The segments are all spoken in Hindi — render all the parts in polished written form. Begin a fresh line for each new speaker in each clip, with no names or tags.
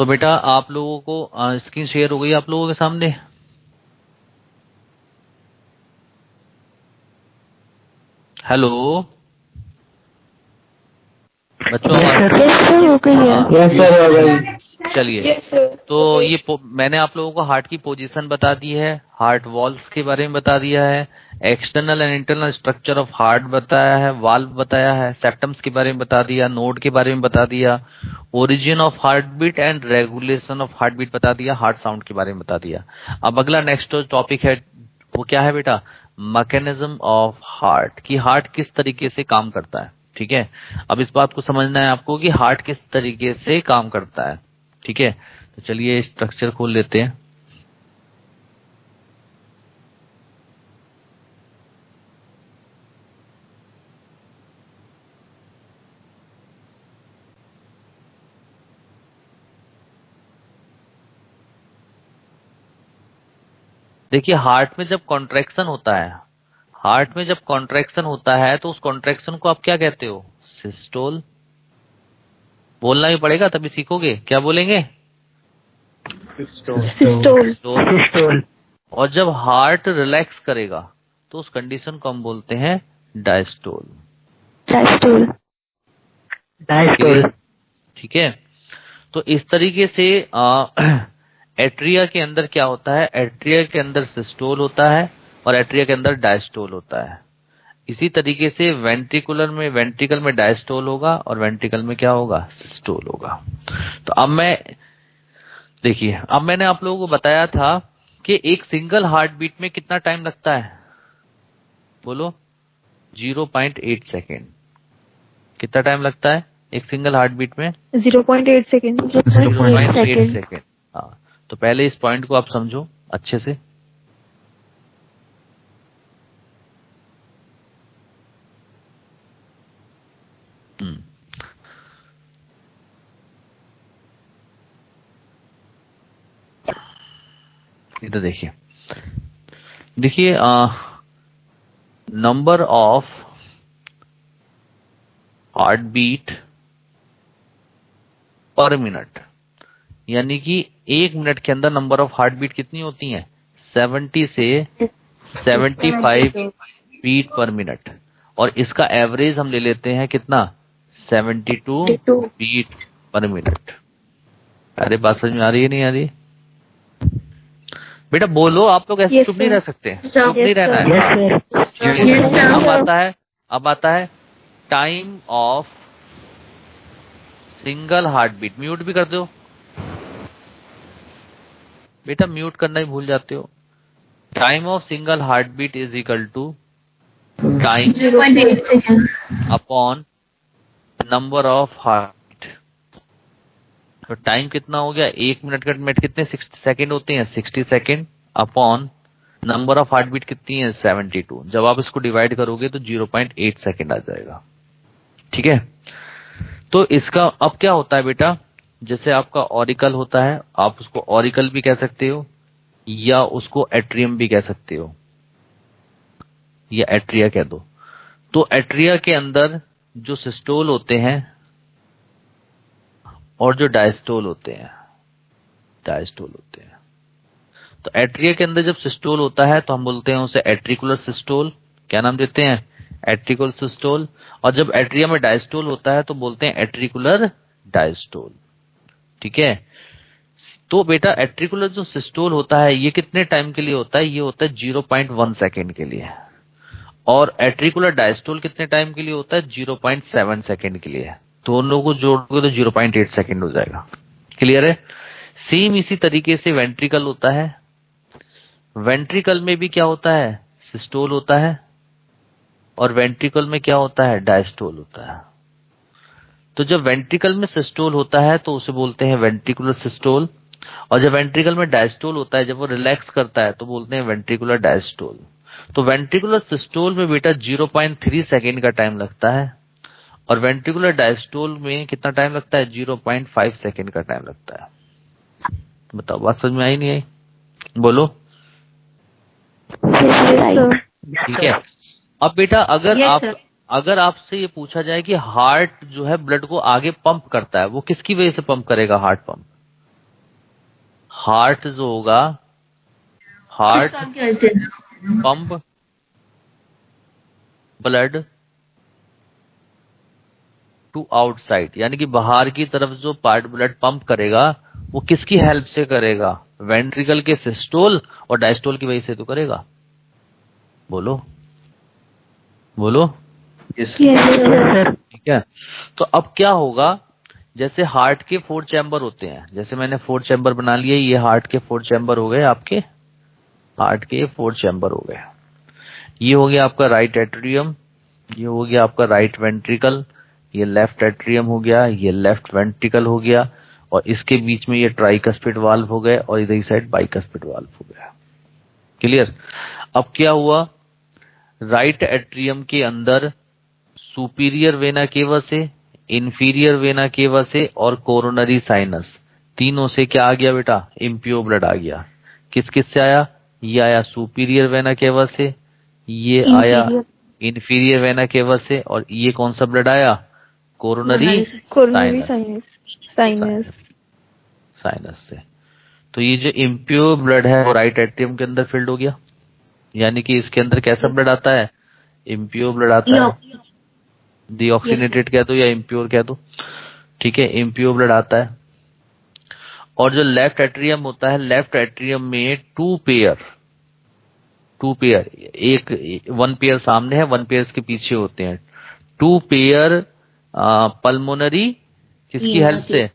तो बेटा आप लोगों को स्क्रीन शेयर हो गई आप लोगों के सामने? हेलो बच्चों,
हो गई है।
यस सर, हो गई।
चलिए, तो ये मैंने आप लोगों को हार्ट की पोजीशन बता दी है, हार्ट वॉल्स के बारे में बता दिया है, external and internal structure of heart बताया है, वाल्व बताया है, सेप्टम्स के बारे में बता दिया, नोड के बारे में बता दिया, origin of heart beat and regulation of heart beat बता दिया, हार्ट साउंड के बारे में बता दिया। अब अगला नेक्स्ट टॉपिक है, वो क्या है बेटा? मैकेनिज्म ऑफ हार्ट, कि हार्ट किस तरीके से काम करता है। ठीक है, अब इस बात को समझना है आपको कि हार्ट किस तरीके से काम करता है। ठीक है, तो चलिए स्ट्रक्चर खोल लेते हैं। देखिए, हार्ट में जब कॉन्ट्रैक्शन होता है, हार्ट में जब कॉन्ट्रैक्शन होता है तो उस कॉन्ट्रैक्शन को आप क्या कहते हो? सिस्टोल। बोलना भी पड़ेगा तभी सीखोगे, क्या बोलेंगे?
सिस्टोल।
और जब हार्ट रिलैक्स करेगा तो उस कंडीशन को हम बोलते हैं डायस्टोल। ठीक है, तो इस तरीके से एट्रिया के अंदर क्या होता है? एट्रिया के अंदर सिस्टोल होता है और एट्रिया के अंदर डायस्टोल होता है। इसी तरीके से वेंट्रिकल में डायस्टोल होगा और वेंट्रिकल में क्या होगा? सिस्टोल होगा। तो अब देखिए, अब मैंने आप लोगों को बताया था कि एक सिंगल हार्ट बीट में कितना टाइम लगता है? बोलो। 0.8 सेकेंड। कितना टाइम लगता है एक सिंगल हार्ट बीट में?
0.8 सेकेंड।
0.8 सेकेंड। हाँ, तो पहले इस पॉइंट को आप समझो अच्छे से। इधर देखिए, देखिए number of heart beat per minute, यानी कि एक मिनट के अंदर नंबर ऑफ हार्ट बीट कितनी होती हैं? 70 से 75 बीट पर मिनट। और इसका एवरेज हम ले लेते हैं कितना? 72 बीट पर मिनट। अरे बात समझ में आ रही है नहीं आ रही? बेटा बोलो, आप लोग ऐसे चुप नहीं रह सकते, चुप नहीं रहना है। अब आता है time of single heart beat. Mute भी कर दो बेटा, म्यूट करना ही भूल जाते हो। Time of single heart beat is equal to time
0.8 second
upon number of heart. तो टाइम कितना हो गया? एक मिनट का मिनट कितने 60 सेकेंड होते हैं? 60 second upon number of heart beat कितनी है? 72। जब आप इसको डिवाइड करोगे तो 0.8 सेकेंड आ जाएगा। ठीक है, तो इसका अब क्या होता है बेटा? जैसे आपका ऑरिकल होता है, आप उसको ऑरिकल भी कह सकते हो या उसको एट्रियम भी कह सकते हो, या एट्रिया कह दो। तो एट्रिया के अंदर जो सिस्टोल होते हैं और जो डायस्टोल होते हैं, तो एट्रिया के अंदर जब सिस्टोल होता है तो हम बोलते हैं उसे एट्रिकुलर सिस्टोल। क्या नाम देते हैं? एट्रिकुलर सिस्टोल। और जब एट्रिया में डायस्टोल होता है तो बोलते हैं एट्रिकुलर डायस्टोल। ठीक है, तो बेटा एट्रिकुलर जो सिस्टोल होता है ये कितने टाइम के लिए होता है? ये होता है 0.1 सेकेंड के लिए। और एट्रिकुलर डायस्टोल कितने टाइम के लिए होता है? 0.7 सेकेंड के लिए। दोनों को जोड़ोगे तो 0.8 सेकेंड हो जाएगा। क्लियर है? सेम इसी तरीके से वेंट्रिकल होता है। वेंट्रिकल में भी क्या होता है? सिस्टोल होता है। और वेंट्रिकल में क्या होता है? डायस्टोल होता है। तो जब वेंट्रिकल में सिस्टोल होता है तो उसे बोलते हैं वेंट्रिकुलर सिस्टोल। और जब वेंट्रिकल में डायस्टोल होता है, जब वो रिलैक्स करता है तो बोलते हैं वेंट्रिकुलर डायस्टोल। तो वेंट्रिकुलर सिस्टोल में बेटा 0.3 सेकेंड का टाइम लगता है और वेंट्रिकुलर डायस्टोल में कितना टाइम लगता है? 0.5 सेकेंड का टाइम लगता है। बताओ, बात समझ में आई नहीं आई? बोलो। ठीक है, अब बेटा अगर आपसे ये पूछा जाए कि हार्ट जो है ब्लड को आगे पंप करता है, वो किसकी वजह से पंप करेगा? हार्ट पंप हार्ट जो होगा, heart pump blood to outside, यानी कि बाहर की तरफ जो पार्ट ब्लड पंप करेगा वो किसकी हेल्प से करेगा? वेंट्रिकल के सिस्टोल और डायस्टोल की वजह से तो करेगा। बोलो बोलो। ठीक है, तो अब क्या होगा, जैसे हार्ट के 4 चैम्बर होते हैं, जैसे मैंने 4 चैम्बर बना लिए, ये हार्ट के 4 चैम्बर हो गए, आपके हार्ट के 4 चैम्बर हो गए। ये हो गया आपका राइट एट्रियम, ये हो गया आपका राइट वेंट्रिकल, ये लेफ्ट एट्रियम हो गया, ये लेफ्ट वेंट्रिकल हो गया, और इसके बीच में ये ट्राइकस्पिड वाल्व हो गए, और इधर साइड बाइकस्पिड वाल्व हो गया। क्लियर? अब क्या हुआ, राइट एट्रियम के अंदर सुपीरियर वेना केवा से, इंफीरियर वेना केवा से और कोरोनरी साइनस, तीनों से क्या आ गया बेटा? इम्प्योर ब्लड आ गया। किस किस से आया? ये आया सुपीरियर वेना केवा से, ये आया इंफीरियर वेना केवा से, और ये कौन सा ब्लड आया? कोरोनरी साइनस से। तो ये जो इम्प्योर ब्लड है वो राइट एट्रियम के अंदर फिल्ड हो गया, यानी कि इसके अंदर कैसा ब्लड आता है? इम्प्योर ब्लड आता है, डीऑक्सीनेटेड कह दो या इम्प्योर कह दो। ठीक है, इम्प्योर ब्लड आता है। और जो लेफ्ट एट्रियम होता है, लेफ्ट एट्रियम में टू पेयर, एक 1 पेयर सामने है, 1 पेयर के पीछे होते हैं। 2 पेयर पल्मोनरी, किसकी हेल्प से?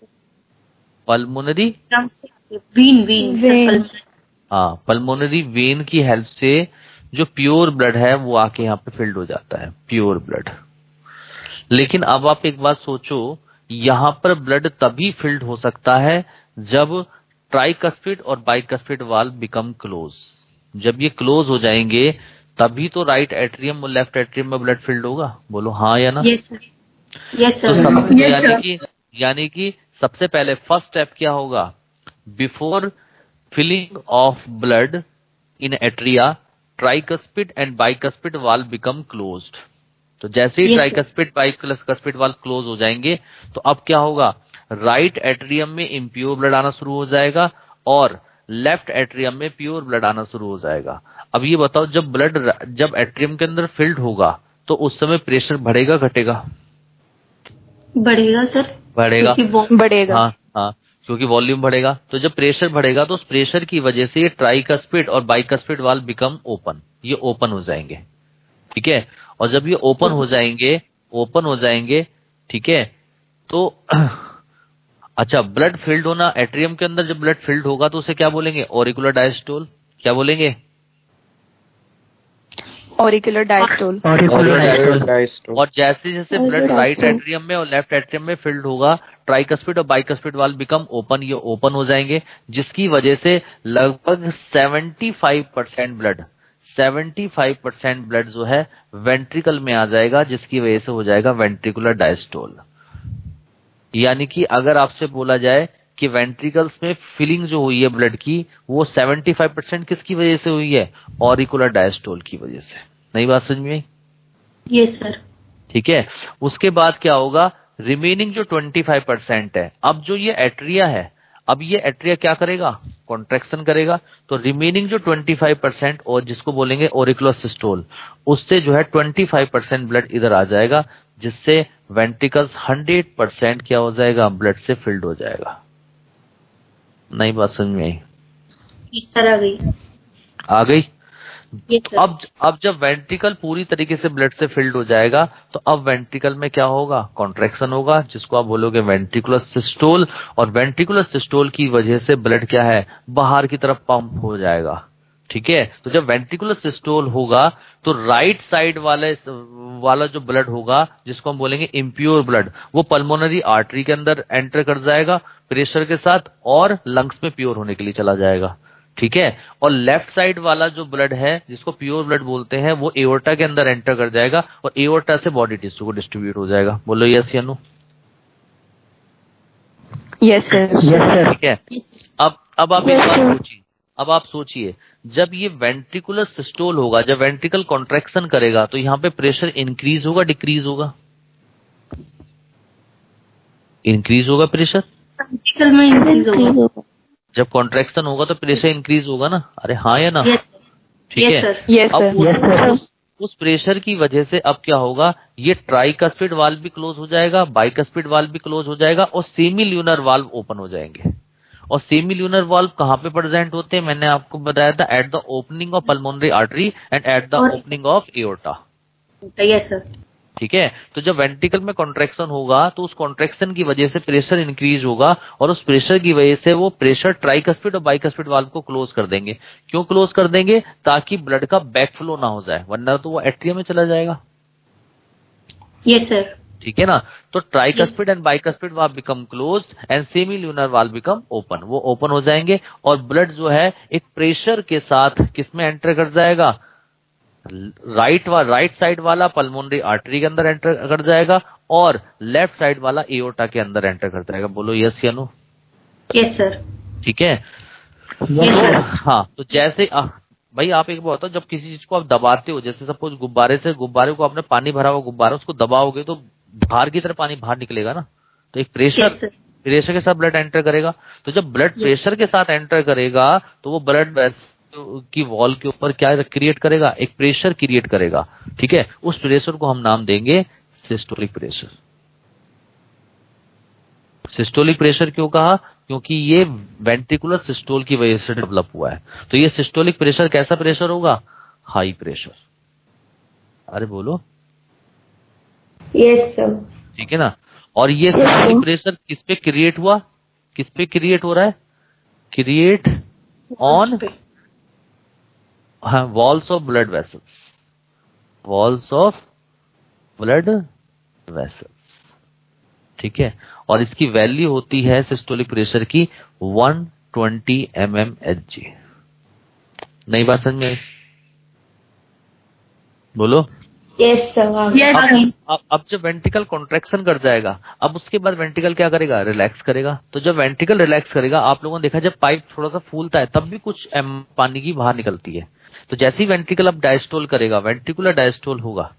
पल्मोनरी वेन, हाँ, पल्मोनरी वेन की हेल्प से जो प्योर ब्लड है वो आके यहाँ पे फिल्ड हो जाता है, प्योर ब्लड। लेकिन अब आप एक बात सोचो, यहाँ पर ब्लड तभी फिल्ड हो सकता है जब ट्राइकस्पिड और बाइकस्पिड वाल्व बिकम क्लोज। जब ये क्लोज हो जाएंगे तभी तो राइट एट्रियम और लेफ्ट एट्रियम में ब्लड फिल्ड होगा। बोलो हाँ या ना?
यस सर, यस
तो
सर।
यानी कि सबसे पहले फर्स्ट स्टेप क्या होगा? Before filling of blood in atria, tricuspid and bicuspid valve become closed. तो जैसे ही ट्राइकस्पिड बाइकस्पिड वाल्व क्लोज हो जाएंगे तो अब क्या होगा? राइट एट्रियम में इम्प्योर ब्लड आना शुरू हो जाएगा और लेफ्ट एट्रियम में प्योर ब्लड आना शुरू हो जाएगा। अब ये बताओ, जब एट्रियम के अंदर फिल्ड होगा तो उस समय प्रेशर बढ़ेगा घटेगा?
बढ़ेगा सर,
बढ़ेगा।
हाँ हाँ, क्योंकि वॉल्यूम बढ़ेगा। तो जब प्रेशर बढ़ेगा तो उस प्रेशर की वजह से ट्राइकस्पिड और बाइकस्पिड वाल्व बिकम ओपन, ये ओपन हो जाएंगे। ठीक है, और जब ये ओपन हो जाएंगे, ठीक है, तो अच्छा, ब्लड फिल्ड होना, एट्रियम के अंदर जब ब्लड फिल्ड होगा तो उसे क्या बोलेंगे? Auricular diastole. क्या बोलेंगे?
Auricular diastole.
और जैसे जैसे ब्लड राइट एट्रियम में और लेफ्ट एट्रियम में फिल्ड होगा, ट्राइकस्पिड और बाइकस्पिड वाल्व बिकम ओपन, ये ओपन हो जाएंगे, जिसकी वजह से लगभग 75% ब्लड जो है वेंट्रिकल में आ जाएगा, जिसकी वजह से हो जाएगा वेंट्रिकुलर डायस्टोल। यानी कि अगर आपसे बोला जाए कि वेंट्रिकल्स में फिलिंग जो हुई है ब्लड की, वो 75% किसकी वजह से हुई है? ऑरिकुलर डायस्टोल की वजह से। नई बात समझ में आई?
Yes sir.
ठीक है, उसके बाद क्या होगा? रिमेनिंग जो 25% है, अब जो ये एट्रिया है, अब ये एट्रिया क्या करेगा? कॉन्ट्रैक्शन करेगा। तो रिमेनिंग जो 25% और जिसको बोलेंगे ऑरिकुलर सिस्टोल, उससे जो है 25% ब्लड इधर आ जाएगा, जिससे वेंट्रिकल्स 100% क्या हो जाएगा? ब्लड से फिल्ड हो जाएगा। नई बात समझ में आई?
सर आ गई।
आ गई?
तो
अब जब वेंट्रिकल पूरी तरीके से ब्लड से फिल्ड हो जाएगा तो अब वेंट्रिकल में क्या होगा? कॉन्ट्रैक्शन होगा, जिसको आप बोलोगे वेंट्रिकुलर सिस्टोल। और वेंट्रिकुलर सिस्टोल की वजह से ब्लड क्या है? बाहर की तरफ पंप हो जाएगा। ठीक है, तो जब वेंट्रिकुलर सिस्टोल होगा तो राइट साइड वाला जो ब्लड होगा, जिसको हम बोलेंगे इम्प्योर ब्लड, वो पल्मोनरी आर्टरी के अंदर एंटर कर जाएगा प्रेशर के साथ और लंग्स में प्योर होने के लिए चला जाएगा। ठीक है, और लेफ्ट साइड वाला जो ब्लड है, जिसको प्योर ब्लड बोलते हैं, वो एओर्टा के अंदर एंटर कर जाएगा और एओर्टा से बॉडी टिश्यू को डिस्ट्रीब्यूट हो जाएगा। बोलो यस या नो?
Yes sir.
ठीक है, अब आप एक बात सोचिए, अब आप सोचिए, जब ये वेंट्रिकुलर सिस्टोल होगा, जब वेंट्रिकल कॉन्ट्रैक्शन करेगा तो यहाँ पे प्रेशर इंक्रीज होगा डिक्रीज होगा? इंक्रीज होगा प्रेशर।
वेंट्रिकल में इंक्रीज होगा।
जब कॉन्ट्रैक्शन होगा तो प्रेशर इंक्रीज होगा ना, अरे हाँ या ना?
Yes sir.
ठीक है।
यस
अब
सर।
उस प्रेशर की वजह से अब क्या होगा, ये ट्राइकस्पिड वाल्व भी क्लोज हो जाएगा, बाइकस्पिड वाल्व भी क्लोज हो जाएगा और सेमी ल्यूनर वाल्व ओपन हो जाएंगे। और सेमी ल्यूनर वाल्व कहाँ पे प्रेजेंट होते हैं, मैंने आपको बताया था, at the opening of pulmonary artery and at the opening of aorta.
Yes sir.
ठीक है। तो जब वेंट्रिकल में कॉन्ट्रैक्शन होगा तो उस कॉन्ट्रैक्शन की वजह से प्रेशर इंक्रीज होगा और उस प्रेशर की वजह से वो प्रेशर ट्राइकस्पिड और बाइकस्पिड वाल्व को क्लोज कर देंगे। क्यों क्लोज कर देंगे? ताकि ब्लड का बैक फ्लो ना हो जाए, वरना तो वो एट्रियम में चला जाएगा।
Yes sir.
ठीक है ना? तो tricuspid and bicuspid valve become closed and semi lunar valve become open, वो ओपन हो जाएंगे और ब्लड जो है एक प्रेशर के साथ किसमें एंटर कर जाएगा, राइट साइड वाला पल्मोनरी आर्टरी के अंदर एंटर कर जाएगा और लेफ्ट साइड वाला एओर्टा के अंदर एंटर कर जाएगा। बोलो यस या नो?
Yes sir.
ठीक है।
सर।
हाँ, तो जैसे भाई आप एक बात बताओ, जब किसी चीज को आप दबाते हो, जैसे सपोज गुब्बारे को आपने पानी भरा हुआ गुब्बारा, उसको दबाओगे तो बाहर की तरफ पानी बाहर निकलेगा ना, तो एक प्रेशर के साथ ब्लड एंटर करेगा। तो जब ब्लड प्रेशर के साथ एंटर करेगा तो वो ब्लड की वॉल के ऊपर क्या क्रिएट करेगा, एक प्रेशर क्रिएट करेगा। ठीक है। उस प्रेशर को हम नाम देंगे सिस्टोलिक प्रेशर। सिस्टोलिक प्रेशर क्यों कहा? क्योंकि ये वेंट्रिकुलर सिस्टोल की वजह से डेवलप हुआ है। तो ये सिस्टोलिक प्रेशर कैसा प्रेशर होगा? High pressure. अरे बोलो
यस सर।
ठीक है ना? और ये सिस्टोलिक प्रेशर किस पे क्रिएट हुआ, किस पे क्रिएट हो रहा है? Create on walls of blood vessels, walls of blood vessels. ठीक है। और इसकी वैल्यू होती है सिस्टोलिक प्रेशर की 120 mmHg। नई बात समझ में? बोलो
यस सर।
अब जब वेंट्रिकल कॉन्ट्रैक्शन कर जाएगा, अब उसके बाद वेंट्रिकल क्या करेगा? रिलैक्स करेगा। तो जब वेंट्रिकल रिलैक्स करेगा, आप लोगों ने देखा जब पाइप थोड़ा सा फूलता है तब भी कुछ पानी की बाहर निकलती है। तो जैसे ही वेंट्रिकल अब डायस्टोल करेगा, वेंट्रिकुलर डायस्टोल होगा,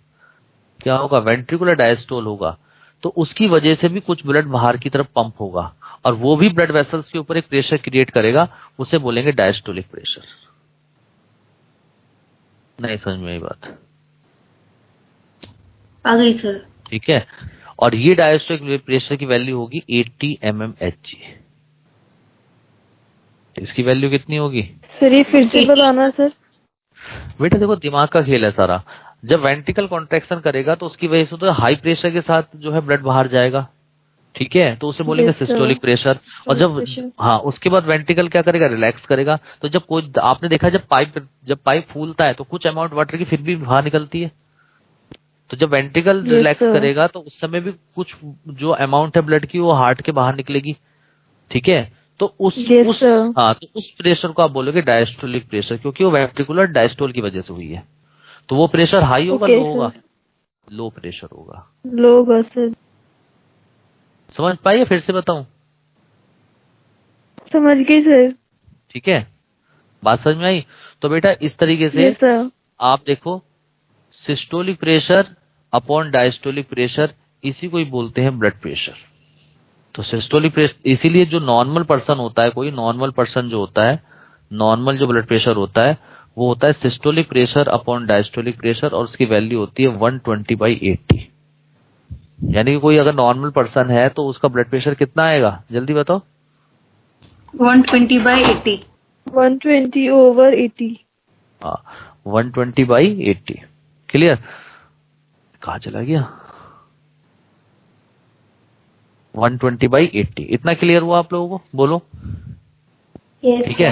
क्या होगा? वेंट्रिकुलर डायस्टोल होगा। तो उसकी वजह से भी कुछ ब्लड बाहर की तरफ पंप होगा और वो भी ब्लड वेसल्स के ऊपर एक प्रेशर क्रिएट करेगा, उसे बोलेंगे डायस्टोलिक प्रेशर। नहीं समझ में आई बात?
आ गई सर।
ठीक है। और ये डायस्टोलिक प्रेशर की वैल्यू होगी 80 mmHg। इसकी वैल्यू कितनी होगी?
सर ये फिर से बताना सर।
बेटा देखो, दिमाग का खेल है सारा। जब वेंट्रिकल कॉन्ट्रैक्शन करेगा तो उसकी वजह से तो हाई प्रेशर के साथ जो है ब्लड बाहर जाएगा। ठीक है। तो उसे बोलेंगे सिस्टोलिक प्रेशर। और जब उसके बाद वेंट्रिकल क्या करेगा? रिलैक्स करेगा। तो जब कोई आपने देखा जब पाइप फूलता है तो कुछ अमाउंट वाटर की फिर भी बाहर निकलती है। तो जब वेंट्रिकल रिलैक्स करेगा तो उस समय भी कुछ जो अमाउंट है ब्लड की वो हार्ट के बाहर निकलेगी। ठीक है। तो उस प्रेशर को आप बोलोगे डायस्टोलिक प्रेशर, क्योंकि वो वेंट्रिकुलर डायस्टोल की वजह से हुई है। तो वो प्रेशर हाई होगा, लो होगा? लो प्रेशर होगा।
लो होगा सर।
समझ पाइए? फिर से बताऊं?
समझ गई सर।
ठीक है। बात समझ में आई? तो बेटा इस तरीके से आप देखो, systolic pressure upon diastolic pressure, इसी को ही बोलते हैं ब्लड प्रेशर। तो सिस्टोलिक प्रेशर, इसीलिए जो नॉर्मल पर्सन होता है, कोई नॉर्मल पर्सन जो होता है, नॉर्मल जो ब्लड प्रेशर होता है वो होता है systolic pressure upon diastolic pressure और उसकी वैल्यू होती है 120/80। यानी कि कोई अगर नॉर्मल पर्सन है तो उसका ब्लड प्रेशर कितना आएगा? जल्दी बताओ।
120/80।
120/80।
हाँ, 120/80। क्लियर? कहाँ चला गया? 120/80। इतना क्लियर हुआ आप लोगों को? बोलो। ठीक है।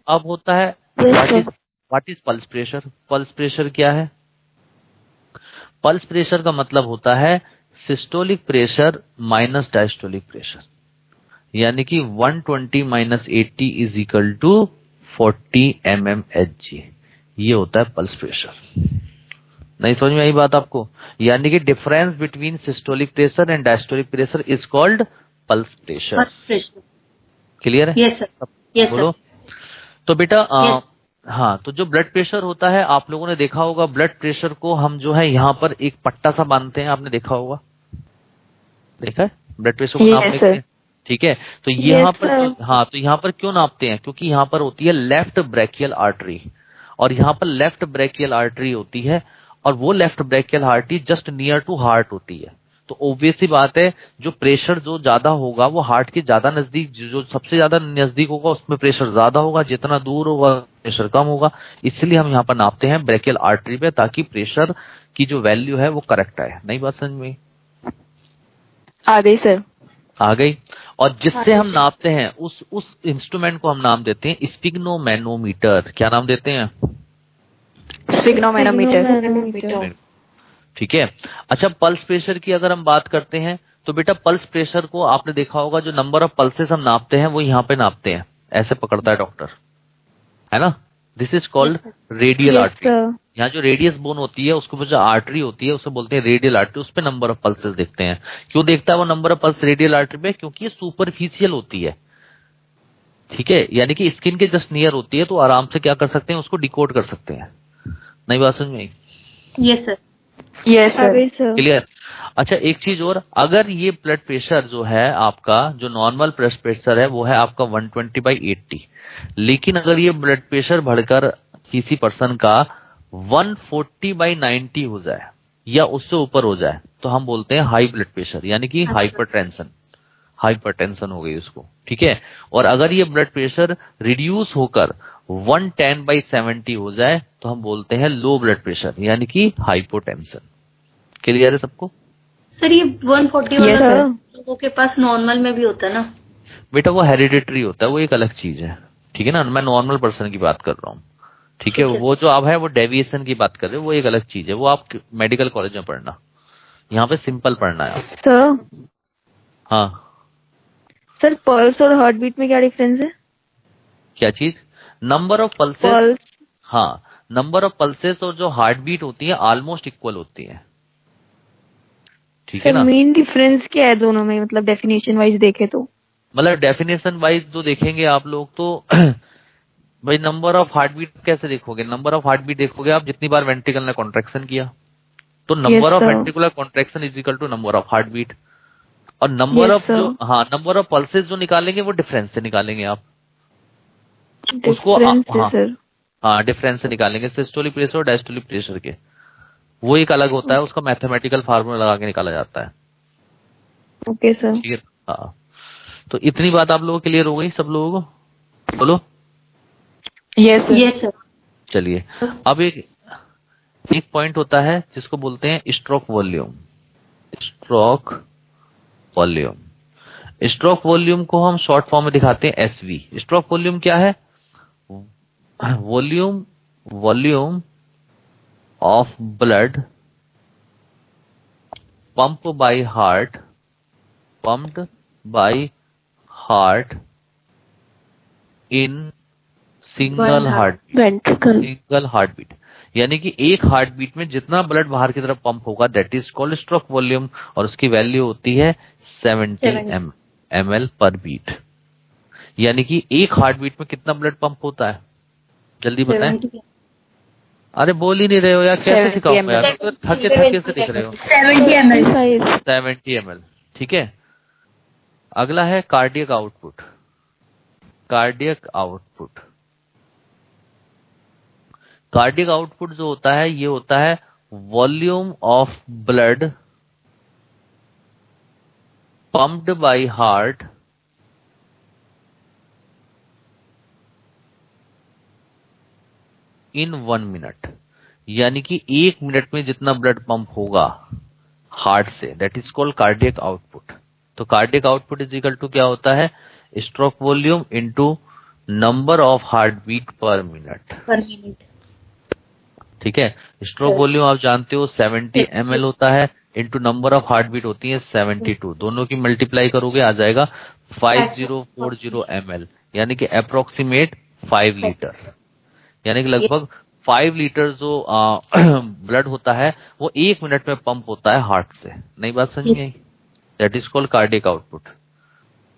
अब होता है what is pulse pressure? Pulse pressure क्या है? पल्स प्रेशर का मतलब होता है systolic pressure minus diastolic pressure, यानी कि 120 - 80 इज इक्वल टू 40 mmHg। ये होता है पल्स प्रेशर। नहीं समझ में आई बात आपको? यानी कि difference between systolic pressure and diastolic pressure is called pulse pressure. Clear है?
Yes sir.
बोलो। तो बेटा हाँ, तो जो ब्लड प्रेशर होता है, आप लोगों ने देखा होगा ब्लड प्रेशर को हम जो है यहाँ पर एक पट्टा सा बांधते हैं, आपने देखा होगा? देखा है ब्लड प्रेशर को नापने के लिए? ठीक है, तो यहाँ
Yes,
पर
sir.
हाँ, तो यहाँ पर क्यों नापते हैं? क्योंकि यहाँ पर होती है लेफ्ट ब्रैकियल आर्टरी, और यहाँ पर लेफ्ट ब्रैकियल आर्टरी होती है, और वो left brachial artery just near to heart होती है। तो ऑब्वियस सी बात है, जो प्रेशर जो ज्यादा होगा वो हार्ट के ज्यादा नजदीक, जो सबसे ज्यादा नजदीक होगा उसमें प्रेशर ज्यादा होगा, जितना दूर होगा प्रेशर कम होगा। इसलिए हम यहाँ पर नापते हैं ब्रैकियल आर्टरी पे, ताकि प्रेशर की जो वैल्यू है वो करेक्ट आए। नहीं बात समझ में
आ गई सर.
आ गई? और जिससे हम नापते हैं उस इंस्ट्रूमेंट को हम नाम देते हैं स्पिग्नोमैनोमीटर। क्या नाम देते हैं?
Sphygmomanometer.
ठीक है। अच्छा, पल्स प्रेशर की अगर हम बात करते हैं तो बेटा पल्स प्रेशर को आपने देखा होगा, जो नंबर ऑफ पल्सेस हम नापते हैं वो यहाँ पे नापते हैं, ऐसे पकड़ता है डॉक्टर, है ना? This is called radial
Yes,
artery.
sir.
यहाँ जो रेडियस बोन होती है उसको जो आर्टरी होती है उसे बोलते हैं रेडियल आर्टरी। उस पे नंबर ऑफ पल्सेस देखते हैं। क्यों देखता है वो number of pulse radial artery पे? क्योंकि ये सुपरफिशियल होती है, ठीक है, यानी कि स्किन के जस्ट नियर होती है, तो आराम से क्या कर सकते हैं, उसको डिकोड कर सकते हैं। नहीं बात समझ में आई?
Yes sir.
Yes, आ गई सर.
क्लियर? अच्छा, एक चीज और, अगर ये ब्लड प्रेशर जो है आपका, जो नॉर्मल ब्लड प्रेशर है वो है आपका 120/80, लेकिन अगर ये ब्लड प्रेशर बढ़कर किसी पर्सन का 140/90 हो जाए या उससे ऊपर हो जाए तो हम बोलते हैं हाई ब्लड प्रेशर, यानी कि हाइपरटेंशन। हाइपरटेंशन हो गई उसको, ठीक है। और अगर ये ब्लड प्रेशर रिड्यूस होकर 110/70 हो जाए तो हम बोलते हैं लो ब्लड प्रेशर, यानी कि हाइपोटेंशन। क्लियर है सबको?
सर ये 140
Yes,
वाला
sir.
लोगों के पास नॉर्मल में भी होता है ना?
बेटा वो हेरिडिटरी होता है, वो एक अलग चीज है, ठीक है ना। मैं नॉर्मल पर्सन की बात कर रहा हूँ, ठीक है। वो जो आप है वो डेविएशन की बात कर रहे हो, वो एक अलग चीज है, वो आप मेडिकल कॉलेज में पढ़ना, यहाँ पे सिंपल पढ़ना है आप।
सर,
हाँ,
सर पल्स और हार्ट बीट में क्या डिफरेंस है?
क्या चीज? Number of pulses.
पल्स.
हाँ, नंबर ऑफ पल्सेस और जो हार्ट बीट होती है ऑलमोस्ट इक्वल होती है, ठीक है
सर
ना।
मेन डिफरेंस क्या है दोनों में, मतलब डेफिनेशन वाइज देखे तो?
मतलब डेफिनेशन वाइज जो देखेंगे आप लोग तो भाई नंबर ऑफ हार्ट बीट कैसे देखोगे? नंबर ऑफ हार्ट बीट देखोगे आप जितनी बार वेंट्रिकल ने कॉन्ट्रैक्शन किया, तो number of
sir.
Ventricular contraction is equal to number of heart beat. और नंबर
Yes,
ऑफ
sir.
जो, हाँ, नंबर ऑफ पल्सेस जो निकालेंगे वो डिफरेंस से निकालेंगे आप उसको।
डिफरेंस है
हाँ
सर.
हाँ, डिफरेंस से निकालेंगे सिस्टोलिक प्रेशर और डायस्टोलिक प्रेशर के, वो एक अलग होता है, उसका मैथमेटिकल फार्मूला लगा के निकाला जाता है।
Okay sir.
ठीक है, हाँ। तो इतनी बात आप लोगों को क्लियर हो गई सब लोगों को? बोलो।
Yes sir.
Yes sir.
चलिए, अब एक पॉइंट होता है जिसको बोलते हैं stroke volume. Stroke volume, stroke volume को हम शॉर्ट फॉर्म में दिखाते हैं एसवी। स्ट्रोक वॉल्यूम क्या है? Volume of blood pumped by heart in single heart beat, यानी कि एक हार्ट बीट में जितना ब्लड बाहर की तरफ पंप होगा that is called stroke volume, और उसकी वैल्यू होती है 70 ml पर बीट। यानी कि एक हार्ट बीट में कितना ब्लड पंप होता है? जल्दी बताएं। अरे बोल ही नहीं रहे हो यार, कैसे सिखाऊंगा यार, तो थके से दिख रहे हो।
70 ml।
70 ml, ठीक है। अगला है कार्डियक आउटपुट। कार्डियक आउटपुट जो होता है ये होता है volume of blood pumped by heart in 1 minute, यानी कि 1 मिनट में जितना ब्लड पंप होगा हार्ट से that is called cardiac output. तो cardiac output is equal to क्या होता है? Stroke volume into number of heart beat per minute. ठीक है, स्ट्रोक वॉल्यूम आप जानते हो 70 ml होता है, into number of heart beat होती है 72, दोनों की मल्टीप्लाई करोगे आ जाएगा 5040 ml, यानी कि अप्रोक्सीमेट 5 लीटर, यानी कि लगभग 5 लीटर जो ब्लड होता है वो 1 मिनट में पंप होता है हार्ट से। नई बात समझ में आई? That is called cardiac output.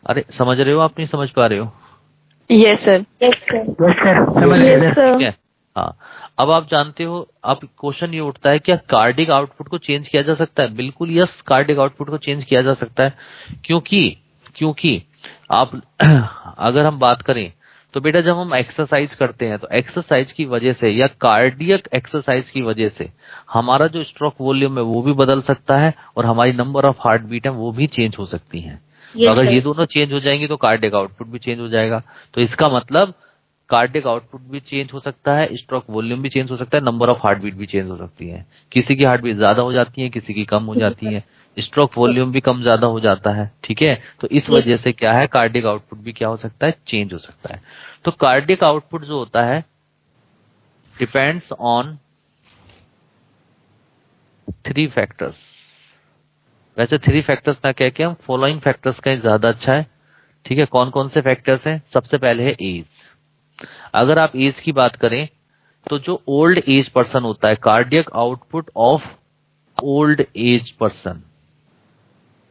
अरे समझ रहे हो आप, नहीं समझ पा रहे हो?
Yes sir.
ठीक है, हाँ। अब आप जानते हो, अब क्वेश्चन ये उठता है क्या कार्डियक आउटपुट को चेंज किया जा सकता है? बिल्कुल यस, कार्डियक आउटपुट को चेंज किया जा सकता है। क्योंकि आप अगर हम बात करें तो बेटा जब हम एक्सरसाइज करते हैं तो एक्सरसाइज की वजह से या कार्डियक एक्सरसाइज की वजह से हमारा जो स्ट्रोक वॉल्यूम है वो भी बदल सकता है और हमारी नंबर ऑफ हार्ट बीट है वो भी चेंज हो सकती हैं। तो
यस
अगर ये
सर।
दोनों चेंज हो जाएंगी तो कार्डियक आउटपुट भी चेंज हो जाएगा। तो इसका मतलब कार्डियक आउटपुट भी चेंज हो सकता है, स्ट्रोक वॉल्यूम भी चेंज हो सकता है, नंबर ऑफ हार्ट बीट भी चेंज हो सकती है। किसी की हार्ट बीट ज्यादा हो जाती है, किसी की कम हो जाती है, स्ट्रोक वॉल्यूम भी कम ज्यादा हो जाता है। ठीक है, तो इस
यस
वजह से क्या है, कार्डियक आउटपुट भी क्या हो सकता है, चेंज हो सकता है। तो कार्डियक आउटपुट जो होता है डिपेंड्स ऑन 3 फैक्टर्स। वैसे 3 फैक्टर्स ना कह के हम फॉलोइंग फैक्टर्स कहें ज्यादा अच्छा है। ठीक है, कौन कौन से फैक्टर्स हैं? सबसे पहले है एज। अगर आप एज की बात करें तो जो ओल्ड एज पर्सन होता है, cardiac output of old age person,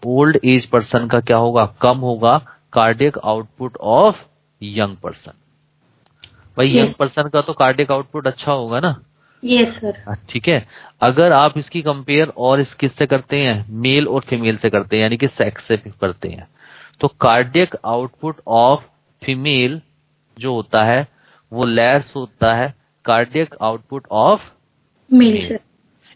old age person का क्या होगा, कम होगा cardiac output of young person. भाई यंग
यस
पर्सन का तो कार्डियक आउटपुट अच्छा होगा ना।
Yes sir.
ठीक है, अगर आप इसकी कंपेयर और इस किससे करते हैं, मेल और फीमेल से करते हैं, यानी कि सेक्स से करते हैं, तो कार्डियक आउटपुट ऑफ फीमेल जो होता है वो लेस होता है cardiac output of
male
male.
Sir.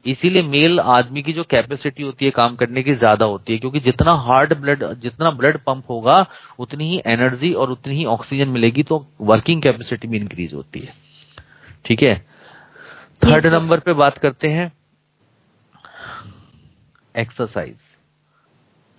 इसीलिए मेल आदमी की जो कैपेसिटी होती है काम करने की ज्यादा होती है, क्योंकि जितना ब्लड पंप होगा उतनी ही एनर्जी और उतनी ही ऑक्सीजन मिलेगी, तो वर्किंग कैपेसिटी भी इंक्रीज होती है। ठीक है, थर्ड
यस सर।
नंबर पे बात करते हैं एक्सरसाइज।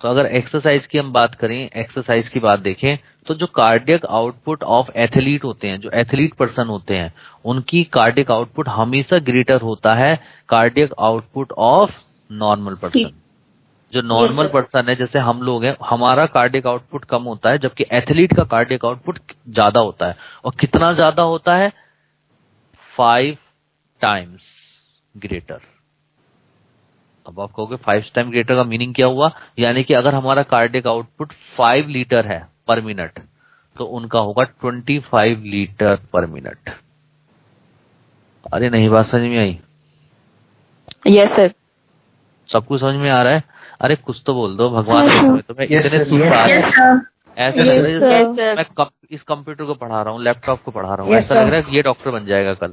तो अगर एक्सरसाइज की हम बात करें, एक्सरसाइज की बात देखें, तो जो कार्डियक आउटपुट ऑफ एथलीट होते हैं, जो एथलीट पर्सन होते हैं, उनकी कार्डियक आउटपुट हमेशा ग्रेटर होता है cardiac output of normal person. जो नॉर्मल
सर।
पर्सन है, जैसे हम लोग हैं, हमारा कार्डियक आउटपुट कम होता है, जबकि एथलीट का कार्डियक आउटपुट ज्यादा होता है। और कितना ज्यादा होता है? 5 टाइम्स ग्रेटर। अब आप कहोगे 5 टाइम ग्रेटर का मीनिंग क्या हुआ? यानी कि अगर हमारा कार्डियक आउटपुट 5 लीटर है पर मिनट, तो उनका होगा 25 लीटर पर मिनट। अरे नहीं, बात समझ में आई?
Yes sir.
सब कुछ समझ में आ रहा है? अरे कुछ तो बोल दो भगवान के समय, तो मैं इतने सुस्त आ रहे
यस
हैं,
सर।
ऐसा लग रहा है
Yes,
जैसे
sir.
मैं इस कंप्यूटर को पढ़ा रहा हूँ, लैपटॉप को पढ़ा रहा हूँ, ऐसा लग रहा है कि ये डॉक्टर बन जाएगा कल।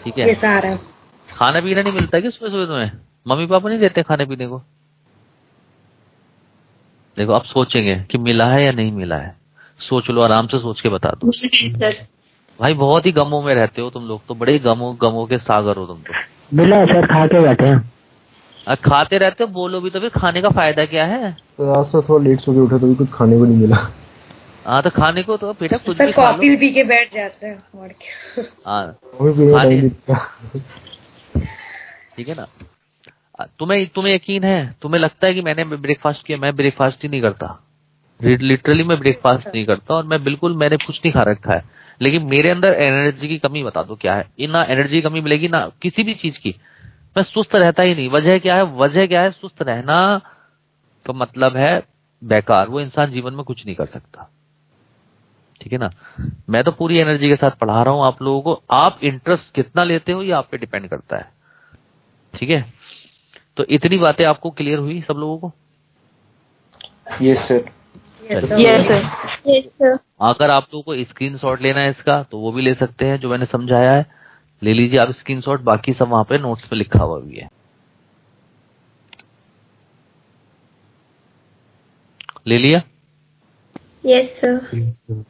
ठीक है,
यस आ रहा है।
खाना पीना नहीं मिलता क्या सुबह सुबह तुम्हें? मम्मी पापा नहीं देते खाने पीने को? देखो अब सोचेंगे कि मिला है या नहीं मिला है, सोच लो, आराम से सोच के बता दो।
सर।
भाई बहुत ही गमों में रहते हो तुम लोग, तो बड़े गमों के सागर हो तुम तो।
मिला है सर, खा के बैठे हैं।
खाते रहते हो, बोलो भी तो फिर खाने का फायदा क्या है?
तो आज से थोड़ा लेट सो के उठे तो भी कुछ खाने को नहीं मिला।
हाँ तो खाने को तो बेटा कुछ
सर
भी खा लो।
कॉफी पी के बैठ जाते हैं और क्या।
हाँ
कॉफी पीने का
खाने-
टाइम नहीं था।
ठीक है ना। तुम्हें यकीन है, तुम्हें लगता है कि मैंने ब्रेकफास्ट किया? मैं ब्रेकफास्ट ही नहीं करता, लिटरली मैं ब्रेकफास्ट नहीं करता, और मैंने कुछ नहीं खा रखा है, लेकिन मेरे अंदर एनर्जी की कमी बता दो क्या है? ना एनर्जी की कमी मिलेगी ना किसी भी चीज की, मैं सुस्त रहता ही नहीं। वजह क्या है? वजह क्या है? सुस्त रहना तो मतलब है बेकार, वो इंसान जीवन में कुछ नहीं कर सकता। ठीक है ना, मैं तो पूरी एनर्जी के साथ पढ़ा रहा हूं आप लोगों को, आप इंटरेस्ट कितना लेते हो ये आप पे डिपेंड करता है। ठीक है, तो इतनी बातें आपको क्लियर हुई सब लोगों को?
Yes sir.
Yes, sir.
Yes sir.
अगर आप लोगों को स्क्रीनशॉट लेना है इसका तो वो भी ले सकते हैं, जो मैंने समझाया है ले लीजिए आप स्क्रीनशॉट, बाकी सब वहां पे नोट्स पे लिखा हुआ भी है। ले लिया?
Yes sir.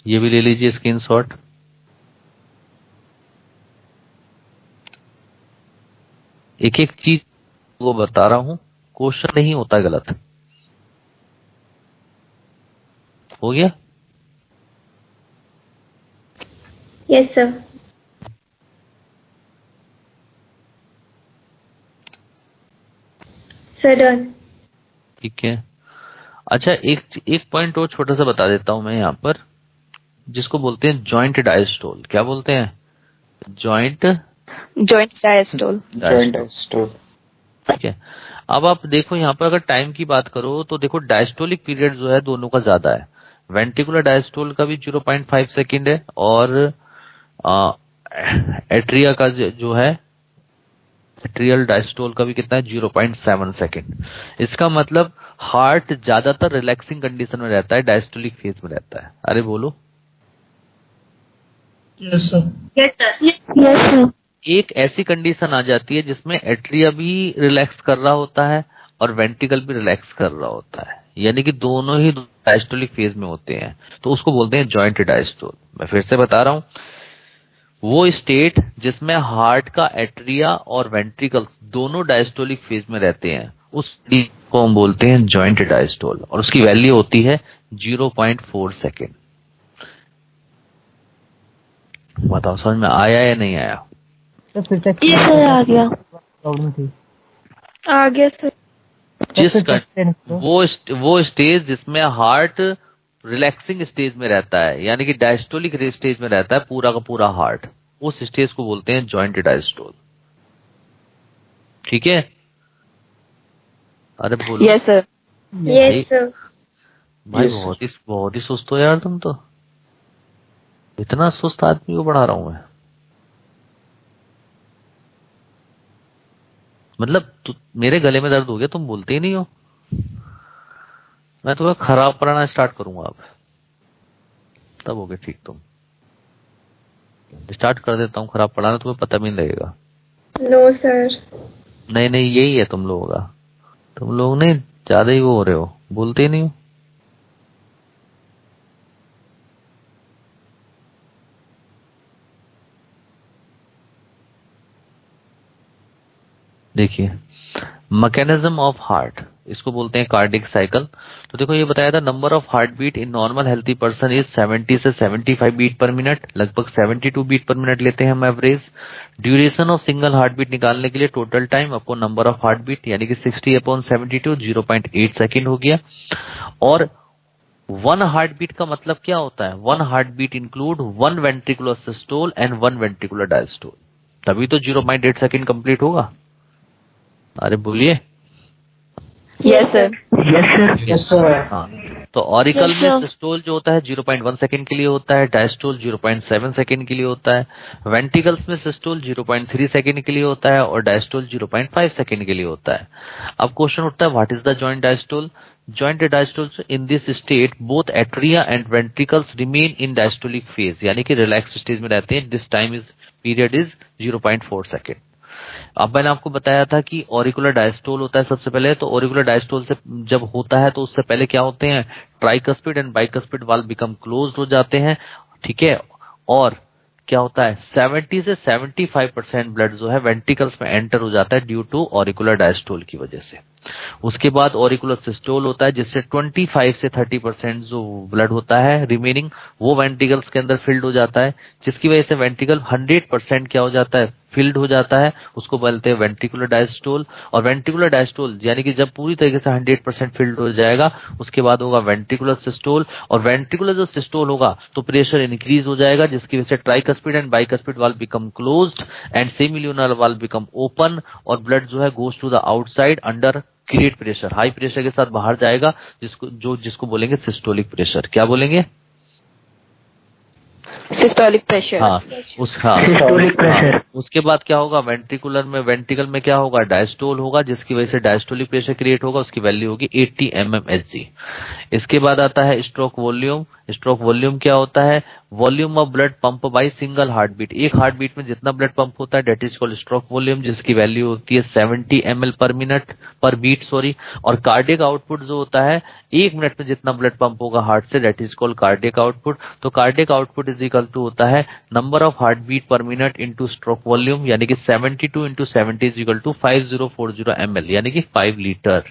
ये भी ले लीजिए स्क्रीनशॉट। एक एक चीज वो बता रहा हूं, क्वेश्चन नहीं होता गलत। हो गया?
Yes sir. Sir done.
ठीक है, अच्छा एक पॉइंट और छोटा सा बता देता हूं मैं यहाँ पर, जिसको बोलते हैं जॉइंट डायस्टोल। क्या बोलते हैं? Joint
Joint diastole.
Joint diastole.
ठीक है, अब आप देखो यहाँ पर अगर टाइम की बात करो तो देखो डायस्टोलिक पीरियड जो है दोनों का ज्यादा है। वेंट्रिकुलर डायस्टोल का भी 0.5 सेकेंड है, और एट्रिया का जो है एट्रियल डायस्टोल का भी कितना है 0.7 सेकेंड। इसका मतलब हार्ट ज्यादातर रिलैक्सिंग कंडीशन में रहता है, डायस्टोलिक फेज में रहता है। अरे बोलो।
Yes sir.
Yes sir.
एक ऐसी कंडीशन आ जाती है जिसमें एट्रिया भी रिलैक्स कर रहा होता है और वेंट्रिकल भी रिलैक्स कर रहा होता है, यानी कि दोनों ही डायस्टोलिक फेज में होते हैं, तो उसको बोलते हैं जॉइंट डायस्टोल। मैं फिर से बता रहा हूं, वो स्टेट जिसमें हार्ट का एट्रिया और वेंट्रिकल्स दोनों डायस्टोलिक फेज में रहते हैं, उस को हम बोलते हैं जॉइंट डायस्टोल, और उसकी वैल्यू होती है 0.4 सेकेंड। बताओ समझ में आया या नहीं आया?
सर फिर से
यस सर, आ गया।
प्रॉब्लम थी।
आ गया सर।
वो स्टेज जिसमें हार्ट रिलैक्सिंग स्टेज में रहता है, यानी कि डायस्टोलिक स्टेज में रहता है पूरा का पूरा हार्ट, उस स्टेज को बोलते हैं जॉइंट डायस्टोल। ठीक है? अरे बोलो।
Yes sir.
Yes sir.
भाई
Yes, sir.
बहुत ही सुस्त हो यार तुम तो। इतना सुस्त आदमी को पढ़ा रहा हूं मैं। मतलब मेरे गले में दर्द हो गया, तुम बोलते ही नहीं हो। मैं तुम्हें खराब पढ़ाना स्टार्ट करूंगा अब, तब होगे ठीक। तुम स्टार्ट कर देता हूँ खराब पढ़ाना, तुम्हें पता भी नहीं लगेगा।
No sir.
नहीं यही है तुम लोगों का। तुम लोग नहीं ज्यादा ही वो हो रहे हो, बोलते ही नहीं हो। देखिए, मैकेनिज्म ऑफ हार्ट, इसको बोलते हैं कार्डिक साइकिल। तो देखो ये बताया था, number of heart beat in normal healthy person is 70 से 75 बीट पर मिनट, लगभग 72 बीट पर मिनट लेते हैं हम average. Duration of single heart beat निकालने के लिए total time upon number of heart beat, यानी कि 60/72 0.8 सेकेंड हो गया। और वन हार्ट बीट का मतलब क्या होता है? One heart beat include one ventricular systole and one ventricular diastole, तभी तो 0.8 सेकेंड कंप्लीट होगा। अरे बोलिए।
Yes sir.
Yes sir.
Yes, sir.
हाँ, तो ऑरिकल
Yes,
में
sir.
सिस्टोल जो होता है 0.1 सेकेंड के लिए होता है, डायस्टोल 0.7 सेकेंड के लिए होता है। वेंट्रिकल्स में सिस्टोल 0.3 सेकेंड के लिए होता है और डायस्टोल 0.5 सेकेंड के लिए होता है। अब क्वेश्चन उठता है, what is the joint diastole? Joint diastole in this state both atria and ventricles remain in diastolic phase, यानी कि रिलैक्स स्टेज में रहते हैं। This time is period is 0.4 second. अब मैंने आपको बताया था कि ऑरिकुलर डायस्टोल होता है सबसे पहले। तो ऑरिकुलर डायस्टोल से जब होता है तो उससे पहले क्या होते हैं? Tricuspid and bicuspid valve become closed हो जाते हैं। ठीक है? और क्या होता है, 70 से 75% ब्लड जो है वेंट्रिकल्स में एंटर हो जाता है ड्यू टू ऑरिकुलर डायस्टोल की वजह से। उसके बाद ऑरिकुलर सिस्टोल होता है, जिससे 25 से 30% जो ब्लड होता है रिमेनिंग वो वेंट्रिकल्स के अंदर फिल्ड हो जाता है, जिसकी वजह से वेंट्रिकल 100% क्या हो जाता है, फिल्ड हो जाता है। उसको बोलते हैं वेंट्रिकुलर डायस्टोल। और वेंट्रिकुलर डायस्टोल यानी कि जब पूरी तरीके से 100% फिल्ड हो जाएगा उसके बाद होगा वेंट्रिकुलर सिस्टोल। और वेंट्रिकुलर जो सिस्टोल होगा तो प्रेशर इंक्रीज हो जाएगा, जिसकी वजह से tricuspid and bicuspid valve become closed and semilunar valve become open, और ब्लड जो है goes to the outside under create pressure, high pressure के साथ बाहर जाएगा, जिसको बोलेंगे सिस्टोलिक प्रेशर। क्या बोलेंगे?
Systolic pressure.
हाँ,
सिस्टोलिक प्रेशर।
उसके बाद क्या होगा, वेंट्रिकल में क्या होगा, डायस्टोल होगा, जिसकी वजह से डायस्टोलिक प्रेशर क्रिएट होगा, उसकी वैल्यू होगी 80 mmHg। इसके बाद आता है स्ट्रोक वॉल्यूम। स्ट्रोक वॉल्यूम क्या होता है? Volume of blood pump by single heart beat, एक हार्ट बीट में जितना ब्लड पंप होता है that is called stroke volume, जिसकी वैल्यू होती है 70 ml पर बीट सॉरी। और कार्डियक आउटपुट जो होता है, एक मिनट में जितना ब्लड पंप होगा हार्ट से that is called cardiac output. तो cardiac output is equal to होता है number of heart beat per minute into stroke volume, यानी कि 72 into 70 is equal to 5040 ml, यानी कि 5 लीटर।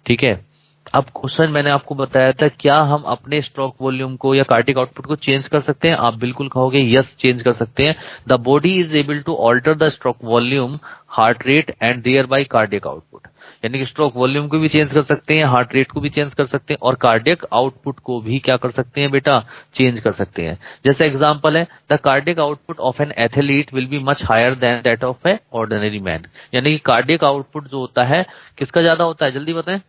ठीक है? अब क्वेश्चन मैंने आपको बताया था, क्या हम अपने स्ट्रोक वॉल्यूम को या कार्डियक आउटपुट को चेंज कर सकते हैं? आप बिल्कुल कहोगे यस, चेंज कर सकते हैं। The body is able to alter the stroke volume, heart rate and thereby cardiac output, यानी कि स्ट्रोक वॉल्यूम को भी चेंज कर सकते हैं, हार्ट रेट को भी चेंज कर सकते हैं, और कार्डियक आउटपुट को भी क्या कर सकते हैं बेटा, चेंज कर सकते हैं। जैसे एग्जांपल है, the cardiac output of an athlete will be much higher than that of a ordinary man, यानी कि कार्डियक आउटपुट जो होता है किसका ज्यादा होता है, जल्दी बताएं।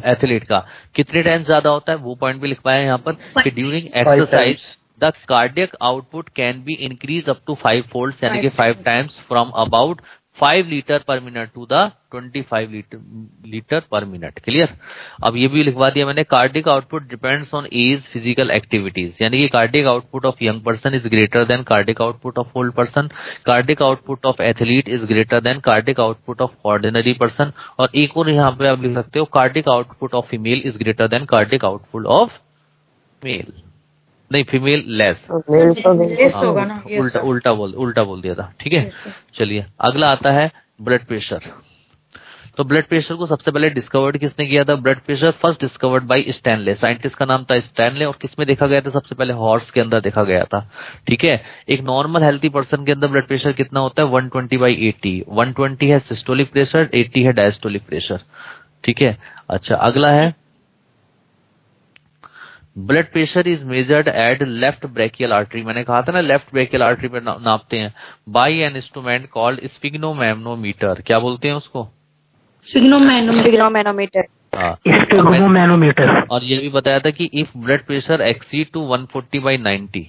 एथलीट का कितने टाइम ज्यादा होता है? वो पॉइंट भी लिखवाया है यहाँ पर कि during exercise the cardiac output can be increase up to 5 fold यानी कि 5 times from about 5 litre per minute to the 25 litre per minute. Clear. अब ये भी लिखवा दिया मैंने, cardiac output depends on age physical activities, यानी कि cardiac output of young person is greater than cardiac output of old person, cardiac output of athlete is greater than cardiac output of ordinary person, और एक और यहाँ पे आप लिख सकते हो cardiac output of female is greater than cardiac output of mail, नहीं फीमेल लेस,
होगा ना।
उल्टा बोल दिया था। ठीक है, चलिए अगला आता है ब्लड प्रेशर। तो ब्लड प्रेशर को सबसे पहले डिस्कवर्ड किसने किया था? Blood pressure first discovered bye Stanley, scientist का नाम था स्टैनले, और किसमें देखा गया था? सबसे पहले हॉर्स के अंदर देखा गया था। ठीक है, एक नॉर्मल हेल्थी पर्सन के अंदर ब्लड प्रेशर कितना होता है? 120/80। 120 है सिस्टोलिक प्रेशर, 80 है डायस्टोलिक प्रेशर। ठीक है, अच्छा अगला है blood pressure is measured eight left brachial artery. मैंने कहा था ना लेफ्ट ब्रेकियल आर्टरी पे नापते हैं by an instrument called sphygmomanometer. क्या बोलते हैं उसको?
स्फिग्नोमैनोमीटर।
हाँ,
स्फिग्नोमैनोमीटर।
और ये भी बताया था कि if blood pressure exceed to 140/90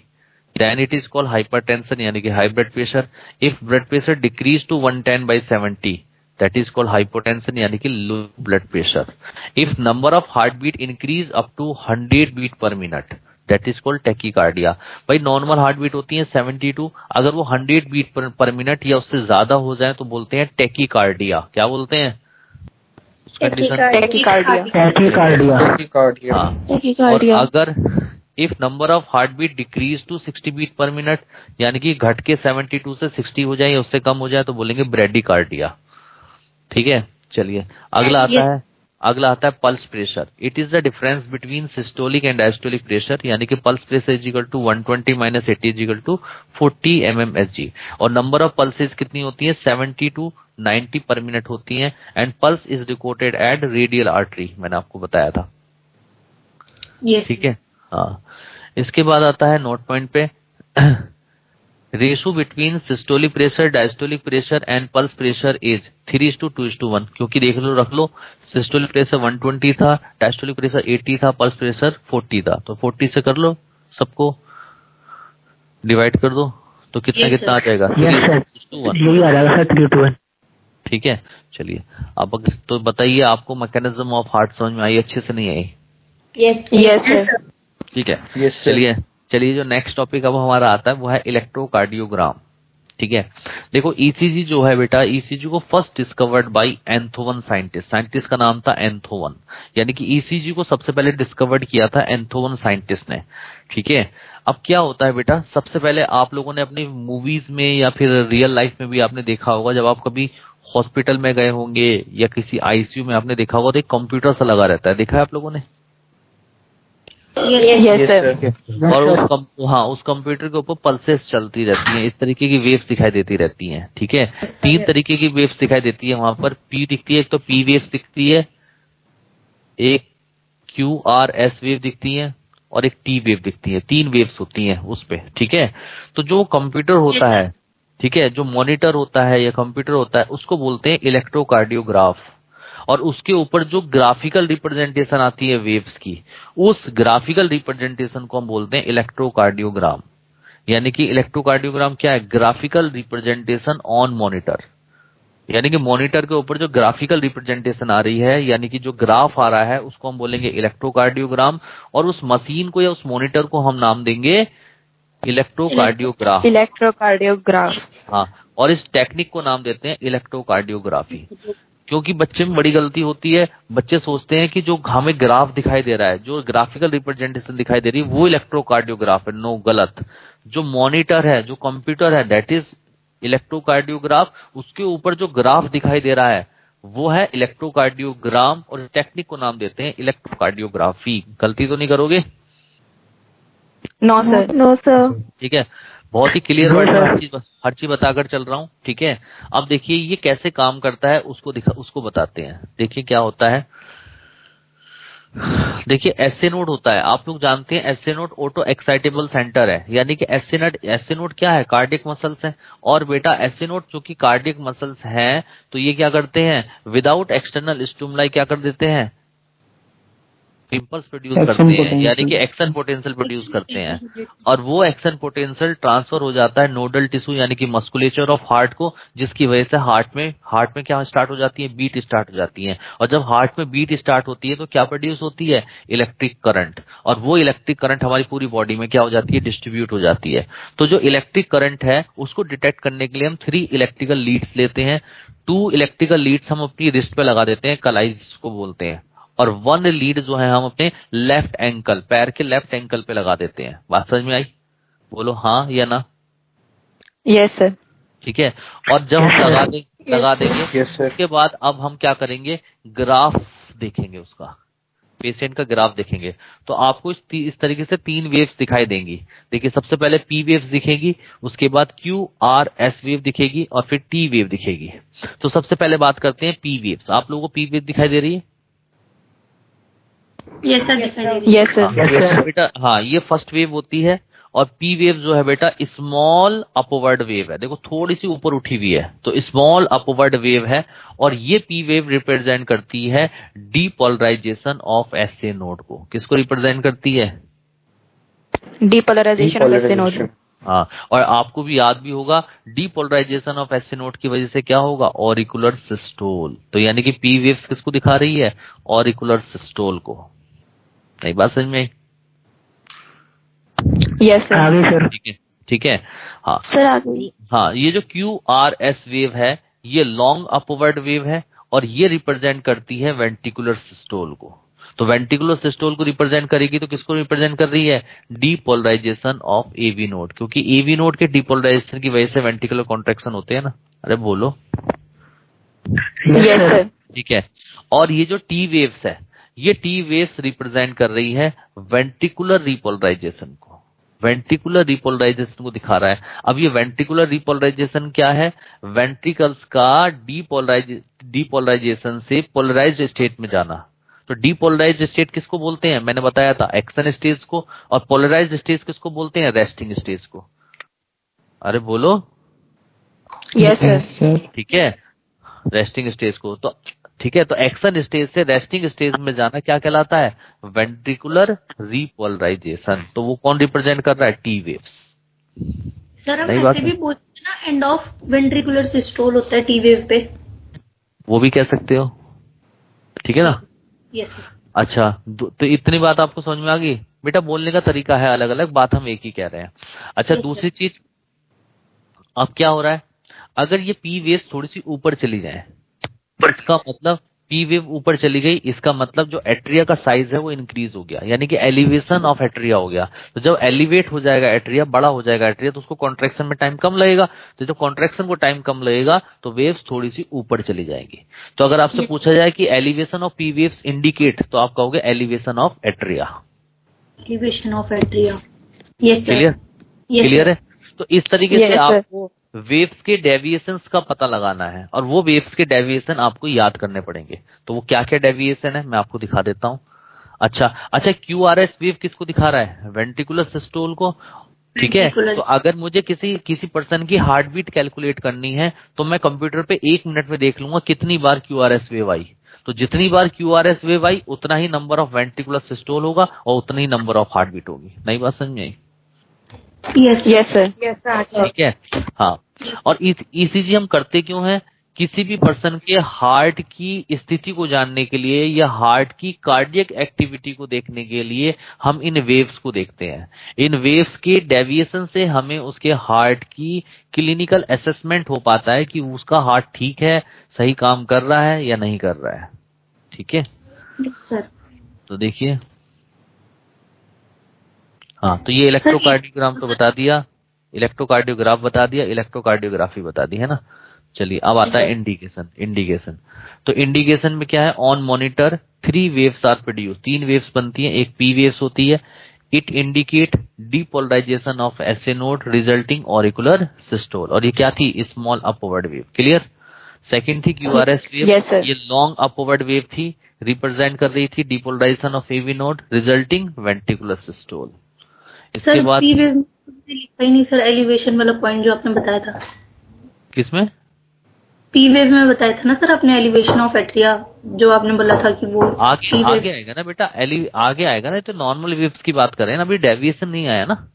then it is called hypertension यानी कि high blood pressure. If blood pressure decrease to 110/70 that is called hypotension यानी कि low blood pressure. If number of heart beat increase up to 100 beat per minute that is called tachycardia। भाई नॉर्मल हार्ट बीट होती है 72, अगर वो 100 बीट पर मिनट या उससे ज्यादा हो जाए तो बोलते हैं टेकीकार्डिया। क्या बोलते हैं?
Tachycardia।
और अगर if number of heart beat decrease to 60 beat per minute यानी कि घट के 72 से 60 हो जाए या उससे कम हो जाए तो बोलेंगे ब्रेडिकार्डिया। ठीक है, चलिए अगला आता है pulse pressure. It is the difference between systolic and diastolic pressure, यानी कि pulse pressure is equal to 120 - 80 is equal to 40 mmHg। और नंबर ऑफ पल्सेस कितनी होती है? 70 to 90 पर मिनट होती हैं। And pulse is recorded at radial artery, मैंने आपको बताया था। ठीक है, हाँ। इसके बाद आता है नोट पॉइंट पे ratio between systolic pressure, diastolic pressure and pulse pressure is 3:2:1। क्योंकि देख लो रख लो, सिस्टोलिक प्रेशर 120 था, डायस्टोलिक प्रेशर 80 था, पल्स प्रेशर 40 था। तो 40 से कर लो, सबको डिवाइड कर दो तो कितना कितना आ जाएगा?
3:1।
ठीक है, चलिए अब तो बताइए आपको मैकेनिज्म ऑफ हार्ट समझ में आई अच्छे से नहीं आई?
Yes sir.
ठीक है,
Yes, sir।
चलिए जो नेक्स्ट टॉपिक अब हमारा आता है वो है इलेक्ट्रोकार्डियोग्राम। ठीक है, देखो ईसीजी जो है बेटा, ईसीजी को फर्स्ट डिस्कवर्ड बाय एंथोवन साइंटिस्ट का नाम था एंथोवन, यानी कि ईसीजी को सबसे पहले डिस्कवर्ड किया था एंथोवन साइंटिस्ट ने। ठीक है, अब क्या होता है बेटा, सबसे पहले आप लोगों ने अपनी मूवीज में या फिर रियल लाइफ में भी आपने देखा होगा, जब आप कभी हॉस्पिटल में गए होंगे या किसी आईसीयू में आपने देखा होगा तो एक कंप्यूटर सा लगा रहता है, देखा है आप लोगों ने?
Yes sir.
और उस कंप्यूटर के ऊपर पल्सेस चलती रहती हैं, इस तरीके की वेव्स दिखाई देती रहती हैं। ठीक है, 3 तरीके की वेव्स दिखाई देती है वहां पर। पी दिखती है, एक तो पी वेव्स दिखती है, एक QRS वेव दिखती है और एक टी वेव दिखती है। 3 वेव्स होती हैं उस पे। ठीक है, तो जो कंप्यूटर होता है, ठीक है, जो मॉनिटर होता है या कंप्यूटर होता है उसको बोलते हैं इलेक्ट्रोकार्डियोग्राफ। और उसके ऊपर जो ग्राफिकल रिप्रेजेंटेशन आती है वेव्स की, उस ग्राफिकल रिप्रेजेंटेशन को हम बोलते हैं इलेक्ट्रोकार्डियोग्राम। यानी कि इलेक्ट्रोकार्डियोग्राम क्या है? ग्राफिकल रिप्रेजेंटेशन ऑन मॉनिटर, यानी कि मॉनिटर के ऊपर जो ग्राफिकल रिप्रेजेंटेशन आ रही है, यानी कि जो ग्राफ आ रहा है उसको हम बोलेंगे इलेक्ट्रोकार्डियोग्राम। और उस मशीन को या उस मॉनिटर को हम नाम देंगे इलेक्ट्रोकार्डियोग्राफ। हाँ, और इस टेक्निक को नाम देते हैं इलेक्ट्रोकार्डियोग्राफी। क्योंकि बच्चे में बड़ी गलती होती है, बच्चे सोचते हैं कि जो हमें ग्राफ दिखाई दे रहा है, जो ग्राफिकल रिप्रेजेंटेशन दिखाई दे रही है वो इलेक्ट्रोकार्डियोग्राफ है। नो, गलत। जो मॉनिटर है, जो कंप्यूटर है, दैट इज इलेक्ट्रोकार्डियोग्राफ। उसके ऊपर जो ग्राफ दिखाई दे रहा है वो है इलेक्ट्रोकार्डियोग्राम, और चेक्निक को नाम देते हैं इलेक्ट्रोकार्डियोग्राफी। गलती तो नहीं करोगे?
No sir. No sir.
ठीक है, बहुत ही क्लियर वर्ड में हर चीज बताकर चल रहा हूँ। ठीक है, अब देखिए ये कैसे काम करता है उसको बताते हैं। देखिए क्या होता है, देखिए एसए नोड होता है, आप लोग जानते हैं SA node auto excitable centre है, यानी कि एसए नोड क्या है? कार्डियक मसल्स है। और बेटा एसए नोड जो कि कार्डियक मसल्स हैं तो ये क्या करते हैं? विदाउट एक्सटर्नल स्टिमुलाई क्या कर देते हैं? इम्पल्स प्रोड्यूस
Action
करते हैं,
potential.
यानी कि एक्शन पोटेंशियल प्रोड्यूस करते हैं, और वो एक्शन पोटेंशियल ट्रांसफर हो जाता है नोडल टिश्यू यानी कि मस्कुलेचर ऑफ हार्ट को, जिसकी वजह से हार्ट में क्या स्टार्ट हो जाती है, बीट स्टार्ट हो जाती है, और जब हार्ट में बीट स्टार्ट होती है तो क्या प्रोड्यूस होती है, इलेक्ट्रिक करंट, और वो इलेक्ट्रिक करंट हमारी पूरी बॉडी में क्या हो जाती है, डिस्ट्रीब्यूट हो जाती है। तो जो इलेक्ट्रिक करंट है उसको डिटेक्ट करने के लिए हम 3 इलेक्ट्रिकल लीड्स लेते हैं। 2 इलेक्ट्रिकल लीड्स हम अपनी रिस्ट पे लगा देते हैं, कलाइज को बोलते हैं, और 1 लीड जो है हम अपने लेफ्ट एंकल, पैर के लेफ्ट एंकल पे लगा देते हैं। बात समझ में आई? बोलो हाँ या ना।
Yes sir.
ठीक है, और जब हम लगा देंगे
Yes, sir.
उसके बाद अब हम क्या करेंगे, ग्राफ देखेंगे, उसका पेशेंट का ग्राफ देखेंगे। तो आपको इस तरीके से 3 वेव्स दिखाई देंगी। देखिए, सबसे पहले पी वेव्स दिखेगी, उसके बाद क्यू आर एस वेव दिखेगी, और फिर टी वेव दिखेगी। तो सबसे पहले बात करते हैं पी वेव्स। आप लोगों को पी वेव दिखाई दे रही है?
यस सर, दिखाई दे रही है।
Yes sir.
बेटा हाँ, ये फर्स्ट वेव होती है, और पी वेव जो है बेटा स्मॉल अपवर्ड वेव है। देखो थोड़ी सी ऊपर उठी हुई है, तो स्मॉल अपवर्ड वेव है, और ये पी वेव रिप्रेजेंट करती है डीपोलराइजेशन ऑफ एसए नोड को। किसको रिप्रेजेंट करती है?
Depolarisation of SA node.
हाँ, और आपको भी याद भी होगा, डीपोलराइजेशन ऑफ एसए नोड की वजह से क्या होगा, ऑरिकुलर सिस्टोल। तो यानी कि पी वेव्स किसको दिखा रही है, ऑरिकुलर सिस्टोल को। नहीं बात समझ में आई?
Yes sir.
आगे सर।
ठीक है हाँ
सर आगे।
हाँ, ये जो क्यू आर एस वेव है ये लॉन्ग अपवर्ड वेव है, और ये रिप्रेजेंट करती है वेंट्रिकुलर सिस्टोल को। तो वेंट्रिकुलर सिस्टोल को रिप्रेजेंट करेगी, तो किसको रिप्रेजेंट कर रही है, डीपोलराइजेशन ऑफ एवी नोड, क्योंकि एवी नोड के डीपोलराइजेशन की वजह से वेंट्रिकुलर कॉन्ट्रैक्शन होते हैं ना। अरे बोलो।
Yes sir.
ठीक है, और ये जो टी वेव्स है, ये टी वेव्स रिप्रेजेंट कर रही है वेंट्रिकुलर रिपोलराइजेशन को। वेंट्रिकुलर रिपोलराइजेशन को दिखा रहा है। अब ये वेंट्रिकुलर रिपोलराइजेशन क्या है, वेंट्रिकल्स का डीपोलराइजेशन से पोलराइज्ड स्टेट में जाना। तो डीपोलराइज्ड स्टेट किसको बोलते हैं, मैंने बताया था एक्शन स्टेज को, और पोलराइज्ड स्टेज किसको बोलते हैं, रेस्टिंग स्टेज को। अरे बोलो।
Yes sir.
ठीक है, रेस्टिंग स्टेज को। तो ठीक है, तो एक्शन स्टेज से रेस्टिंग स्टेज में जाना क्या कहलाता है, वेंट्रिकुलर रिपोलराइजेशन। तो वो कौन रिप्रेजेंट कर रहा है, टी वेव्स।
सर हम
नहीं बात
ऐसे भी बोलते हैं ना, एंड ऑफ वेंट्रिकुलर सिस्टोल होता है टी वेव पे।
वो भी कह सकते हो, ठीक है ना।
Yes sir.
अच्छा, तो इतनी बात आपको समझ में आ गई बेटा। बोलने का तरीका है अलग अलग, बात हम एक ही कह रहे हैं। अच्छा, दूसरी चीज, अब क्या हो रहा है, अगर ये पी वेव्स थोड़ी सी ऊपर चली जाए, इसका मतलब पी वेव ऊपर चली गई, इसका मतलब जो एट्रिया का साइज है वो इंक्रीज हो गया, यानी कि एलिवेशन ऑफ एट्रिया हो गया। तो जब एलिवेट हो जाएगा एट्रिया, बड़ा हो जाएगा एट्रिया, तो उसको कॉन्ट्रैक्शन में टाइम कम लगेगा। तो जब कॉन्ट्रैक्शन को टाइम कम लगेगा तो वेव्स थोड़ी सी ऊपर चली जाएंगी। तो अगर आपसे पूछा जाए कि elevation of P waves indicate, तो आप कहोगे elevation of atria.
Elevation of atria. Yes sir.
Clear है। तो इस तरीके से
Yes, sir.
आपको वेव्स के डेविएशंस का पता लगाना है, और वो वेव्स के डेविएशन आपको याद करने पड़ेंगे। तो वो क्या क्या डेविएशन है मैं आपको दिखा देता हूँ। अच्छा, क्यूआरएस वेव किसको दिखा रहा है, वेंट्रिकुलर सिस्टोल को। ठीक है, तो अगर मुझे किसी पर्सन की हार्ट बीट कैलकुलेट करनी है, तो मैं कंप्यूटर पे 1 मिनट में देख लूंगा कितनी बार क्यूआरएस वेव आई। तो जितनी बार क्यूआरएस वेव आई उतना ही नंबर ऑफ वेंट्रिकुलर सिस्टोल होगा, और उतनी ही नंबर ऑफ हार्ट बीट होगी। नई बात समझ में आई?
Yes sir.
ठीक है हाँ, और ईसीजी हम करते क्यों हैं, किसी भी पर्सन के हार्ट की स्थिति को जानने के लिए या हार्ट की कार्डियक एक्टिविटी को देखने के लिए हम इन वेव्स को देखते हैं। इन वेव्स के डेविएशन से हमें उसके हार्ट की क्लिनिकल असेसमेंट हो पाता है कि उसका हार्ट ठीक है, सही काम कर रहा है या नहीं कर रहा है। ठीक है
सर।
तो देखिए हाँ, तो ये इलेक्ट्रोकार्डियोग्राम तो बता दिया, इलेक्ट्रोकार्डियोग्राफ बता दिया, इलेक्ट्रोकार्डियोग्राफी बता दी है ना। चलिए अब आता है इंडिकेशन। तो इंडिकेशन में क्या है, on monitor 3 waves are produce, 3 waves बनती हैं, एक पी वेव्स होती है। It indicate depolarisation of SA node resulting auricular systole, और ये क्या थी, small upward wave. Clear. Second थी क्यूआरएस वेव।
Yes, sir.
ये लॉन्ग अपवर्ड वेव थी, रिप्रेजेंट कर रही थी depolarisation of AV node resulting ventricular systole. इसके बाद
पी वेव लिखा ही नहीं सर, एलिवेशन वाला पॉइंट जो आपने बताया था।
किसमें,
पी वेव में बताया था ना सर आपने, एलिवेशन ऑफ एट्रिया जो आपने बोला था कि वो
आगे आगे आएगा ना बेटा, आगे आएगा ना। तो नॉर्मल वेव्स की बात करें ना, अभी डेविएशन नहीं आया ना।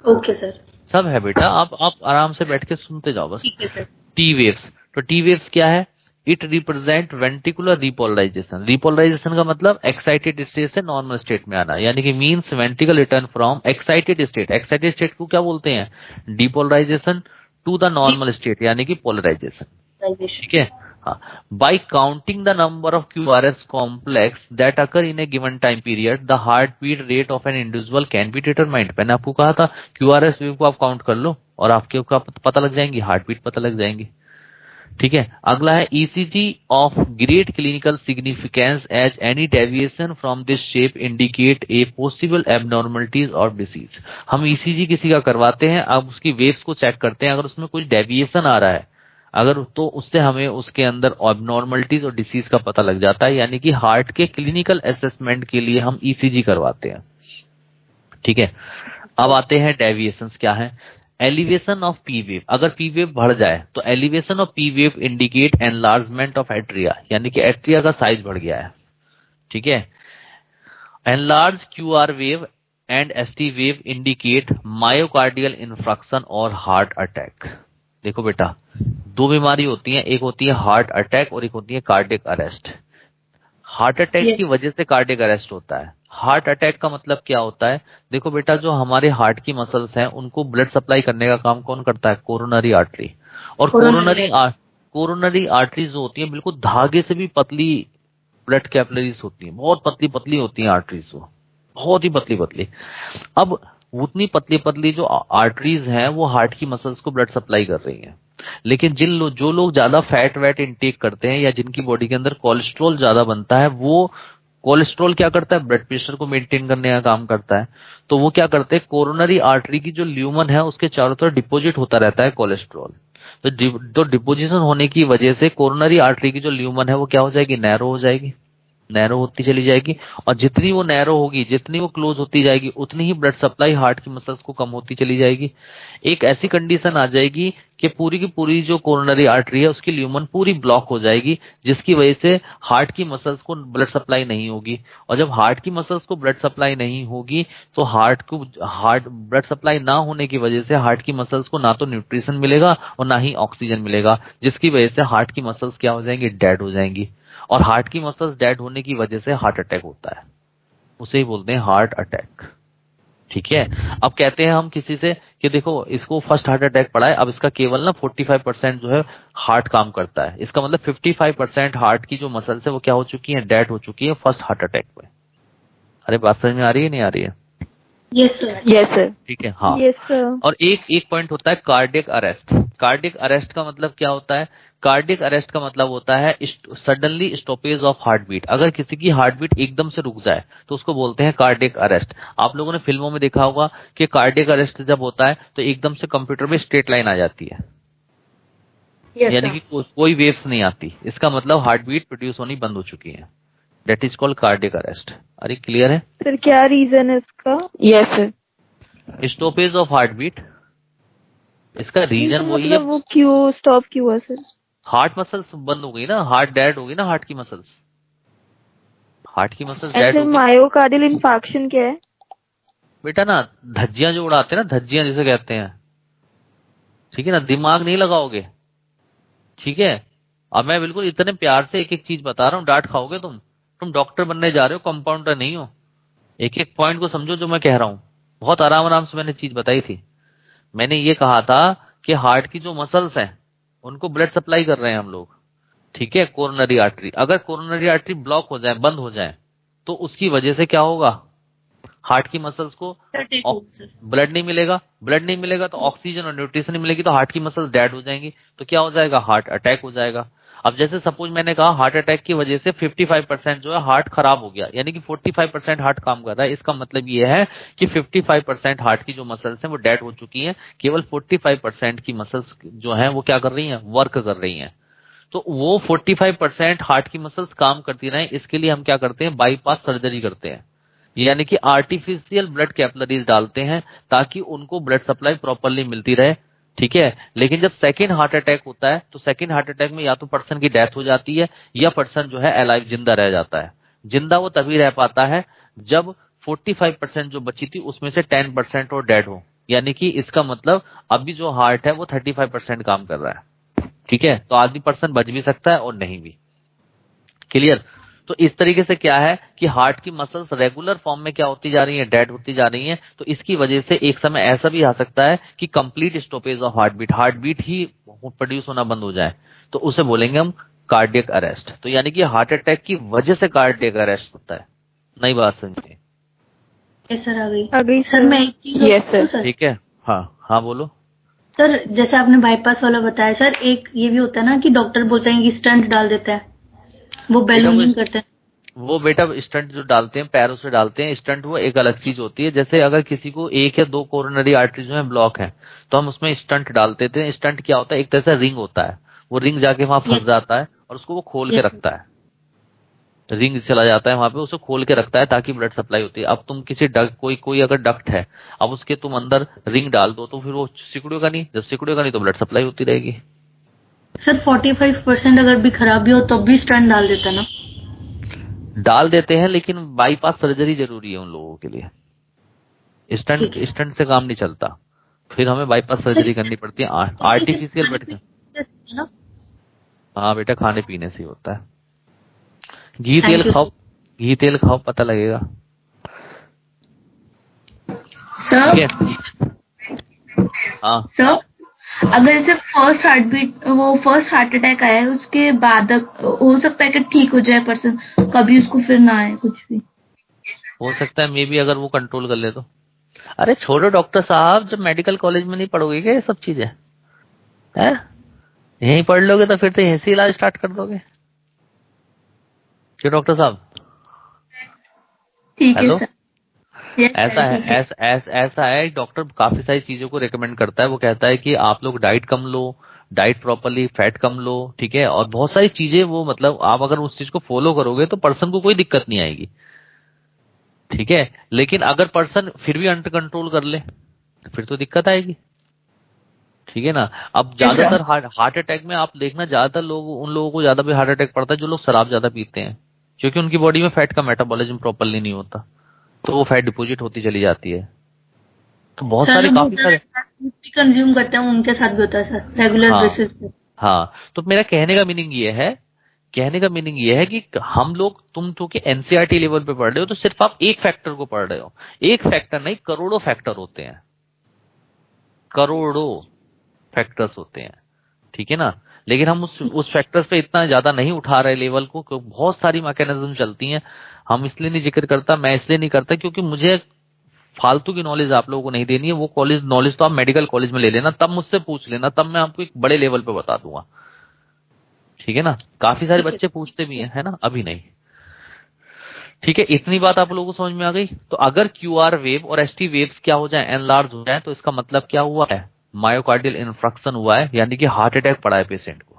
Okay sir.
सब है बेटा, आप आराम से बैठ के सुनते जाओ बस।
ठीक है सर।
टी वेव्स, तो टी वेव्स क्या है? It represent ventricular repolarisation. Repolarisation का मतलब एक्साइटेड स्टेट से नॉर्मल स्टेट में आना, यानी कि means ventricle return from excited state. Excited state को क्या बोलते हैं? Depolarisation to the normal state, यानी कि पोलराइजेशन। ठीक है, हाँ। By counting the number of QRS complex that occur in a given time period, the heart beat rate of an individual can be determined. मैंने आपको कहा था QRS वेव को आप काउंट कर लो और आपके पता लग जाएंगी, हार्ट बीट पता लग जाएंगी। ठीक है, अगला है ECG of great clinical significance as any deviation from this shape indicate a possible abnormalities और डिसीज। हम ECG किसी का करवाते हैं, अब उसकी वेव्स को चेक करते हैं, अगर उसमें कोई डेविएशन आ रहा है अगर, तो उससे हमें उसके अंदर एबनॉर्मलिटीज और डिसीज का पता लग जाता है, यानी कि हार्ट के क्लिनिकल असेसमेंट के लिए हम ECG करवाते हैं। ठीक है, अब आते हैं डेविएशंस क्या है। एलिवेशन ऑफ पी वेव, अगर पी वेव बढ़ जाए तो elevation of P wave indicate enlargement of atria, यानी कि एट्रिया का साइज बढ़ गया है। ठीक है, enlarge QR wave and ST wave indicate myocardial infarction और हार्ट अटैक। देखो बेटा, दो बीमारी होती है, एक होती है हार्ट अटैक और एक होती है कार्डियक अरेस्ट। हार्ट अटैक की वजह से कार्डियक अरेस्ट होता है। हार्ट अटैक का मतलब क्या होता है? देखो बेटा, जो हमारे हार्ट की मसल्स हैं उनको ब्लड सप्लाई करने का काम कौन करता है? Coronary artery. और कोरोनरी आर्टरी जो होती है बिल्कुल धागे से भी पतली ब्लड कैपिलरीज होती है, बहुत पतली पतली होती है आर्टरीज, वो बहुत ही पतली पतली। अब उतनी पतली पतली जो आर्टरीज हैं वो हार्ट की मसल्स को ब्लड सप्लाई कर रही हैं, लेकिन जो लोग ज्यादा फैट वैट इनटेक करते हैं या जिनकी बॉडी के अंदर कोलेस्ट्रॉल ज्यादा बनता है, वो कोलेस्ट्रॉल क्या करता है? ब्लड प्रेशर को मेंटेन करने का काम करता है। तो वो क्या करते हैं? कोरोनरी आर्टरी की जो ल्यूमन है उसके चारों तरफ डिपोजिट होता रहता है कोलेस्ट्रॉल। तो डिपोजिशन होने की वजह से कोरोनरी आर्टरी की जो ल्यूमन है वो क्या हो जाएगी? नैरो हो जाएगी, नैरो होती चली जाएगी। और जितनी वो नैरो होगी, जितनी वो क्लोज होती जाएगी, उतनी ही ब्लड सप्लाई हार्ट की मसल्स को कम होती चली जाएगी। एक ऐसी कंडीशन आ जाएगी कि पूरी की पूरी जो कोरोनरी आर्टरी है उसकी ल्यूमन पूरी ब्लॉक हो जाएगी, जिसकी वजह से हार्ट की मसल्स को ब्लड सप्लाई नहीं होगी। और जब हार्ट की मसल्स को ब्लड सप्लाई नहीं होगी तो हार्ट ब्लड सप्लाई ना होने की वजह से हार्ट की मसल्स को ना तो न्यूट्रिशन मिलेगा और ना ही ऑक्सीजन मिलेगा, जिसकी वजह से हार्ट की मसल्स क्या हो जाएंगी? डेड हो जाएंगी। और हार्ट की मसल्स डेड होने की वजह से हार्ट अटैक होता है, उसे ही बोलते हैं हार्ट अटैक। ठीक है, अब कहते हैं हम किसी से कि देखो इसको फर्स्ट हार्ट अटैक पड़ा है, अब इसका केवल ना 45% जो है हार्ट काम करता है, इसका मतलब 55% हार्ट की जो मसल्स है वो क्या हो चुकी है? डेड हो चुकी है फर्स्ट हार्ट अटैक में। अरे बात समझ में आ रही है नहीं आ रही है?
Yes sir.
Yes sir.
ठीक है, हाँ।
Yes sir.
और एक पॉइंट होता है कार्डियक अरेस्ट। कार्डियक अरेस्ट का मतलब क्या होता है? कार्डियक अरेस्ट का मतलब होता है suddenly stoppage of heart beat. अगर किसी की हार्ट बीट एकदम से रुक जाए तो उसको बोलते हैं कार्डियक अरेस्ट। आप लोगों ने फिल्मों में देखा होगा कि कार्डियक अरेस्ट जब होता है तो एकदम से कंप्यूटर में स्ट्रेट लाइन आ जाती है, यानी कि कोई वेव्स नहीं आती, इसका मतलब हार्ट बीट प्रोड्यूस होनी बंद हो चुकी है। That is called cardiac arrest. अरे क्लियर है
सर? क्या रीजन है इसका? Yes sir.
Stoppage of heart beat, इसका रीजन वही है,
वो क्यों स्टॉप क्यों हुआ सर?
हार्ट मसल्स बंद हो गई ना, हार्ट डेड हो गई ना, हार्ट की मसल्स डेड हो गई।
मायोकार्डियल इन्फार्क्शन क्या है?
बेटा ना धज्जियां जो उड़ाते हैं ना, धज्जियां जिसे कहते हैं, ठीक है ना, दिमाग नहीं लगाओगे। ठीक है, अब मैं बिल्कुल इतने प्यार से एक एक चीज बता रहा हूँ, डांट खाओगे तुम डॉक्टर बनने जा रहे हो, कंपाउंडर नहीं हो। एक एक पॉइंट को समझो जो मैं कह रहा हूँ। बहुत आराम आराम से मैंने चीज बताई थी। मैंने ये कहा था कि हार्ट की जो मसल्स हैं उनको ब्लड सप्लाई कर रहे हैं हम लोग। ठीक है, कोरोनरी आर्टरी, अगर कोरोनरी आर्टरी ब्लॉक हो जाए, बंद हो जाए, तो उसकी वजह से क्या होगा? हार्ट की मसल्स को ब्लड नहीं मिलेगा तो ऑक्सीजन और न्यूट्रिशन नहीं मिलेगी, तो हार्ट की मसल्स डेड हो जाएंगी, तो क्या हो जाएगा? हार्ट अटैक हो जाएगा। अब जैसे सपोज मैंने कहा हार्ट अटैक की वजह से 55% जो है हार्ट खराब हो गया, यानी कि 45% हार्ट काम कर रहा है। इसका मतलब ये है कि 55% हार्ट की जो मसल्स हैं वो डेड हो चुकी हैं, केवल 45% की मसल्स जो हैं वो क्या कर रही हैं? वर्क कर रही हैं। तो वो 45% हार्ट की मसल्स काम करती रहें, इसके लिए हम क्या करते हैं? बाईपास सर्जरी करते हैं, यानी कि आर्टिफिशियल ब्लड कैपिलरीज डालते हैं ताकि उनको ब्लड सप्लाई प्रॉपरली मिलती रहे, ठीक है। लेकिन जब सेकेंड हार्ट अटैक होता है तो सेकेंड हार्ट अटैक में या तो पर्सन की डेथ हो जाती है या पर्सन जो है अलाइव जिंदा रह जाता है। जिंदा वो तभी रह पाता है जब 45% जो बची थी उसमें से 10% और डेड हो, यानी कि इसका मतलब अभी जो हार्ट है वो 35% काम कर रहा है। ठीक है, तो आदमी पर्सन बच भी सकता है और नहीं भी। क्लियर। तो इस तरीके से क्या है कि हार्ट की मसल्स रेगुलर फॉर्म में क्या होती जा रही है, डेड होती जा रही हैं। तो इसकी वजह से एक समय ऐसा भी आ सकता है कि complete stoppage of heart beat ही प्रोड्यूस होना बंद हो जाए, तो उसे बोलेंगे हम कार्डियक अरेस्ट। तो यानी कि हार्ट अटैक की वजह से कार्डियक अरेस्ट होता है। नई बात समझिए।
यस सर,
आ गई
सर मैं एक चीज
Yes, sir.
सर
ठीक है, हाँ बोलो।
सर जैसे आपने बाईपास वाला बताया सर, एक ये भी होता है ना कि डॉक्टर बोलते हैं कि स्टंट डाल देता है, वो बैलूनिंग करते हैं।
वो बेटा स्टंट जो डालते हैं पैरों से डालते हैं, स्टंट वो एक अलग चीज होती है। जैसे अगर किसी को 1 या 2 कोरोनरी आर्टरी जो है ब्लॉक है तो हम उसमें स्टंट डालते थे। स्टंट क्या होता है, एक तरह से रिंग होता है, वो रिंग जाके वहां फंस जाता है और उसको वो खोल के रखता है। रिंग चला जाता है वहां पे, उसे खोल के रखता है ताकि ब्लड सप्लाई होती है। अब तुम किसी डक्ट कोई अगर डक्ट है, अब उसके तुम अंदर रिंग डाल दो तो फिर वो सिकुड़ेगा नहीं, जब सिकुड़ेगा नहीं तो ब्लड सप्लाई होती रहेगी।
सर 45% अगर भी खराबी हो तो भी स्टंट डाल देता ना?
डाल देते हैं, लेकिन बाईपास सर्जरी जरूरी है उन लोगों के लिए। स्टंट से काम नहीं चलता, फिर हमें बाईपास सर्जरी करनी पड़ती है आर्टिफिशियल ब्लड। हाँ बेटा, खाने पीने से ही होता है। घी तेल खाओ पता लगेगा। ठीक है। हाँ
सर, अगर जैसे फर्स्ट हार्ट अटैक आया है उसके बाद हो सकता है कि ठीक हो जाए पर्सन, कभी उसको फिर ना आए कुछ भी
हो सकता है, मे बी अगर वो कंट्रोल कर ले तो। अरे छोड़ो डॉक्टर साहब, जब मेडिकल कॉलेज में नहीं पढ़ोगे क्या ये सब चीजें? है यहीं पढ़ लोगे तो फिर तो यहीं से इलाज स्टार्ट कर दोगे। क्यों डॉक्टर साहब?
ठीक
हेलो,
है सर।
ऐसा है, ऐसा है, डॉक्टर काफी सारी चीजों को रेकमेंड करता है। वो कहता है कि आप लोग डाइट कम लो, डाइट प्रॉपर्ली, फैट कम लो, ठीक है, और बहुत सारी चीजें वो मतलब आप अगर उस चीज को फॉलो करोगे तो पर्सन को कोई दिक्कत नहीं आएगी। ठीक है, लेकिन अगर पर्सन फिर भी अंडर कंट्रोल कर ले तो फिर तो दिक्कत आएगी। ठीक है ना। अब ज्यादातर हार्ट अटैक में आप देखना, ज्यादातर लोग उन लोगों को ज्यादा भी हार्ट अटैक पड़ता है जो लोग शराब ज्यादा पीते हैं, क्योंकि उनकी बॉडी में फैट का मेटाबॉलिज्म प्रॉपर्ली नहीं होता, तो वो फैट डिपोजिट होती चली जाती है। तो बहुत सारे काफी सारे
कंज्यूम करते हैं उनके साथ भी होता है सर, रेगुलर बेसिस पे।
हाँ, तो मेरा कहने का मीनिंग ये है कि हम लोग, तुम चूंकि एनसीईआरटी लेवल पे पढ़ रहे हो तो सिर्फ आप एक फैक्टर को पढ़ रहे हो। एक फैक्टर नहीं, करोड़ों फैक्टर होते हैं, करोड़ों फैक्टर्स होते हैं। ठीक है ना। लेकिन हम उस फैक्टर्स पे इतना ज्यादा नहीं उठा रहे लेवल को, क्योंकि बहुत सारी मैकेनिज्म चलती हैं। हम इसलिए नहीं जिक्र करता, मैं इसलिए नहीं करता क्योंकि मुझे फालतू की नॉलेज आप लोगों को नहीं देनी है। वो नॉलेज तो आप मेडिकल कॉलेज में ले लेना, तब मुझसे पूछ लेना, तब मैं आपको एक बड़े लेवल पे बता दूंगा। ठीक है ना। काफी सारे बच्चे पूछते भी हैं, है ना, अभी नहीं। ठीक है, इतनी बात आप लोगों को समझ में आ गई। तो अगर क्यूआर वेव और एसटी वेव्स क्या हो जाए, एनलार्ज हो जाए, तो इसका मतलब क्या हुआ है, मायोकार्डियल इन्फ्रक्शन हुआ है, यानी कि हार्ट अटैक पड़ा है पेशेंट को।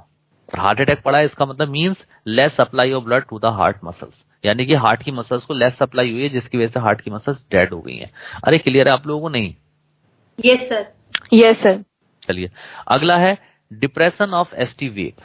और हार्ट अटैक पड़ा है इसका मतलब means less supply of blood to the heart muscles, यानी कि हार्ट की मसल्स को लेस सप्लाई हुई है, जिसकी वजह से हार्ट की मसल्स डेड हो गई हैं। अरे क्लियर है आप लोगों को? नहीं?
Yes sir.
Yes sir.
चलिए, अगला है डिप्रेशन ऑफ एसटी वेव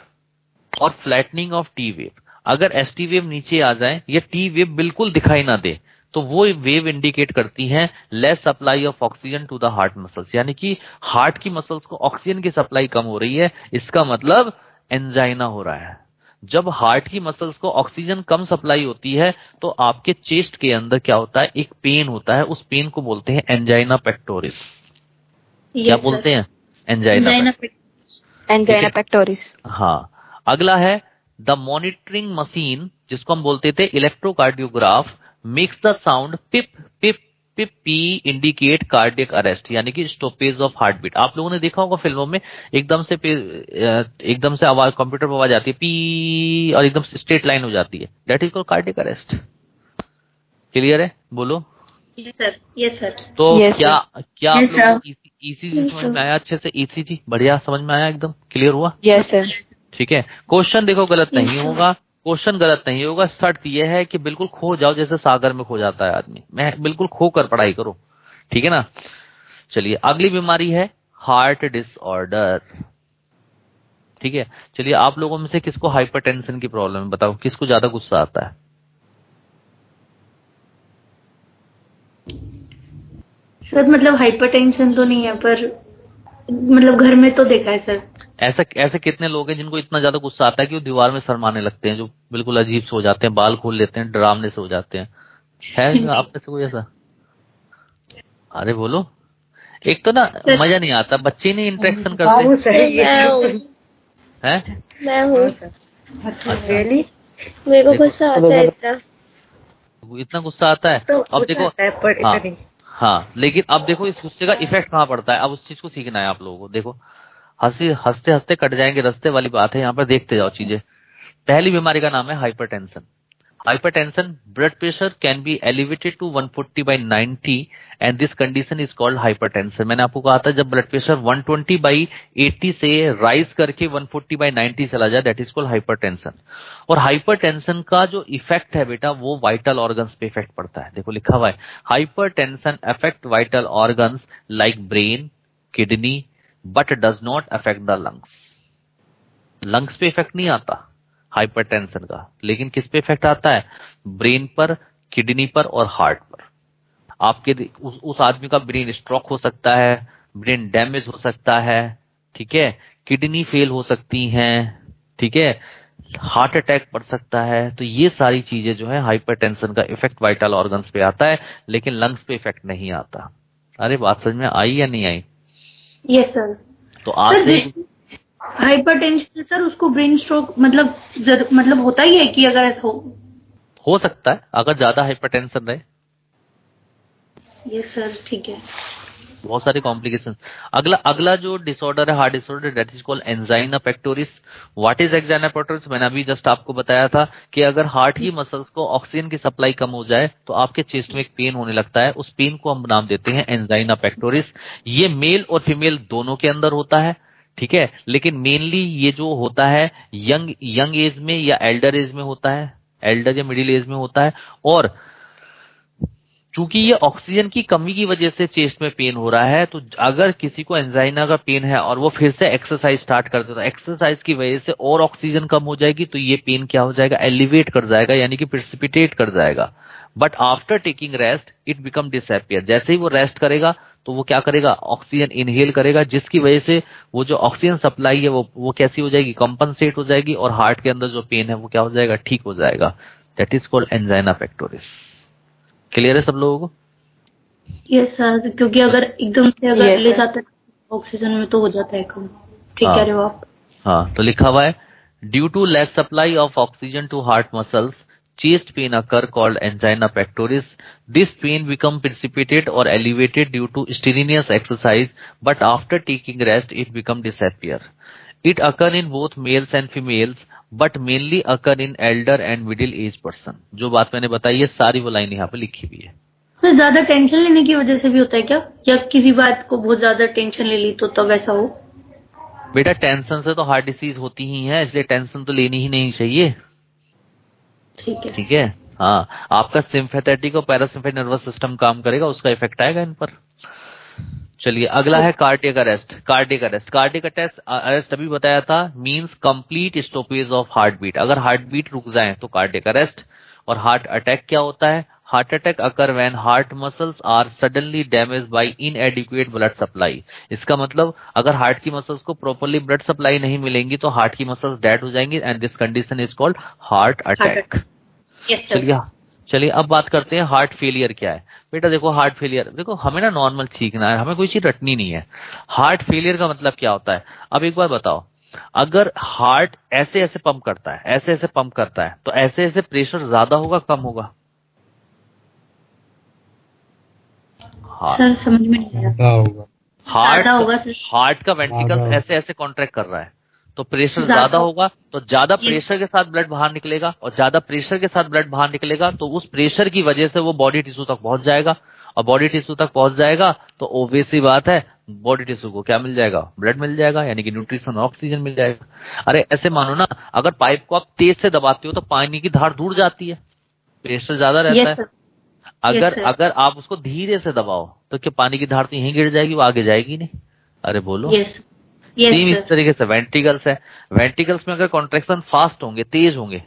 और फ्लैटनिंग ऑफ टी वेव। अगर एसटी वेव नीचे आ जाए या टी वेव बिल्कुल दिखाई ना दे तो वो वेव इंडिकेट करती हैं less supply of oxygen to the heart muscles, यानी कि हार्ट की मसल्स को ऑक्सीजन की सप्लाई कम हो रही है। इसका मतलब एंजाइना हो रहा है। जब हार्ट की मसल्स को ऑक्सीजन कम सप्लाई होती है तो आपके चेस्ट के अंदर क्या होता है, एक पेन होता है, उस पेन को बोलते हैं एंजाइना पेक्टोरिस। क्या बोलते हैं? Angina
pectoris.
हाँ। अगला है द मॉनिटरिंग मशीन, जिसको हम बोलते थे electrocardiograph, makes the sound pip pip pip P indicate cardiac arrest, यानी कि स्टॉपेज ऑफ हार्ट बीट। आप लोगों ने देखा होगा फिल्मों में एकदम से आवाज, कंप्यूटर पर आवाज आती है पी, और एकदम स्ट्रेट लाइन हो जाती है, that is called cardiac arrest. Clear है? बोलो।
Yes sir. Yes sir.
तो
Yes,
क्या आप
Yes,
लोगों को ईसीजी समझ में आया? अच्छे से ईसीजी बढ़िया समझ में आया, एकदम क्लियर हुआ?
Yes sir.
ठीक है। क्वेश्चन देखो गलत नहीं होगा, क्वेश्चन गलत नहीं होगा, शर्त यह है कि बिल्कुल खो जाओ जैसे सागर में खो जाता है आदमी, मैं बिल्कुल खो कर पढ़ाई करो। ठीक है ना। चलिए, अगली बीमारी है हार्ट डिसऑर्डर। ठीक है, चलिए आप लोगों में से किसको हाइपरटेंशन की प्रॉब्लम है, बताओ किसको ज्यादा गुस्सा आता है?
सर मतलब हाइपरटेंशन तो नहीं है, पर मतलब घर में तो देखा है सर।
ऐसा ऐसे कितने लोग हैं जिनको इतना ज्यादा गुस्सा आता है कि वो दीवार में सर मारने लगते हैं, जो बिल्कुल अजीब से हो जाते हैं, बाल खोल लेते हैं, डरावने से हो जाते हैं? है आप में से कोई ऐसा? अरे बोलो। एक तो ना मजा नहीं आता, बच्चे नहीं इंटरेक्शन करते हैं।
मैं हूँ। मेरे को गुस्सा आता है इतना।
इतना गुस्सा आता है? अब देखो, हाँ हाँ, लेकिन अब देखो इस गुस्से का इफेक्ट कहाँ पड़ता है, अब उस चीज को सीखना है आप लोगों को। देखो, हंसते हंसते कट जाएंगे रास्ते वाली बात है, यहाँ पर देखते जाओ चीजें। पहली बीमारी का नाम है hypertension. Hypertension, blood pressure can be elevated to 140/90 and this condition is called hypertension. मैंने आपको कहा था जब ब्लड प्रेशर 120/80 से राइज करके 140/90 चला जाए, दैट इज कॉल्ड हाइपरटेंशन। और हाइपरटेंशन का जो इफेक्ट है बेटा, वो वाइटल ऑर्गन्स पे इफेक्ट पड़ता है। देखो लिखा हुआ है, hypertension affect vital organs like brain, kidney, but does not affect the lungs. Lungs पे इफेक्ट नहीं आता हाइपरटेंशन का, लेकिन किस पे इफेक्ट आता है? ब्रेन पर, किडनी पर और हार्ट पर। आपके उस आदमी का ब्रेन स्ट्रोक हो सकता है, ब्रेन डैमेज हो सकता है, ठीक है, किडनी फेल हो सकती हैं, ठीक है, हार्ट अटैक पड़ सकता है। तो ये सारी चीजें जो है हाइपरटेंशन का इफेक्ट वाइटल ऑर्गन्स पे आता है, लेकिन लंग्स पे इफेक्ट नहीं आता। अरे बात समझ में आई या नहीं आई?
Yes sir.
तो आज से
हाइपरटेंशन सर, उसको ब्रेन स्ट्रोक मतलब होता ही है कि अगर ऐसा
हो सकता है अगर ज्यादा हाइपरटेंशन रहे।
यस सर, ठीक है।
बहुत सारे कॉम्प्लिकेशन। अगला जो डिसऑर्डर है, heart disorder, that is called angina pectoris. What is angina pectoris? मैंने अभी जस्ट आपको बताया था कि अगर हार्ट की मसल्स को ऑक्सीजन की सप्लाई कम हो जाए तो आपके चेस्ट में एक पेन होने लगता है, उस पेन को हम नाम देते हैं एंजाइना पेक्टोरिस। ये मेल और फीमेल दोनों के अंदर होता है, ठीक है, लेकिन मेनली ये जो होता है यंग एज में या एल्डर एज में होता है, एल्डर या मिडिल एज में होता है। और चूंकि ये ऑक्सीजन की कमी की वजह से चेस्ट में पेन हो रहा है, तो अगर किसी को एंजाइना का पेन है और वो फिर से एक्सरसाइज स्टार्ट कर देता है, एक्सरसाइज की वजह से और ऑक्सीजन कम हो जाएगी, तो ये पेन क्या हो जाएगा? एलिवेट कर जाएगा, यानी कि प्रेसिपिटेट कर जाएगा। But after taking rest it become disappear. जैसे ही वो रेस्ट करेगा तो वो क्या करेगा? ऑक्सीजन इनहेल करेगा, जिसकी वजह से वो जो ऑक्सीजन सप्लाई है वो कैसी हो जाएगी? कंपनसेट हो जाएगी, और हार्ट के अंदर जो पेन है वो क्या हो जाएगा? ठीक हो जाएगा। That is called angina pectoris. Clear है सब लोगों को?
यस सर, क्योंकि अगर एकदम से अगर ले जाते हैं ऑक्सीजन में तो हो जाता है कम। ठीक कह रहे हो आप।
हाँ, तो लिखा हुआ है, due to less supply of oxygen to heart muscles chest pain occur called angina pectoris. This pain become precipitate or elevated due to strenuous exercise, but after taking rest it become disappear. It occur in both males and females, but mainly occur in elder and middle age person. जो बात मैंने बताई है सारी वो लाइन यहाँ पे लिखी हुई है।
सर ज्यादा टेंशन लेने की वजह से भी होता है क्या, या किसी बात को बहुत ज्यादा टेंशन ले ली तो तब ऐसा हो?
बेटा टेंशन से तो हार्ट डिसीज होती ही है, इसलिए टेंशन तो लेनी ही नहीं चाहिए। ठीक है, हाँ, आपका सिंपैथेटिक और पैरासिम्पैथेटिक नर्वस सिस्टम काम करेगा, उसका इफेक्ट आएगा इन पर। चलिए अगला है कार्डियक अरेस्ट। कार्डियक अरेस्ट अभी बताया था, means complete stoppage of heart beat. अगर हार्ट बीट रुक जाए तो कार्डियक अरेस्ट। और हार्ट अटैक क्या होता है? Heart attack occur when heart muscles are suddenly damage by inadequate blood supply. इसका मतलब अगर हार्ट की मसल्स को प्रॉपर्ली ब्लड सप्लाई नहीं मिलेंगी तो हार्ट की मसल्स डेड हो जाएंगी, and this condition is called heart attack. चलिए अब बात करते हैं हार्ट फेलियर क्या है। बेटा देखो, हार्ट फेलियर, देखो हमें ना नॉर्मल सीखना है, हमें कोई चीज रटनी नहीं है। हार्ट फेलियर का मतलब क्या होता है? अब एक बार बताओ, अगर हार्ट ऐसे ऐसे पंप करता है, ऐसे ऐसे पंप करता है, तो ऐसे ऐसे प्रेशर ज्यादा होगा कम होगा?
सर समझ में नहीं आया।
हार्ट का वेंट्रिकल्स ऐसे ऐसे कॉन्ट्रैक्ट कर रहा है, तो प्रेशर ज्यादा होगा, तो ज्यादा प्रेशर के साथ ब्लड बाहर निकलेगा, और ज्यादा प्रेशर के साथ ब्लड बाहर निकलेगा तो उस प्रेशर की वजह से वो बॉडी टिश्यू तक पहुंच जाएगा, और बॉडी टिश्यू तक पहुंच जाएगा तो ऑब्वियस सी बात है बॉडी टिश्यू को क्या मिल जाएगा? ब्लड मिल जाएगा, यानी कि न्यूट्रिशन और ऑक्सीजन मिल जाएगा। अरे ऐसे मानो ना, अगर पाइप को आप तेज से दबाते हो तो पानी की धार दूर जाती है, प्रेशर ज्यादा रहता है। अगर आप उसको धीरे से दबाओ तो क्या पानी की धार तो यहीं गिर जाएगी, वो आगे जाएगी नहीं। अरे बोलो।
यस यस
सेम इस
सर।
तरीके से वेंट्रिकल्स है, वेंट्रिकल्स में अगर कॉन्ट्रेक्शन फास्ट होंगे, तेज होंगे,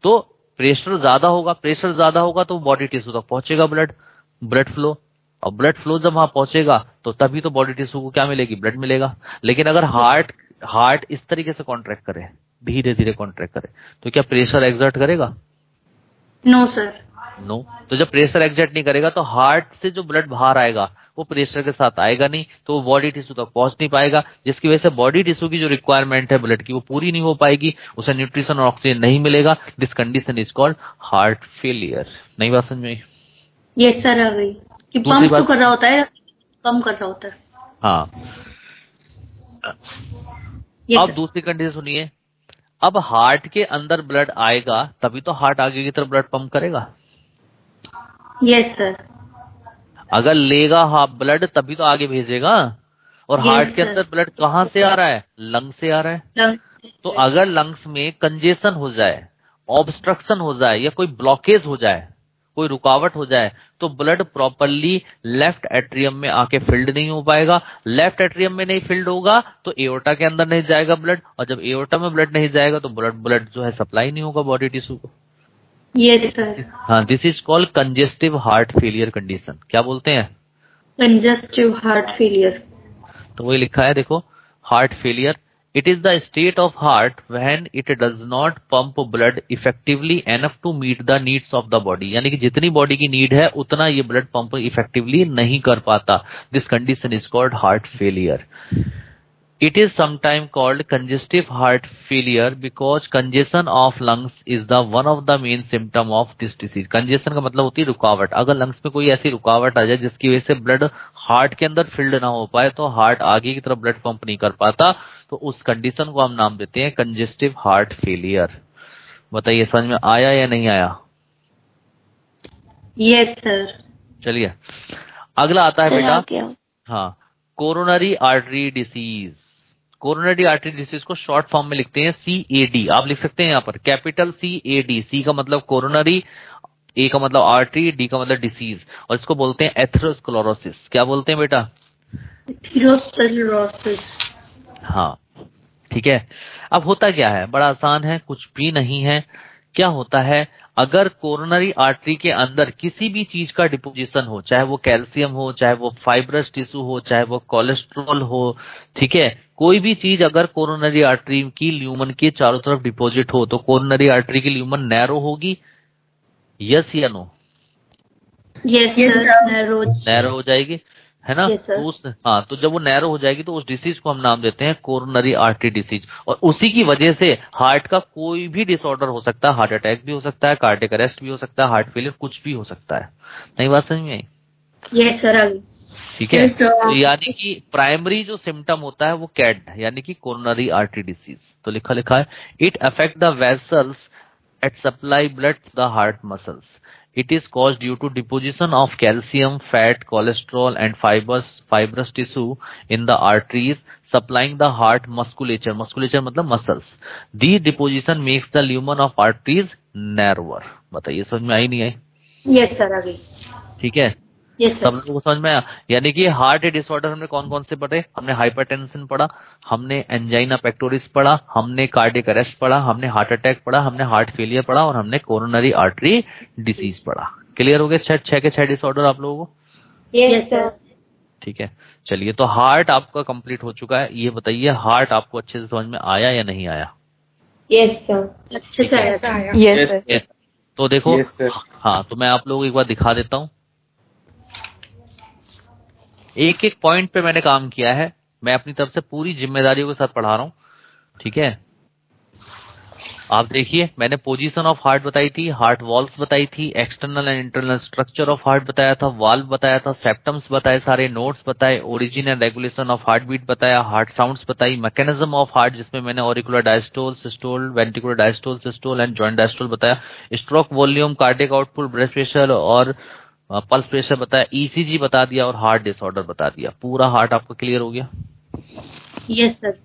तो प्रेशर ज्यादा होगा, प्रेशर ज्यादा होगा तो बॉडी टिश्यू तक पहुंचेगा ब्लड, ब्लड फ्लो। और ब्लड फ्लो जब वहां पहुंचेगा तो तभी तो बॉडी टिश्यू को क्या मिलेगी, ब्लड मिलेगा। लेकिन अगर हार्ट हार्ट इस तरीके से कॉन्ट्रैक्ट करे, धीरे धीरे कॉन्ट्रैक्ट करे, तो क्या प्रेशर एक्सर्ट करेगा?
No sir.
नो। तो जब प्रेशर एक्सर्ट नहीं करेगा तो हार्ट से जो ब्लड बाहर आएगा वो प्रेशर के साथ आएगा नहीं, तो वो बॉडी टिश्यू तक पहुंच नहीं पाएगा, जिसकी वजह से बॉडी टिश्यू की जो रिक्वायरमेंट है ब्लड की वो पूरी नहीं हो पाएगी, उसे न्यूट्रिशन और ऑक्सीजन नहीं मिलेगा। This condition is called heart failure. नहीं बात समझ में आई?
यस सर आ गई कि
दूसरी
पंप तो
बात-
कर रहा होता है, कम कर रहा होता है।
हाँ।
यस
अब
सर।
दूसरी कंडीशन सुनिए, अब हार्ट के अंदर ब्लड आएगा तभी तो हार्ट आगे की तरफ ब्लड पंप करेगा।
Yes sir.
अगर लेगा हाफ ब्लड तभी तो आगे भेजेगा। और
Yes,
हार्ट के
sir.
अंदर ब्लड कहाँ से आ रहा है? लंग से आ रहा है। तो अगर लंग्स में कंजेशन हो जाए, ऑब्स्ट्रक्शन हो जाए, या कोई ब्लॉकेज हो जाए, कोई रुकावट हो जाए, तो ब्लड प्रॉपरली लेफ्ट एट्रियम में आके फिल्ड नहीं हो पाएगा। लेफ्ट एट्रियम में नहीं फिल्ड होगा तो एओर्टा के अंदर नहीं जाएगा ब्लड, और जब एओर्टा में ब्लड नहीं जाएगा तो ब्लड जो है सप्लाई नहीं होगा बॉडी टिश्यू को।
Yes sir.
हाँ, this is called congestive heart failure condition. क्या बोलते हैं?
Congestive heart failure.
तो वही लिखा है देखो, heart failure, it is the state of heart when it does not pump blood effectively enough to meet the needs of the body. यानी कि जितनी बॉडी की नीड है उतना ये ब्लड पंप इफेक्टिवली नहीं कर पाता। This condition is called heart failure. It is sometimes called congestive heart failure because congestion of lungs is the one of the main symptom of this disease. Congestion का मतलब होती है रुकावट। अगर लंग्स में कोई ऐसी रुकावट आ जाए जिसकी वजह से ब्लड हार्ट के अंदर फिल्ड ना हो पाए, तो हार्ट आगे की तरफ ब्लड पंप नहीं कर पाता, तो उस कंडीशन को हम नाम देते हैं कंजेस्टिव हार्ट फेलियर। बताइए समझ में आया या नहीं आया?
Yes sir.
चलिए अगला आता है
सर
बेटा,
आ गया।
हाँ, coronary artery disease. Coronary artery disease को शॉर्ट फॉर्म में लिखते हैं CAD। आप लिख सकते हैं यहाँ पर कैपिटल CAD। C का मतलब कोरोनरी, A का मतलब आर्टरी, D का मतलब डिसीज, और इसको बोलते हैं एथेरोस्क्लेरोसिस। क्या बोलते हैं बेटा?
एथेरोस्क्लेरोसिस।
हाँ, ठीक है। अब होता क्या है, बड़ा आसान है, कुछ भी नहीं है। क्या होता है, अगर कोरोनरी आर्टरी के अंदर किसी भी चीज का डिपोजिशन हो, चाहे वो कैल्शियम हो, चाहे वो फाइब्रस टिश्यू हो, चाहे वो कोलेस्ट्रॉल हो, ठीक है, कोई भी चीज अगर कोरोनरी आर्टरी की ल्यूमन के चारों तरफ डिपॉजिट हो, तो कोरोनरी आर्टरी की ल्यूमन नैरो होगी। यस या नो?
Yes sir.
नैरो हो जाएगी, है ना?
Yes, sir.
तो जब वो नैरो हो जाएगी तो उस डिसीज को हम नाम देते हैं कोरोनरी आर्टरी डिसीज। और उसी की वजह से हार्ट का कोई भी डिसऑर्डर हो सकता है, हार्ट अटैक भी हो सकता है, कार्डियक अरेस्ट भी हो सकता है, हार्ट फेलियर, कुछ भी हो सकता है। नहीं बात समझ में आई?
यस सर आ गई।
ठीक है।
Yes, sir.
तो यानी कि प्राइमरी जो सिम्टम होता है वो कैड है, यानी कि कोरोनरी आर्टरी डिसीज। तो लिखा है, it affect the vessels at supply blood to the heart muscles. It is caused due to deposition of calcium, fat, cholesterol and fibrous tissue in the arteries supplying the heart musculature. Musculature मतलब muscles. The deposition makes the lumen of arteries narrower. बताइए समझ में आई नहीं आई?
यस सर आ गई।
ठीक है,
यस
सब
सर।
लोगों को समझ में आया? यानी कि हार्ट डिसऑर्डर हमने कौन कौन से पढ़े? हमने हाइपरटेंशन पढ़ा, हमने एंजाइना पेक्टोरिस पढ़ा, हमने कार्डियक अरेस्ट पढ़ा, हमने हार्ट अटैक पढ़ा, हमने हार्ट फेलियर पढ़ा, और हमने कोरोनरी आर्टरी डिसीज पढ़ा। क्लियर हो गए? छह के छह डिसऑर्डर आप लोगों को?
Yes sir.
ठीक है, चलिए तो हार्ट आपका कंप्लीट हो चुका है। ये बताइए हार्ट आपको अच्छे से समझ में आया या नहीं आया?
Yes sir. अच्छे से आया था।
Yes sir.
तो देखो,
Yes, sir.
हाँ, तो मैं आप लोगों को एक बार दिखा देता हूँ। एक एक पॉइंट पे मैंने काम किया है, मैं अपनी तरफ से पूरी जिम्मेदारियों के साथ पढ़ा रहा हूँ। ठीक है, आप देखिए, मैंने पोजीशन ऑफ हार्ट बताई थी, हार्ट वॉल्स बताई थी, external and internal structure of heart बताया था, वाल्व बताया था, सेप्टम्स बताए, सारे नोट्स बताए, origin and regulation of heart beat बताया, हार्ट साउंड्स बताई, मैकेनिज्म ऑफ हार्ट जिसमें मैंने auricular diastole, systole, ventricular diastole, systole and joint diastole बताया, stroke volume, cardiac output, blood pressure और पल्स प्रेशर बताया, ईसीजी बता दिया, और हार्ट डिसऑर्डर बता दिया। पूरा हार्ट आपका क्लियर हो गया?
Yes sir.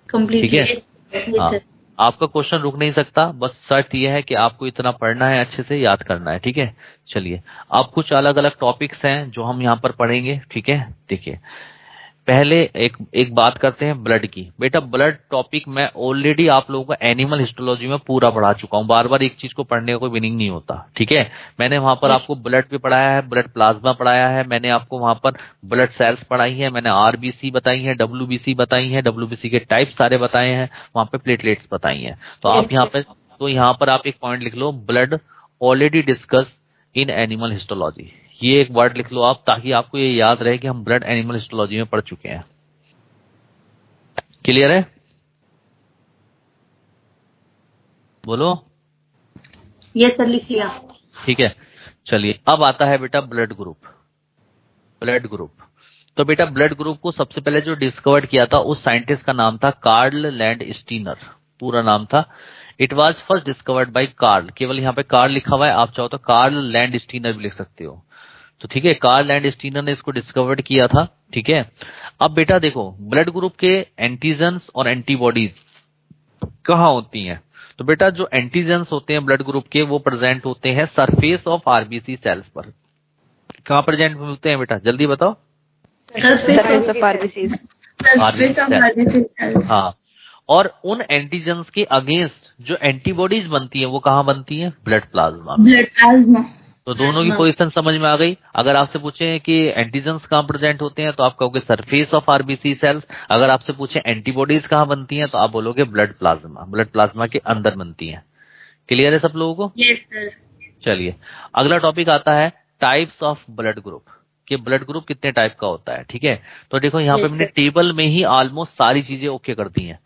कंप्लीट।
ठीक है।
यस
हाँ,
सर।
आपका क्वेश्चन रुक नहीं सकता, बस शर्त यह है कि आपको इतना पढ़ना है, अच्छे से याद करना है। ठीक है, चलिए अब कुछ अलग अलग टॉपिक्स हैं जो हम यहाँ पर पढ़ेंगे। ठीक है, देखिए पहले एक बात करते हैं ब्लड की। बेटा ब्लड टॉपिक मैं ऑलरेडी आप लोगों को एनिमल हिस्टोलॉजी में पूरा पढ़ा चुका हूं, बार बार एक चीज को पढ़ने का कोई मीनिंग नहीं होता, ठीक है। मैंने वहां पर आपको ब्लड भी पढ़ाया है, ब्लड प्लाज्मा पढ़ाया है, मैंने आपको वहां पर ब्लड सेल्स पढ़ाई है, मैंने आरबीसी बताई है, डब्ल्यूबीसी बताई है, डब्ल्यूबीसी के टाइप सारे बताए हैं, वहां पे प्लेटलेट्स बताई हैं। तो आप यहाँ पर आप एक पॉइंट लिख लो, blood already discuss in animal histology. ये एक वर्ड लिख लो आप, ताकि आपको ये याद रहे कि हम ब्लड एनिमल हिस्टोलॉजी में पढ़ चुके हैं। क्लियर है? बोलो।
यस सर, लिख लिया।
ठीक है, चलिए अब आता है बेटा ब्लड ग्रुप। ब्लड ग्रुप, तो बेटा ब्लड ग्रुप को सबसे पहले जो डिस्कवर किया था उस साइंटिस्ट का नाम था कार्ल लैंडस्टीनर, पूरा नाम था। It was first discovered by Karl, केवल यहाँ पे कार्ल लिखा हुआ है, आप चाहो तो कार्ल लैंडस्टीनर भी लिख सकते हो। तो ठीक है, कार्ल लैंडस्टीनर ने इसको डिस्कवर्ड किया था, ठीक है। अब बेटा देखो, ब्लड ग्रुप के एंटीजन्स और एंटीबॉडीज कहाँ होती हैं? तो बेटा जो एंटीजन्स होते हैं ब्लड ग्रुप के, वो प्रेजेंट होते हैं सरफेस ऑफ आरबीसी सेल्स पर। कहाँ प्रेजेंट मिलते हैं बेटा, जल्दी बताओ।
Surface of RBCs.
हाँ, और उन एंटीजन्स के अगेंस्ट जो एंटीबॉडीज बनती है वो कहाँ बनती है? Blood plasma.
Blood plasma.
तो दोनों की पोजीशन समझ में आ गई। अगर आपसे पूछे कि एंटीजन्स कहाँ प्रेजेंट होते हैं तो आप कहोगे सरफेस ऑफ आरबीसी सेल्स। अगर आपसे पूछे एंटीबॉडीज कहाँ बनती हैं तो आप बोलोगे ब्लड प्लाज्मा, ब्लड प्लाज्मा के अंदर बनती हैं। क्लियर है सब लोगों को?
Yes sir.
चलिए अगला टॉपिक आता है टाइप्स ऑफ ब्लड ग्रुप, कि ब्लड ग्रुप कितने टाइप का होता है, ठीक है। तो देखो यहाँ पे मैंने टेबल में ही ऑलमोस्ट सारी चीजें ओके कर दी हैं।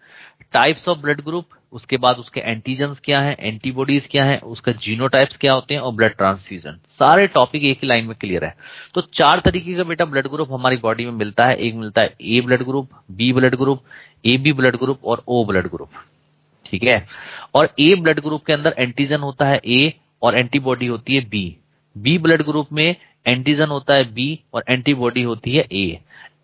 टाइप्स ऑफ ब्लड ग्रुप, उसके बाद उसके एंटीजन्स क्या हैं, एंटीबॉडीज क्या हैं, उसका जीनोटाइप्स क्या होते हैं, और ब्लड ट्रांसफ्यूजन, सारे टॉपिक एक ही लाइन में क्लियर है। तो 4 तरीके का बेटा ब्लड ग्रुप हमारी बॉडी में मिलता है। एक मिलता है A blood group, B blood group, A B blood group और ओ ब्लड ग्रुप, ठीक है। और ए ब्लड ग्रुप के अंदर एंटीजन होता है ए और एंटीबॉडी होती है बी। बी ब्लड ग्रुप में एंटीजन होता है बी और एंटीबॉडी होती है ए।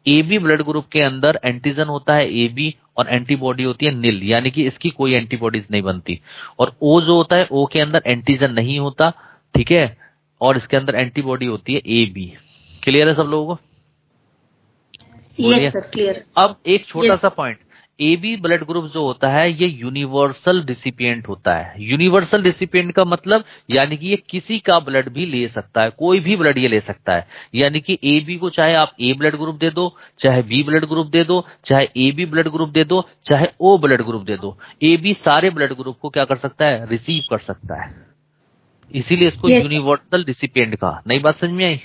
ए बी ब्लड ग्रुप के अंदर एंटीजन होता है ए बी और एंटीबॉडी होती है नील, यानी कि इसकी कोई एंटीबॉडीज नहीं बनती। और ओ जो होता है, ओ के अंदर एंटीजन नहीं होता, ठीक है, और इसके अंदर एंटीबॉडी होती है ए बी। क्लियर है सब लोगों को?
Yes sir, clear.
अब एक छोटा सा point, A B blood group जो होता है ये यूनिवर्सल रिसिपिएंट होता है। यूनिवर्सल रिसिपिएंट का मतलब यानी कि ये किसी का ब्लड भी ले सकता है, कोई भी ब्लड ये ले सकता है। यानी कि ए बी को चाहे आप ए ब्लड ग्रुप दे दो, चाहे बी ब्लड ग्रुप दे दो, चाहे ए बी ब्लड ग्रुप दे दो, चाहे ओ ब्लड ग्रुप दे दो, ए बी सारे ब्लड ग्रुप को क्या कर सकता है? रिसीव कर सकता है। इसीलिए इसको यूनिवर्सल रिसिपिएंट कहा। नई बात समझ में आई?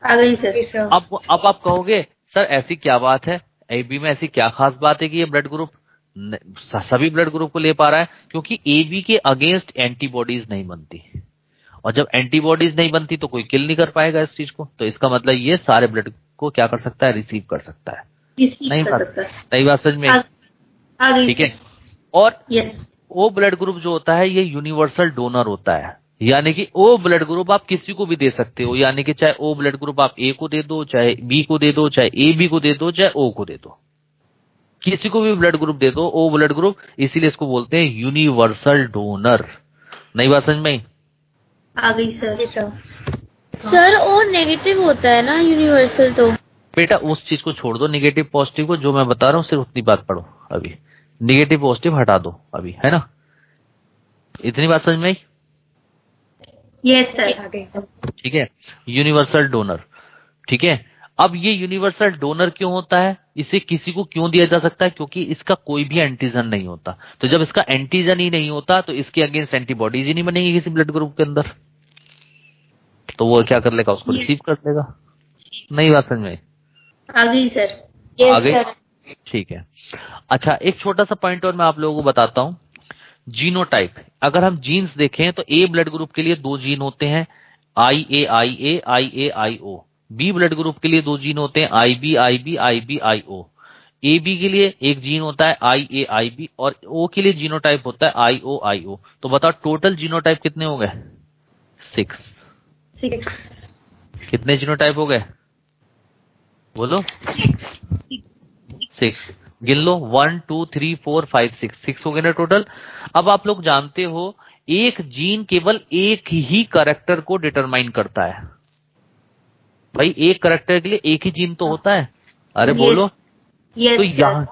आ गई सर।
अब आप कहोगे सर ऐसी क्या बात है, ए बी में ऐसी क्या खास बात है कि ये ब्लड ग्रुप सभी ब्लड ग्रुप को ले पा रहा है? क्योंकि ए बी के अगेंस्ट एंटीबॉडीज नहीं बनती, और जब एंटीबॉडीज नहीं बनती तो कोई किल नहीं कर पाएगा इस चीज को। तो इसका मतलब ये सारे ब्लड को क्या कर सकता है? रिसीव कर सकता है। नई बात समझ में? ठीक है। और ओ ब्लड ग्रुप जो होता है ये यूनिवर्सल डोनर होता है, यानी कि ओ ब्लड ग्रुप आप किसी को भी दे सकते हो। यानी कि चाहे ओ ब्लड ग्रुप आप ए को दे दो, चाहे बी को दे दो, चाहे ए बी को दे दो, चाहे ओ को दे दो, किसी को भी ब्लड ग्रुप दे दो, ओ ब्लड ग्रुप। इसीलिए इसको बोलते हैं यूनिवर्सल डोनर। नई बात समझ में?
आ गई सर।
सर ओ नेगेटिव होता है ना यूनिवर्सल? तो
बेटा उस चीज को छोड़ दो, निगेटिव पॉजिटिव को, जो मैं बता रहा हूँ सिर्फ उतनी बात पढ़ो। अभी निगेटिव पॉजिटिव हटा दो अभी, है ना? इतनी बात समझ में आई?
Yes sir.
ठीक है, यूनिवर्सल डोनर, ठीक है। अब ये यूनिवर्सल डोनर क्यों होता है? इसे किसी को क्यों दिया जा सकता है? क्योंकि इसका कोई भी एंटीजन नहीं होता। तो जब इसका एंटीजन ही नहीं होता तो इसके अगेंस्ट एंटीबॉडीज ही नहीं बनेगी किसी ब्लड ग्रुप के अंदर, तो वो क्या कर लेगा? उसको रिसीव कर लेगा। नई बात समझ में?
आ गई सर।
आ गई, ठीक है। अच्छा एक छोटा सा पॉइंट और मैं आप लोगों को बताता हूं, जीनोटाइप। अगर हम जीन्स देखें तो ए ब्लड ग्रुप के लिए 2 जीन होते हैं, आई ए आई ओ। बी ब्लड ग्रुप के लिए 2 जीन होते हैं, आई B I O. A B के लिए एक जीन होता है आई बी, और ओ के लिए जीनोटाइप होता है आई ओ। तो बताओ टोटल जीनोटाइप कितने हो गए? 6। कितने जीनोटाइप हो गए बोलो? 6। गिन लो, 1 2 3 4 5 6 हो गए ना टोटल। अब आप लोग जानते हो एक जीन केवल एक ही कैरेक्टर को डिटरमाइन करता है। भाई एक कैरेक्टर के लिए एक ही जीन तो होता है, अरे बोलो।
यस
तो यहाँ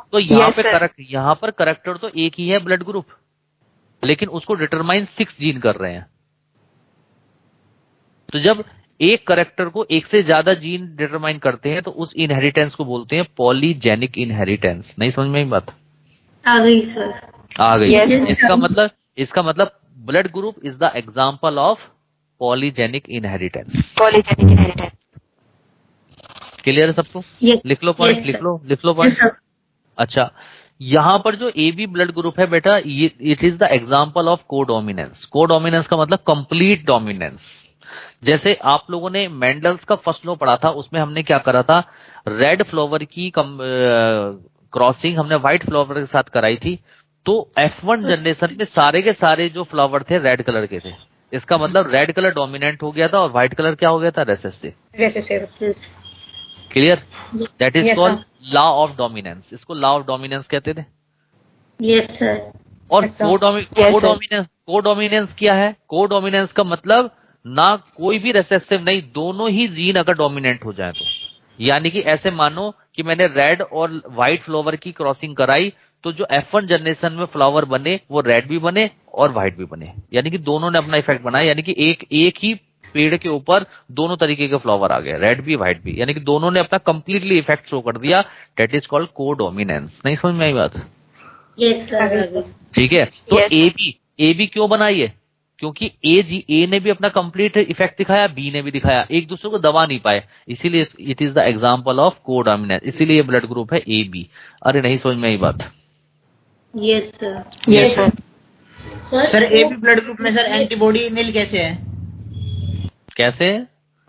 Yes,
पे
sir.
यहाँ पर करेक्टर तो एक ही है ब्लड ग्रुप, लेकिन उसको डिटरमाइन 6 जीन कर रहे हैं। तो जब एक करेक्टर को एक से ज्यादा जीन डिटरमाइन करते हैं तो उस इनहेरिटेंस को बोलते हैं पॉलीजेनिक इनहेरिटेंस। नहीं समझ में आई बात?
आ गई सर।
आ गई।
Yes, sir.
इसका मतलब blood group is the example of polygenic inheritance.
Polygenic inheritance.
Clear है सबको?
Yes.
लिख लो पॉइंट,
Yes,
लिख
sir.
लो
यस
पॉइंट।
सर।
अच्छा, यहाँ पर जो ए बी ब्लड ग्रुप है बेटा, ये it is the example of codominance. Codominance का मतलब कंप्लीट डोमिनेंस। जैसे आप लोगों ने मेंडल्स का फर्स्ट लॉ पढ़ा था, उसमें हमने क्या करा था, रेड फ्लावर की क्रॉसिंग हमने व्हाइट फ्लावर के साथ कराई थी। तो F1 जनरेशन में सारे के सारे जो फ्लावर थे रेड कलर के थे। इसका मतलब रेड कलर डोमिनेंट हो गया था और व्हाइट कलर क्या हो गया था, recessive. Clear? That is
Yes,
called law of dominance. इसको लॉ ऑफ डोमिनेंस कहते थे।
Yes sir.
और
Yes, sir.
कोडोमिनेंस क्या है? कोडोमिनेंस का मतलब ना कोई भी रेसेसिव नहीं, दोनों ही जीन अगर डोमिनेंट हो जाए तो, यानी कि ऐसे मानो कि मैंने रेड और व्हाइट फ्लावर की क्रॉसिंग कराई, तो जो F1 जनरेशन में फ्लावर बने वो रेड भी बने और व्हाइट भी बने, यानी कि दोनों ने अपना इफेक्ट बनाया। यानी कि एक ही पेड़ के ऊपर दोनों तरीके के फ्लावर आ गए, रेड भी व्हाइट भी, यानी कि दोनों ने अपना कंप्लीटली इफेक्ट शो कर दिया। That is called codominance. नहीं समझ में आई बात?
Yes sir.
ठीक है। तो
Yes.
ए बी क्यों बनाई है? क्योंकि ए ने भी अपना कंप्लीट इफेक्ट दिखाया, बी ने भी दिखाया, एक दूसरे को दबा नहीं पाए, इसीलिए it is the example of codominance. इसीलिए ये ब्लड ग्रुप है ए बी। अरे नहीं समझ में आई बात?
Yes sir.
Yes, sir.
Sir A B blood group में सर एंटीबॉडी नील कैसे है?
कैसे?